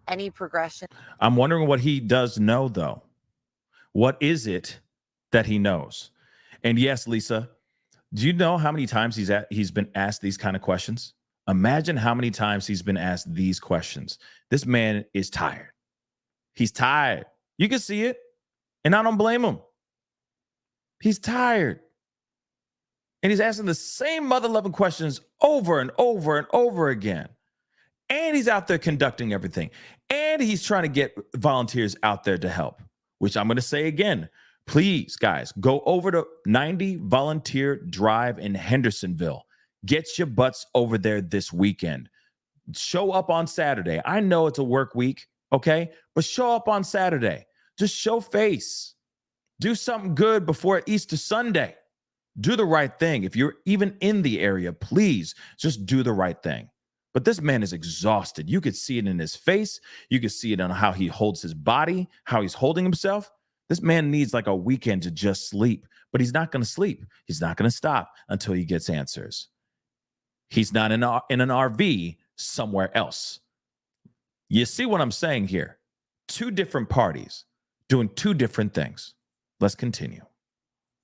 Any progression? I'm wondering what he does know, though. What is it that he knows? And yes, Lisa, do you know how many times he's been asked these kind of questions? Imagine how many times he's been asked these questions. This man is tired. He's tired. You can see it, and I don't blame him. He's tired. And he's asking the same mother-loving questions over and over and over again. And he's out there conducting everything. And he's trying to get volunteers out there to help, which I'm going to say again. Please, guys, go over to 90 Volunteer Drive in Hendersonville. Get your butts over there this weekend. Show up on Saturday. I know it's a work week, okay? But show up on Saturday. Just show face. Do something good before Easter Sunday. Do the right thing. If you're even in the area, please just do the right thing. But this man is exhausted. You could see it in his face. You could see it on how he holds his body, how he's holding himself. This man needs like a weekend to just sleep, but he's not going to sleep. He's not going to stop until he gets answers. He's not in an RV somewhere else. You see what I'm saying here? Two different parties doing two different things. Let's continue.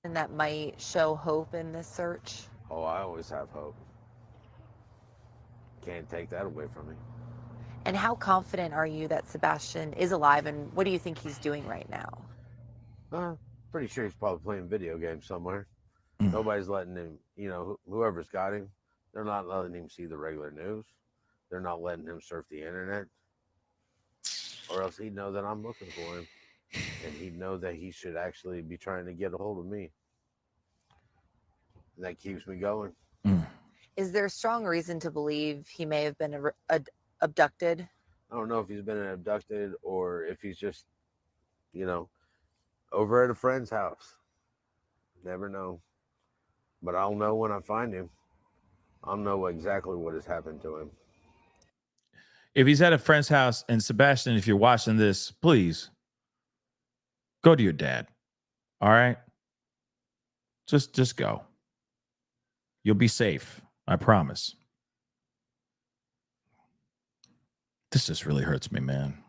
And that might show hope in this search? Oh, I always have hope. Can't take that away from me. And how confident are you that Sebastian is alive, and what do you think he's doing right now? Pretty sure he's probably playing video games somewhere. Nobody's letting him, whoever's got him, they're not letting him see the regular news. They're not letting him surf the internet. Or else he'd know that I'm looking for him. And he'd know that he should actually be trying to get a hold of me. And that keeps me going. Is there strong reason to believe he may have been abducted? I don't know if he's been abducted or if he's just, over at a friend's house. Never know. But I'll know when I find him. I'll know exactly what has happened to him. If he's at a friend's house, and Sebastian, if you're watching this, please go to your dad. All right? Just go. You'll be safe. I promise. This just really hurts me, man.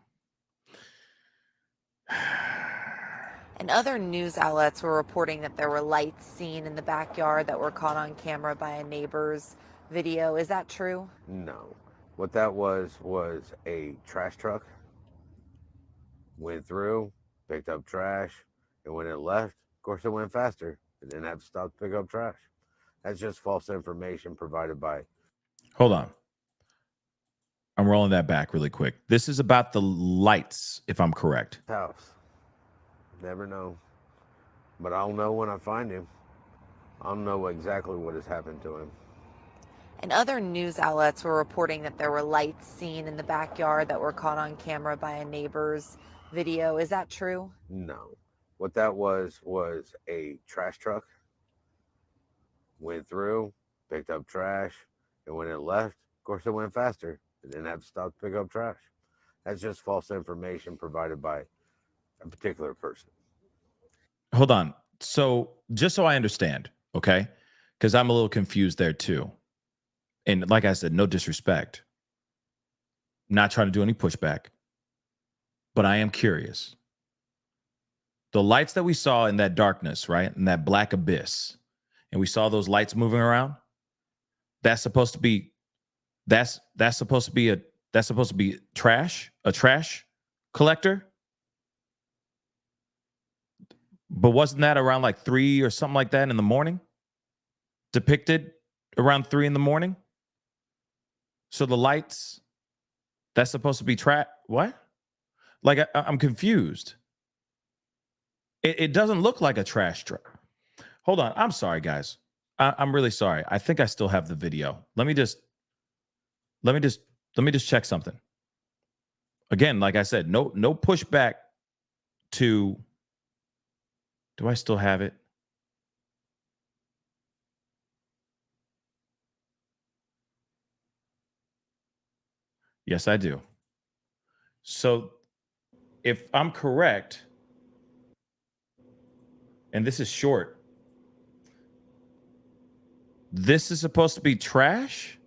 And other news outlets were reporting that there were lights seen in the backyard that were caught on camera by a neighbor's video. Is that true? No. What that was a trash truck. Went through, picked up trash, and when it left, of course it went faster. It didn't have to stop to pick up trash. That's just false information provided by... Hold on. I'm rolling that back really quick. This is about the lights, if I'm correct. House. Never know. But I'll know when I find him. I'll know exactly what has happened to him. And other news outlets were reporting that there were lights seen in the backyard that were caught on camera by a neighbor's video. Is that true? No. What that was a trash truck. Went through, picked up trash, and when it left, of course it went faster. It didn't have to stop to pick up trash. That's just false information provided by a particular person. Hold on. So just so I understand, okay? Because I'm a little confused there too. And like I said, no disrespect. Not trying to do any pushback. But I am curious. The lights that we saw in that darkness, right? In that black abyss. And we saw those lights moving around. That's supposed to be trash, a trash collector. But wasn't that around like 3 or something like that in the morning? Depicted around 3 in the morning? So the lights, that's supposed to be trash. What? Like, I'm confused. It doesn't look like a trash truck. Hold on. I'm sorry, guys. I'm really sorry. I think I still have the video. Let me just check something. Again, like I said, no pushback to. Do I still have it? Yes, I do. So if I'm correct, and this is short, this is supposed to be trash?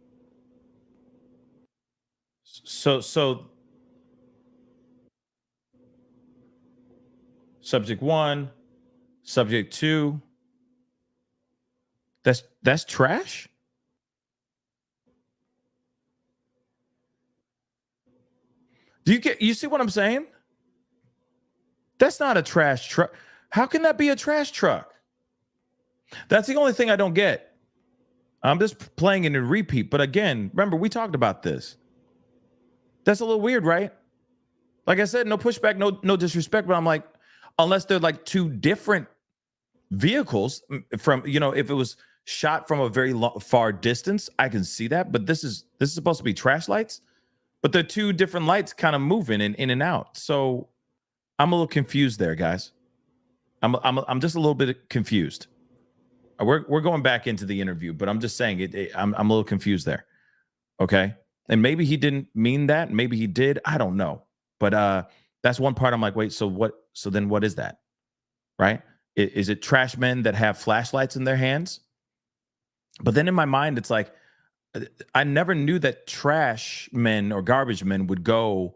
So subject 1, subject 2, that's trash? You see what I'm saying? That's not a trash truck. How can that be a trash truck? That's the only thing I don't get. I'm just playing it in repeat. But again, remember, we talked about this. That's a little weird, right? Like I said, no pushback, no disrespect. But I'm like, unless they're like two different vehicles from, if it was shot from a very far distance, I can see that. But this is supposed to be trash lights. But they're two different lights kind of moving in and out. So I'm a little confused there, guys. I'm just a little bit confused. We're going back into the interview, but I'm just saying I'm a little confused there. Okay. And maybe he didn't mean that. Maybe he did. I don't know. But that's one part I'm like, wait, so what? So then what is that? Right? Is it trash men that have flashlights in their hands? But then in my mind, it's like, I never knew that trash men or garbage men would go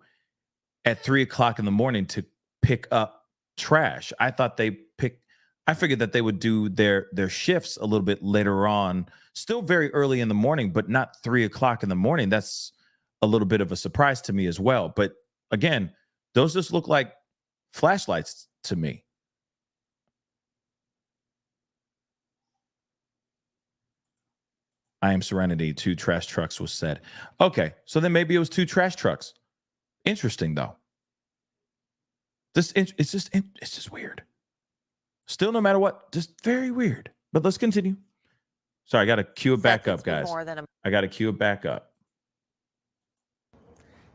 at 3 o'clock in the morning to pick up trash. I figured that they would do their shifts a little bit later on, still very early in the morning, but not 3 o'clock in the morning. That's a little bit of a surprise to me as well. But again, those just look like flashlights to me. I am Serenity. 2 trash trucks was said. Okay, so then maybe it was 2 trash trucks. Interesting though. It's just weird. Still, no matter what, just very weird. But let's continue. Sorry, I got to cue it back up, guys. I got to cue it back up.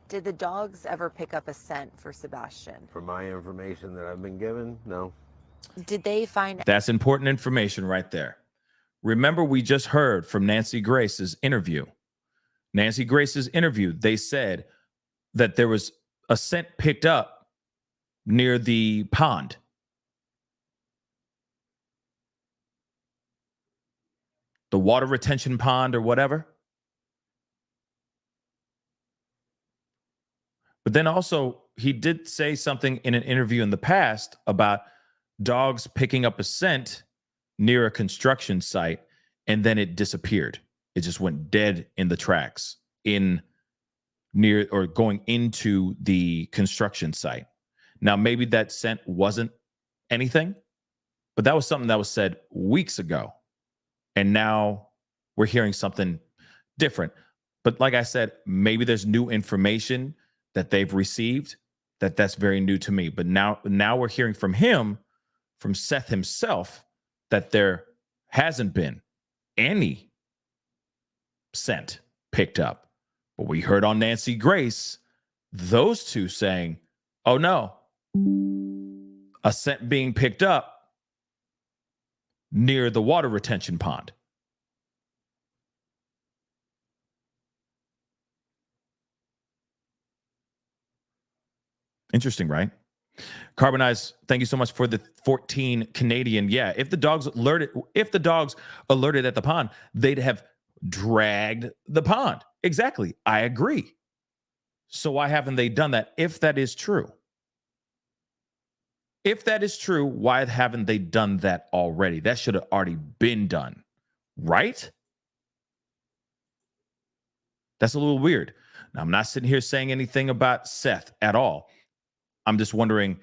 Did the dogs ever pick up a scent for Sebastian? From my information that I've been given, no. Did they find... That's important information right there. Remember, we just heard from Nancy Grace's interview. Nancy Grace's interview, they said that there was a scent picked up near the pond. The water retention pond or whatever. But then also, he did say something in an interview in the past about dogs picking up a scent near a construction site, and then it disappeared. It just went dead in the tracks near or going into the construction site. Now, maybe that scent wasn't anything, but that was something that was said weeks ago. And now we're hearing something different. But like I said, maybe there's new information that they've received that's very new to me. But now we're hearing from him, from Seth himself, that there hasn't been any scent picked up. But we heard on Nancy Grace, those two saying, oh no, a scent being picked up near the water retention pond. Interesting, right? Carbonize, thank you so much for the 14 Canadian. Yeah, if the dogs alerted at the pond, they'd have dragged the pond. Exactly. I agree. So why haven't they done that? If that is true. If that is true, why haven't they done that already? That should have already been done, right? That's a little weird. Now, I'm not sitting here saying anything about Seth at all. I'm just wondering,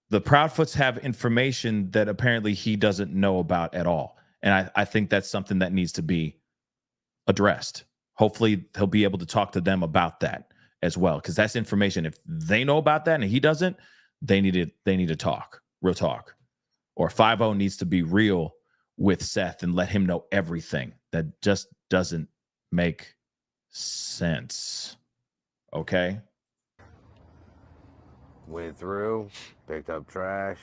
the Proudfoots have information that apparently he doesn't know about at all. And I think that's something that needs to be addressed. Hopefully he'll be able to talk to them about that as well, because that's information. If they know about that and he doesn't, they need to talk, real talk. Or 5-0 needs to be real with Seth and let him know everything. That just doesn't make sense. Okay? Went through, picked up trash,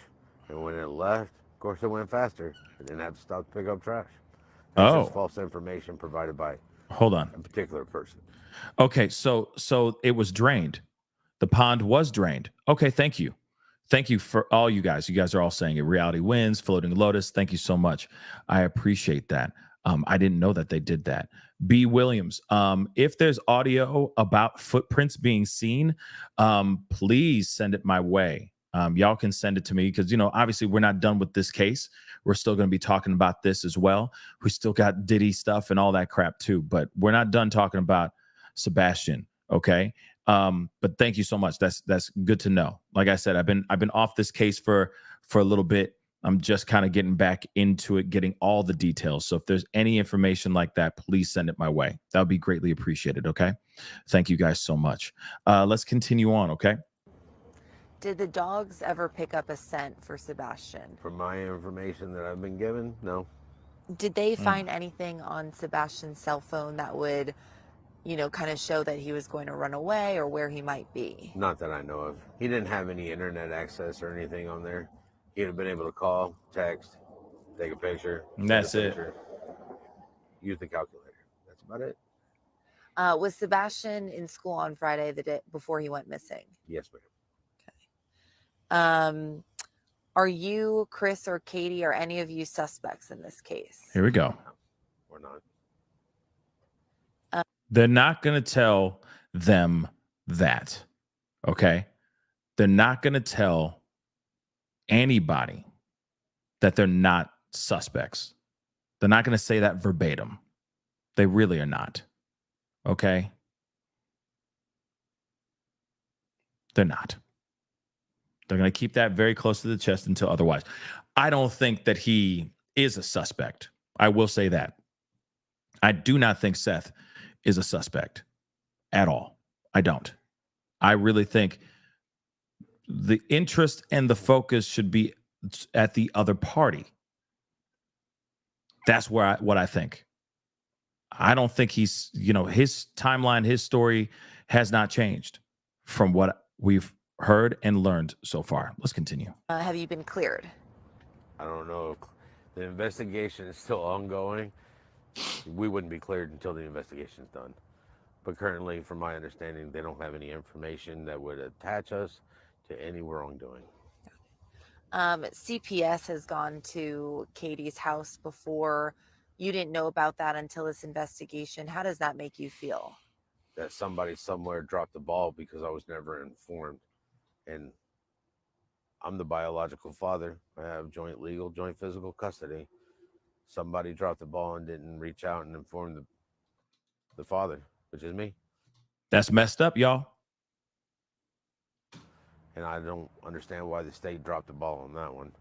and when it left, of course, it went faster. I didn't have to stop to pick up trash. That's just false information provided by hold on a particular person. Okay, so it was drained. The pond was drained. Okay, thank you. Thank you for all you guys. You guys are all saying it. Reality wins, Floating Lotus. Thank you so much. I appreciate that. I didn't know that they did that. B. Williams, if there's audio about footprints being seen, please send it my way. Y'all can send it to me because, obviously we're not done with this case. We're still going to be talking about this as well. We still got Diddy stuff and all that crap too, but we're not done talking about Sebastian. Okay. But thank you so much. That's good to know. Like I said, I've been off this case for a little bit. I'm just kind of getting back into it, getting all the details. So if there's any information like that, please send it my way. That would be greatly appreciated. Okay. Thank you guys so much. Let's continue on. Okay. Did the dogs ever pick up a scent for Sebastian? From my information that I've been given, no. Did they find anything on Sebastian's cell phone that would, kind of show that he was going to run away or where he might be? Not that I know of. He didn't have any internet access or anything on there. He'd have been able to call, text, take a picture. And that's it. Use the calculator. That's about it. Was Sebastian in school on Friday, the day before he went missing? Yes, ma'am. Are you, Chris, or Katie, or any of you suspects in this case? Here we go. We're not. They're not going to tell them that. Okay? They're not going to tell anybody that they're not suspects. They're not going to say that verbatim. They really are not. Okay? They're not. They're going to keep that very close to the chest until otherwise. I don't think that he is a suspect. I will say that. I do not think Seth is a suspect at all. I don't. I really think the interest and the focus should be at the other party. That's what I think. I don't think he's, his timeline, his story has not changed from what we've heard and learned so far. Let's continue. Have you been cleared? I don't know if the investigation is still ongoing. We wouldn't be cleared until the investigation's done. But currently, from my understanding, they don't have any information that would attach us to any wrongdoing. CPS has gone to Katie's house before. You didn't know about that until this investigation. How does that make you feel? That somebody somewhere dropped the ball because I was never informed. And I'm the biological father. I have joint legal, joint physical custody. Somebody dropped the ball and didn't reach out and inform the father, which is me. That's messed up, y'all. And I don't understand why the state dropped the ball on that one.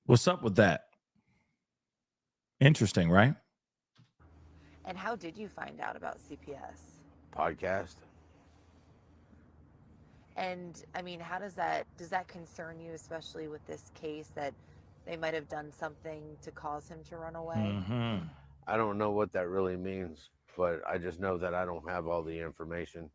What's up with that? Interesting, right? And how did you find out about CPS? Podcast. And I mean, how does that concern you, especially with this case, that they might have done something to cause him to run away? Mm-hmm. I don't know what that really means, but I just know that I don't have all the information.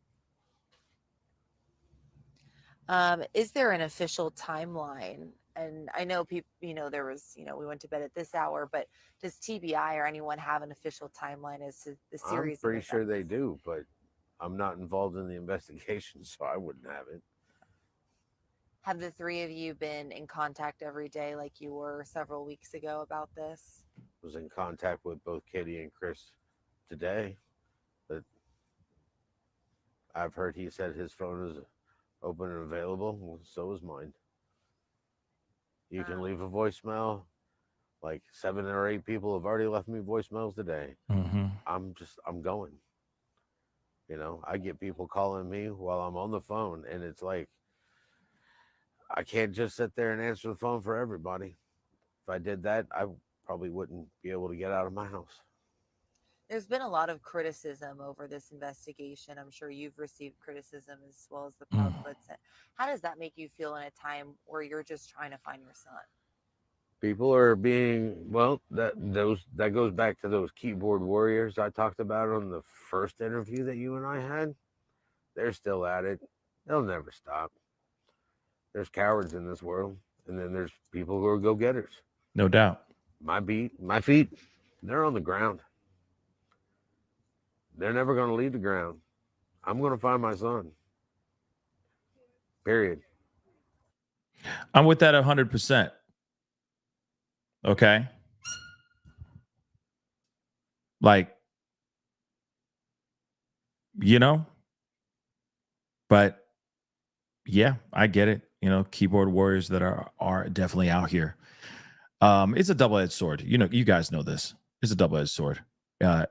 Is there an official timeline? And I know people, there was, we went to bed at this hour, but does TBI or anyone have an official timeline as to the series? I'm pretty sure they do, but I'm not involved in the investigation, so I wouldn't have it. Have the three of you been in contact every day like you were several weeks ago about this? I was in contact with both Katie and Chris today, but I've heard he said his phone is open and available. Well, so is mine. You can leave a voicemail. Like 7 or 8 people have already left me voicemails today. Mm-hmm. I'm going. I get people calling me while I'm on the phone, and it's like, I can't just sit there and answer the phone for everybody. If I did that, I probably wouldn't be able to get out of my house. There's been a lot of criticism over this investigation. I'm sure you've received criticism as well as the Proudfoots. How does that make you feel in a time where you're just trying to find your son? People are being, that goes back to those keyboard warriors I talked about on the first interview that you and I had. They're still at it. They'll never stop. There's cowards in this world, and then there's people who are go-getters. No doubt. My feet, they're on the ground. They're never going to leave the ground. I'm going to find my son. Period. I'm with that 100%. Okay. Like, but yeah, I get it. Keyboard warriors that are definitely out here. It's a double-edged sword. You guys know this. It's a double-edged sword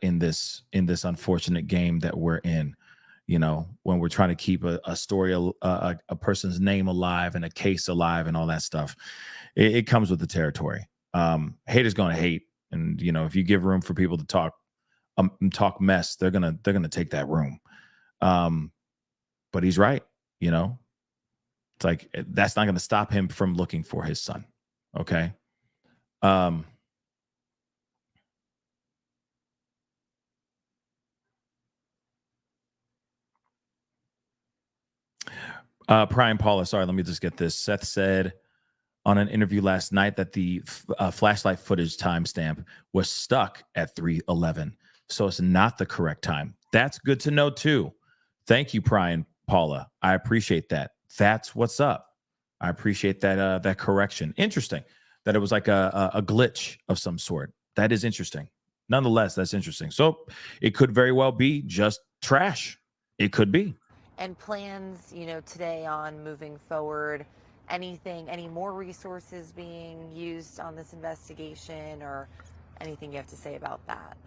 in this unfortunate game that we're in. When we're trying to keep a story, a person's name alive and a case alive and all that stuff, it comes with the territory. Haters gonna hate, and if you give room for people to talk mess, they're gonna take that room. But he's right. It's like that's not gonna stop him from looking for his son. Okay. Prime Paula, sorry, let me just get this. Seth said, on an interview last night that the flashlight footage timestamp was stuck at 3:11. So it's not the correct time. That's good to know too. Thank you, Brian, Paula. I appreciate that. That's what's up. I appreciate that that correction. Interesting that it was like a glitch of some sort. That is interesting. Nonetheless, that's interesting. So it could very well be just trash. It could be. And plans, today on moving forward, any more resources being used on this investigation, or anything you have to say about that?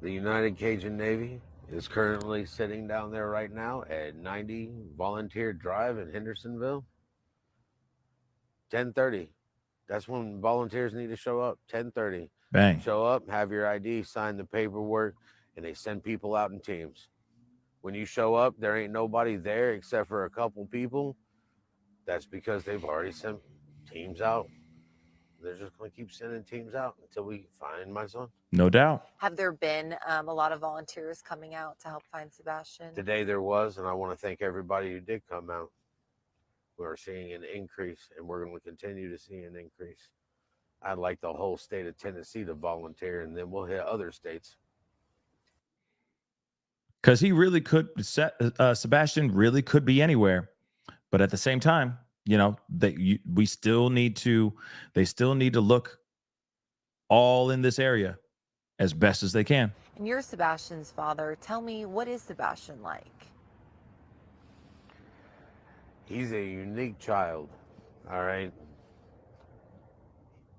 The United Cajun Navy is currently sitting down there right now at 90 Volunteer Drive in Hendersonville. 10:30. That's when volunteers need to show up. 10:30. Bang. Show up, have your ID, sign the paperwork, and they send people out in teams. When you show up, there ain't nobody there except for a couple people. That's because they've already sent teams out. They're just going to keep sending teams out until we find my son. No doubt. Have there been a lot of volunteers coming out to help find Sebastian? Today there was, and I want to thank everybody who did come out. We're seeing an increase, and we're going to continue to see an increase. I'd like the whole state of Tennessee to volunteer, and then we'll hit other states. Because he really could, Sebastian really could be anywhere. But at the same time, they still need to look all in this area as best as they can. And you're Sebastian's father. Tell me, what is Sebastian like? He's a unique child. All right.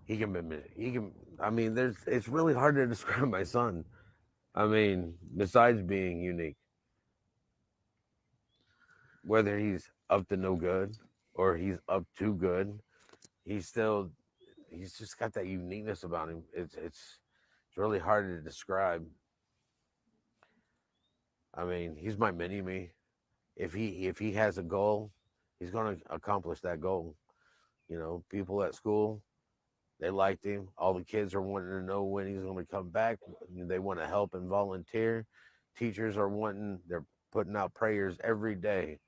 It's really hard to describe my son. Besides being unique, whether he's up to no good or he's up to good, he's just got that uniqueness about him. It's really hard to describe. He's my mini me. If he has a goal, he's going to accomplish that goal. People at school, they liked him. All the kids are wanting to know when he's going to come back. They want to help and volunteer. Teachers are they're putting out prayers every day.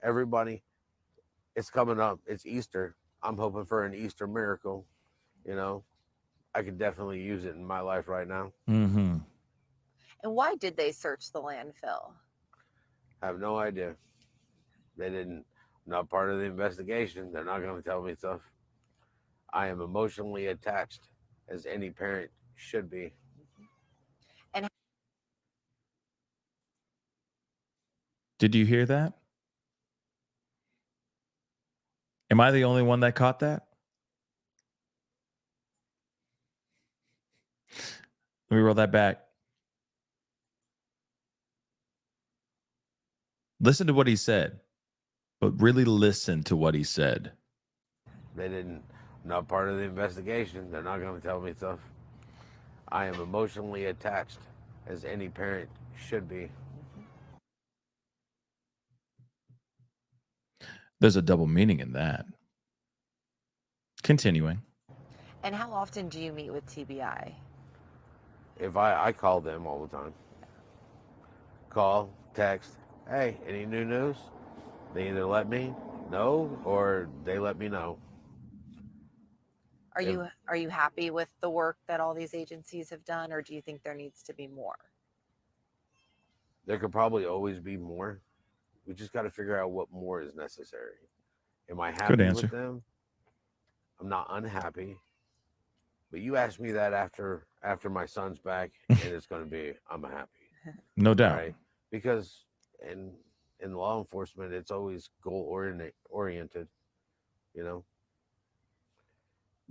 Everybody, it's coming up. It's Easter. I'm hoping for an Easter miracle. I could definitely use it in my life right now. Mm-hmm. And why did they search the landfill? I have no idea. They didn't. Not part of the investigation. They're not going to tell me stuff. I am emotionally attached, as any parent should be. And did you hear that? Am I the only one that caught that? Let me roll that back. Listen to what he said, but really listen to what he said. They didn't. Not part of the investigation. They're not going to tell me stuff. I am emotionally attached, as any parent should be. There's a double meaning in that. Continuing. And how often do you meet with TBI? If I call them all the time. Call, text, hey, any new news? They either let me know or they let me know. Are you happy with the work that all these agencies have done, or do you think there needs to be more? There could probably always be more. We just got to figure out what more is necessary. Am I happy with them? I'm not unhappy. But you asked me that after my son's back, and it's going to be, I'm happy. No doubt. Right? Because in law enforcement, it's always goal oriented.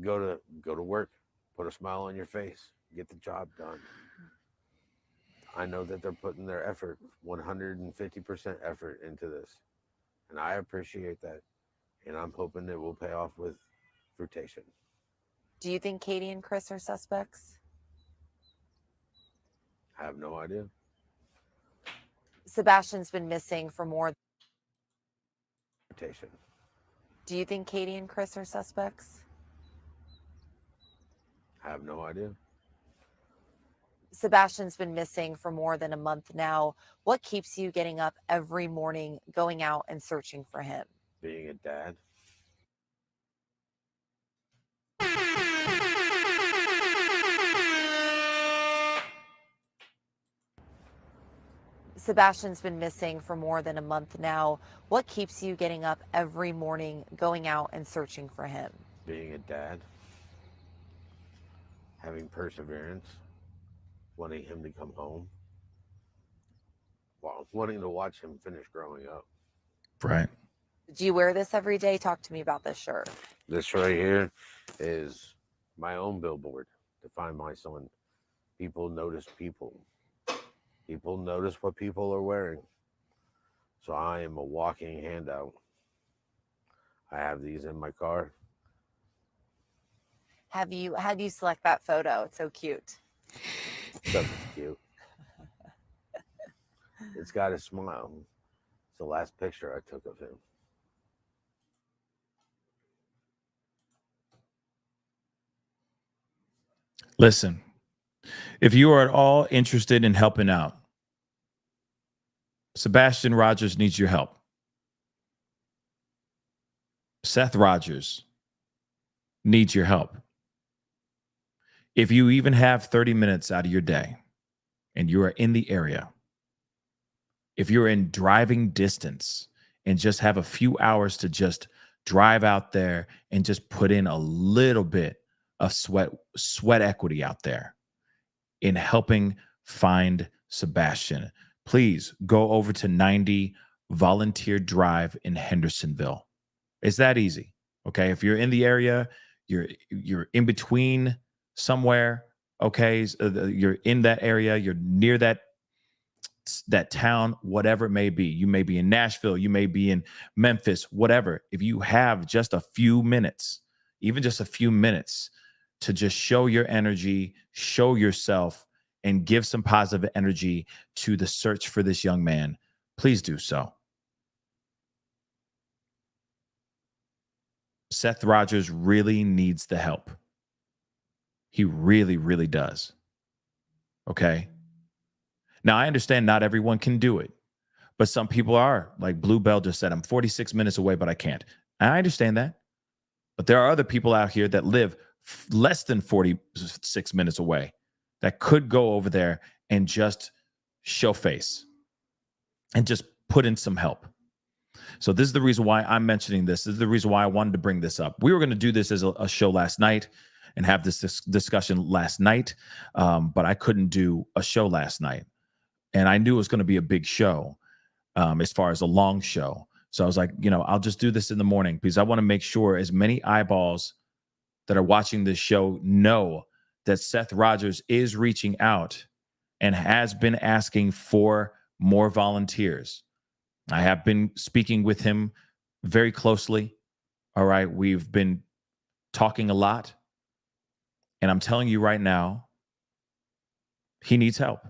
Go to work, put a smile on your face, get the job done. I know that they're putting their effort, 150% effort into this. And I appreciate that. And I'm hoping it will pay off with fruition. Do you think Katie and Chris are suspects? I have no idea. Sebastian's been missing for more. Fruition. Do you think Katie and Chris are suspects? I have no idea. Sebastian's been missing for more than a month now. What keeps you getting up every morning, going out and searching for him? Being a dad. Sebastian's been missing for more than a month now. What keeps you getting up every morning, going out and searching for him? Being a dad, having perseverance, wanting him to come home, wanting to watch him finish growing up. Right. Do you wear this every day? Talk to me about this shirt. This right here is my own billboard to find my son. People notice people. People notice what people are wearing. So I am a walking handout. I have these in my car. How do you select that photo? It's so cute. Stuff is cute. It's got a smile. It's the last picture I took of him. Listen, if you are at all interested in helping out, Sebastian Rogers needs your help. Seth Rogers needs your help. If you even have 30 minutes out of your day and you are in the area, if you're in driving distance and just have a few hours to just drive out there and just put in a little bit of sweat equity out there in helping find Sebastian, please go over to 90 Volunteer Drive in Hendersonville. It's that easy. Okay. If you're in the area, you're in between somewhere. Okay. You're in that area. You're near that town, whatever it may be. You may be in Nashville. You may be in Memphis, whatever. If you have just a few minutes, even just a few minutes to just show your energy, show yourself, and give some positive energy to the search for this young man, please do so. Seth Rogers really needs the help. He really, really does. Okay. Now, I understand not everyone can do it, but some people are. Like Bluebell just said, I'm 46 minutes away, but I can't. And I understand that. But there are other people out here that live less than 46 minutes away that could go over there and just show face and just put in some help. So this is the reason why I'm mentioning this. This is the reason why I wanted to bring this up. We were going to do this as a show last night and have this discussion last night, but I couldn't do a show last night. And I knew it was going to be a big show as far as a long show. So I was like, I'll just do this in the morning because I want to make sure as many eyeballs that are watching this show know that Seth Rogers is reaching out and has been asking for more volunteers. I have been speaking with him very closely. All right. We've been talking a lot. And I'm telling you right now, he needs help.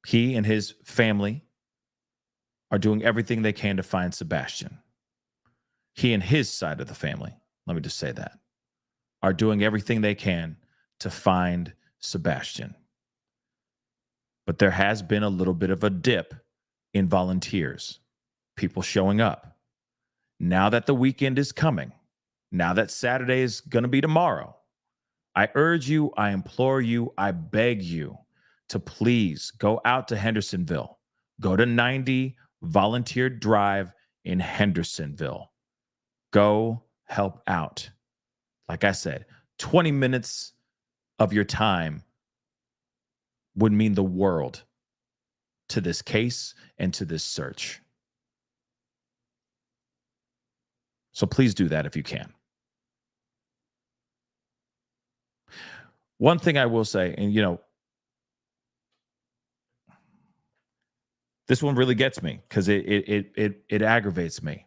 He and his family are doing everything they can to find Sebastian. He and his side of the family, let me just say that, are doing everything they can to find Sebastian. But there has been a little bit of a dip in volunteers, people showing up. Now that the weekend is coming, now that Saturday is going to be tomorrow, I urge you, I implore you, I beg you to please go out to Hendersonville. Go to 90 Volunteer Drive in Hendersonville. Go help out. Like I said, 20 minutes of your time would mean the world to this case and to this search. So please do that if you can. One thing I will say, and this one really gets me because it aggravates me.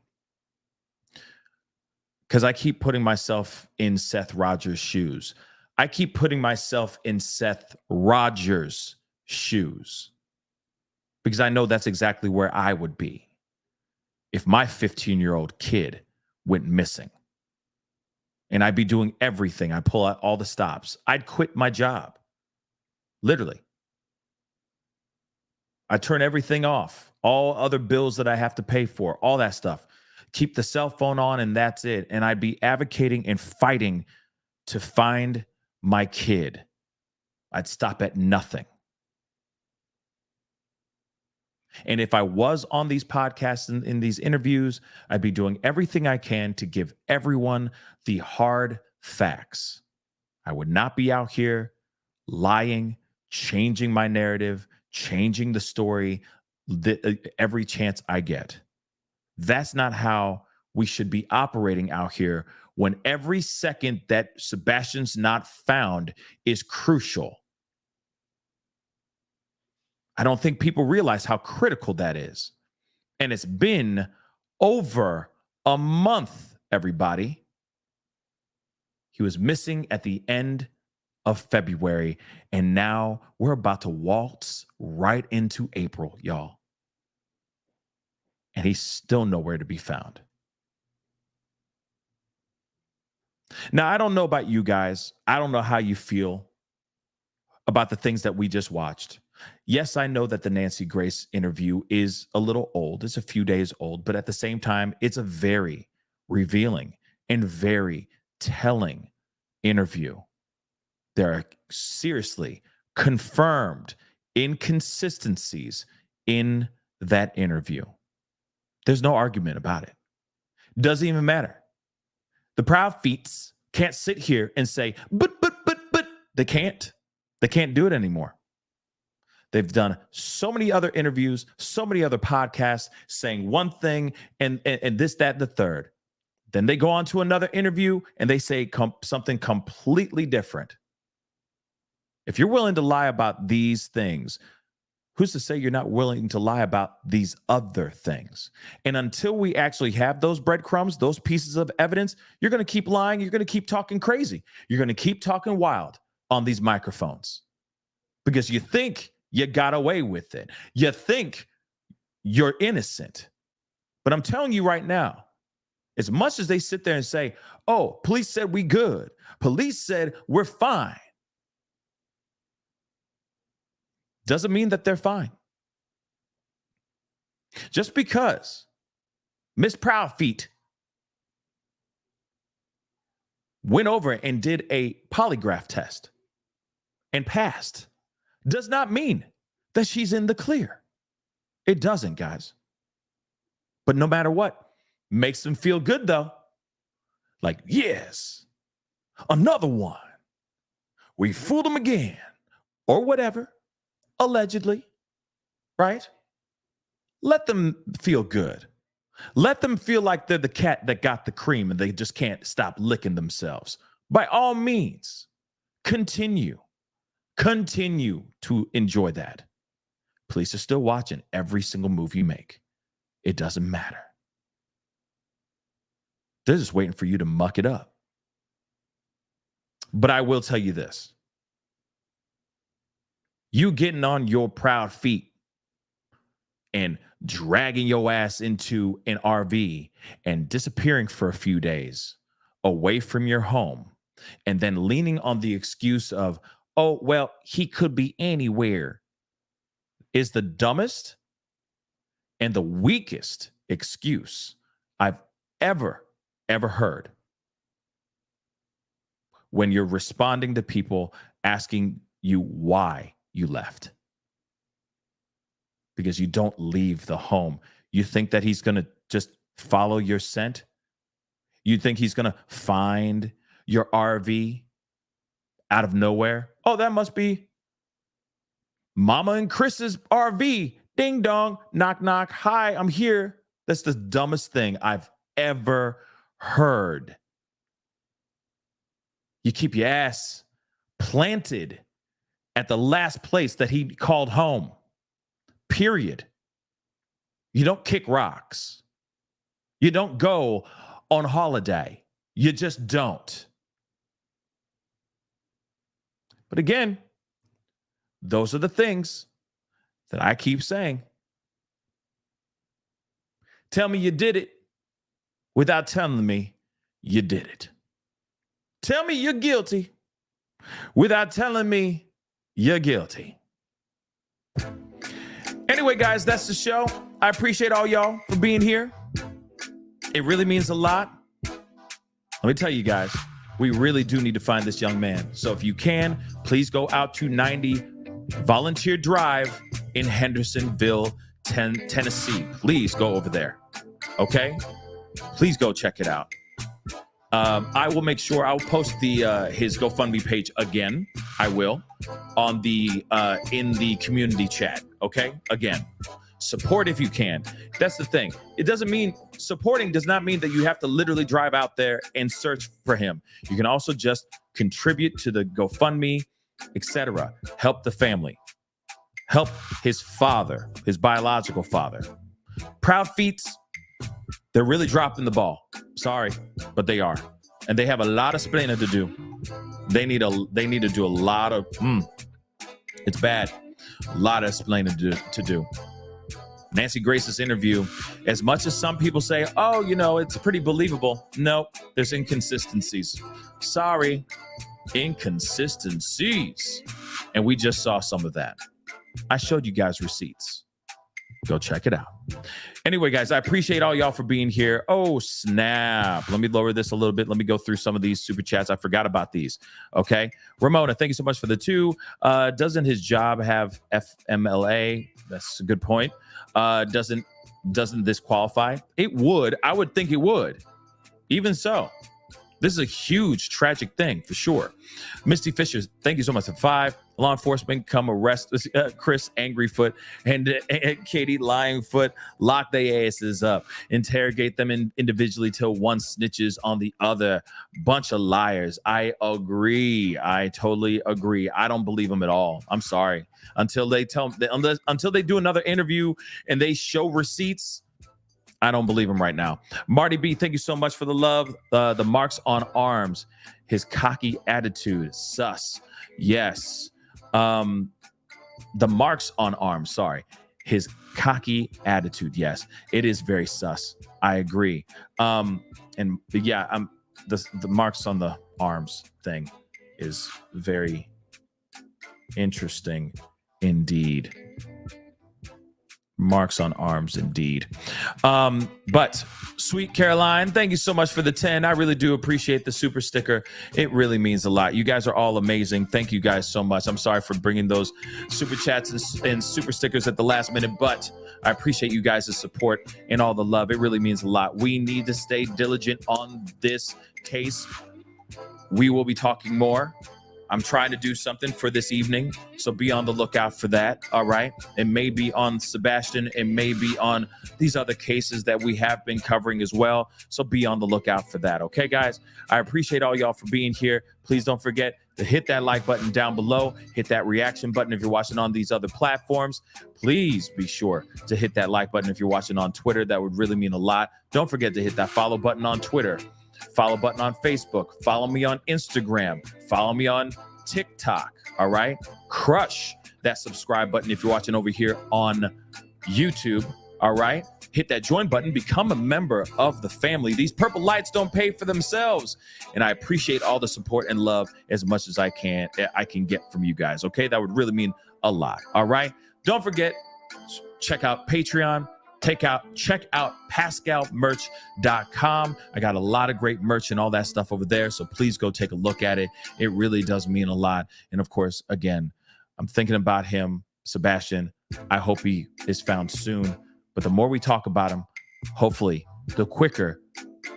Because I keep putting myself in Seth Rogers' shoes. I keep putting myself in Seth Rogers' shoes. Because I know that's exactly where I would be if my 15-year-old kid went missing. And I'd be doing everything. I'd pull out all the stops. I'd quit my job. Literally. I'd turn everything off. All other bills that I have to pay for, all that stuff. Keep the cell phone on and that's it. And I'd be advocating and fighting to find my kid. I'd stop at nothing. And if I was on these podcasts and in these interviews, I'd be doing everything I can to give everyone the hard facts. I would not be out here lying, changing my narrative, changing the story every chance I get. That's not how we should be operating out here when every second that Sebastian's not found is crucial. I don't think people realize how critical that is. And it's been over a month, everybody. He was missing at the end of February, and now we're about to waltz right into April, y'all. And he's still nowhere to be found. Now, I don't know about you guys. I don't know how you feel about the things that we just watched. Yes, I know that the Nancy Grace interview is a little old. It's a few days old, but at the same time, it's a very revealing and very telling interview. There are seriously confirmed inconsistencies in that interview. There's no argument about it. Doesn't even matter. The Proud Feets can't sit here and say, but. They can't. They can't do it anymore. They've done so many other interviews, so many other podcasts saying one thing and this, that, and the third. Then they go on to another interview and they say something completely different. If you're willing to lie about these things, who's to say you're not willing to lie about these other things? And until we actually have those breadcrumbs, those pieces of evidence, you're going to keep lying. You're going to keep talking crazy. You're going to keep talking wild on these microphones because you think you got away with it. You think you're innocent. But I'm telling you right now, as much as they sit there and say, oh, police said we good. Police said we're fine. Doesn't mean that they're fine. Just because Miss Proudfeet went over and did a polygraph test and passed does not mean that she's in the clear. It doesn't, guys. But no matter what, makes them feel good though. Like, yes, another one. We fooled them again or whatever. Allegedly, right? Let them feel good. Let them feel like they're the cat that got the cream and they just can't stop licking themselves. By all means, continue to enjoy that. Police are still watching every single move you make. It doesn't matter. They're just waiting for you to muck it up. But I will tell you this. You getting on your proud feet and dragging your ass into an RV and disappearing for a few days away from your home and then leaning on the excuse of, oh, well, he could be anywhere is the dumbest and the weakest excuse I've ever heard when you're responding to people asking you why you left. Because you don't leave the home. You think that he's going to just follow your scent? You think he's going to find your RV out of nowhere? Oh, that must be Mama and Chris's RV. Ding dong, knock, knock. Hi, I'm here. That's the dumbest thing I've ever heard. You keep your ass planted at the last place that he called home. Period. You don't kick rocks. You don't go on holiday. You just don't. But again, those are the things that I keep saying. Tell me you did it without telling me you did it. Tell me you're guilty without telling me you're guilty. Anyway, guys, that's the show. I appreciate all y'all for being here. It really means a lot. Let me tell you guys, we really do need to find this young man. So if you can, please go out to 90 Volunteer Drive in Hendersonville, Tennessee. Please go over there. Okay? Please go check it out. I will make sure I'll post his GoFundMe page again. I will on the in the community chat. Okay? Again, support if you can. That's the thing. It doesn't mean supporting does not mean that you have to literally drive out there and search for him. You can also just contribute to the GoFundMe, etc. Help the family. Help his father, his biological father. Proud Feets, they're really dropping the ball. Sorry, but they are. And they have a lot of explaining to do. They need to do a lot of, it's bad. A lot of explaining to do. Nancy Grace's interview, as much as some people say, oh, you know, it's pretty believable. No, there's inconsistencies. Sorry, inconsistencies. And we just saw some of that. I showed you guys receipts. Go check it out. Anyway, guys, I appreciate all y'all for being here. Oh, snap. Let me lower this a little bit. Let me go through some of these super chats. I forgot about these. Okay. Ramona, thank you so much for the 2. Doesn't his job have FMLA? That's a good point. Doesn't this qualify? It would. I would think it would. Even so, this is a huge, tragic thing for sure. Misty Fisher, thank you so much for 5. Law enforcement come arrest Chris Angryfoot and Katie Lyingfoot, lock their asses up, interrogate them individually till one snitches on the other. Bunch of liars. I agree. I totally agree. I don't believe them at all. I'm sorry. Until they until they do another interview and they show receipts, I don't believe him right now. Marty B, thank you so much for the love. The marks on arms, his cocky attitude, sus. Yes. The marks on arms, sorry. His cocky attitude, yes. It is very sus. I agree. The marks on the arms thing is very interesting indeed. Marks on arms indeed. But Sweet Caroline, thank you so much for the 10. I really do appreciate the super sticker. It really means a lot. You guys are all amazing. Thank you guys so much. I'm sorry for bringing those super chats and super stickers at the last minute, but I appreciate you guys' support and all the love. It really means a lot. We need to stay diligent on this case. We will be talking more. I'm trying to do something for this evening, so be on the lookout for that, all right? It may be on Sebastian. It may be on these other cases that we have been covering as well, so be on the lookout for that, okay, guys? I appreciate all y'all for being here. Please don't forget to hit that like button down below, hit that reaction button if you're watching on these other platforms. Please be sure to hit that like button if you're watching on Twitter. That would really mean a lot. Don't forget to hit that follow button on Twitter. Follow button on Facebook. Follow me on Instagram. Follow me on TikTok. All right. Crush that subscribe button if you're watching over here on YouTube. All right. Hit that join button. Become a member of the family. These purple lights don't pay for themselves. And I appreciate all the support and love as much as I can get from you guys. Okay. That would really mean a lot. All right. Don't forget, check out Patreon. Check out pascalmerch.com. I got a lot of great merch and all that stuff over there, so please go take a look at it. It really does mean a lot. And of course, again, I'm thinking about him, Sebastian. I hope he is found soon. But the more we talk about him, hopefully, the quicker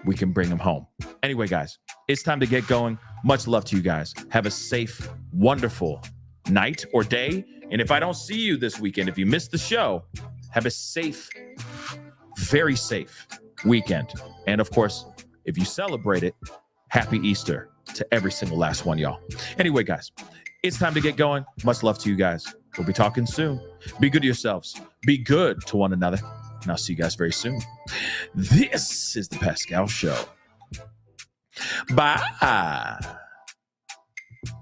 we can bring him home. Anyway, guys, it's time to get going. Much love to you guys. Have a safe, wonderful night or day. And if I don't see you this weekend, if you missed the show, have a safe, very safe weekend. And of course, if you celebrate it, happy Easter to every single last one, y'all. Anyway, guys, it's time to get going. Much love to you guys. We'll be talking soon. Be good to yourselves. Be good to one another. And I'll see you guys very soon. This is the Pascal Show. Bye.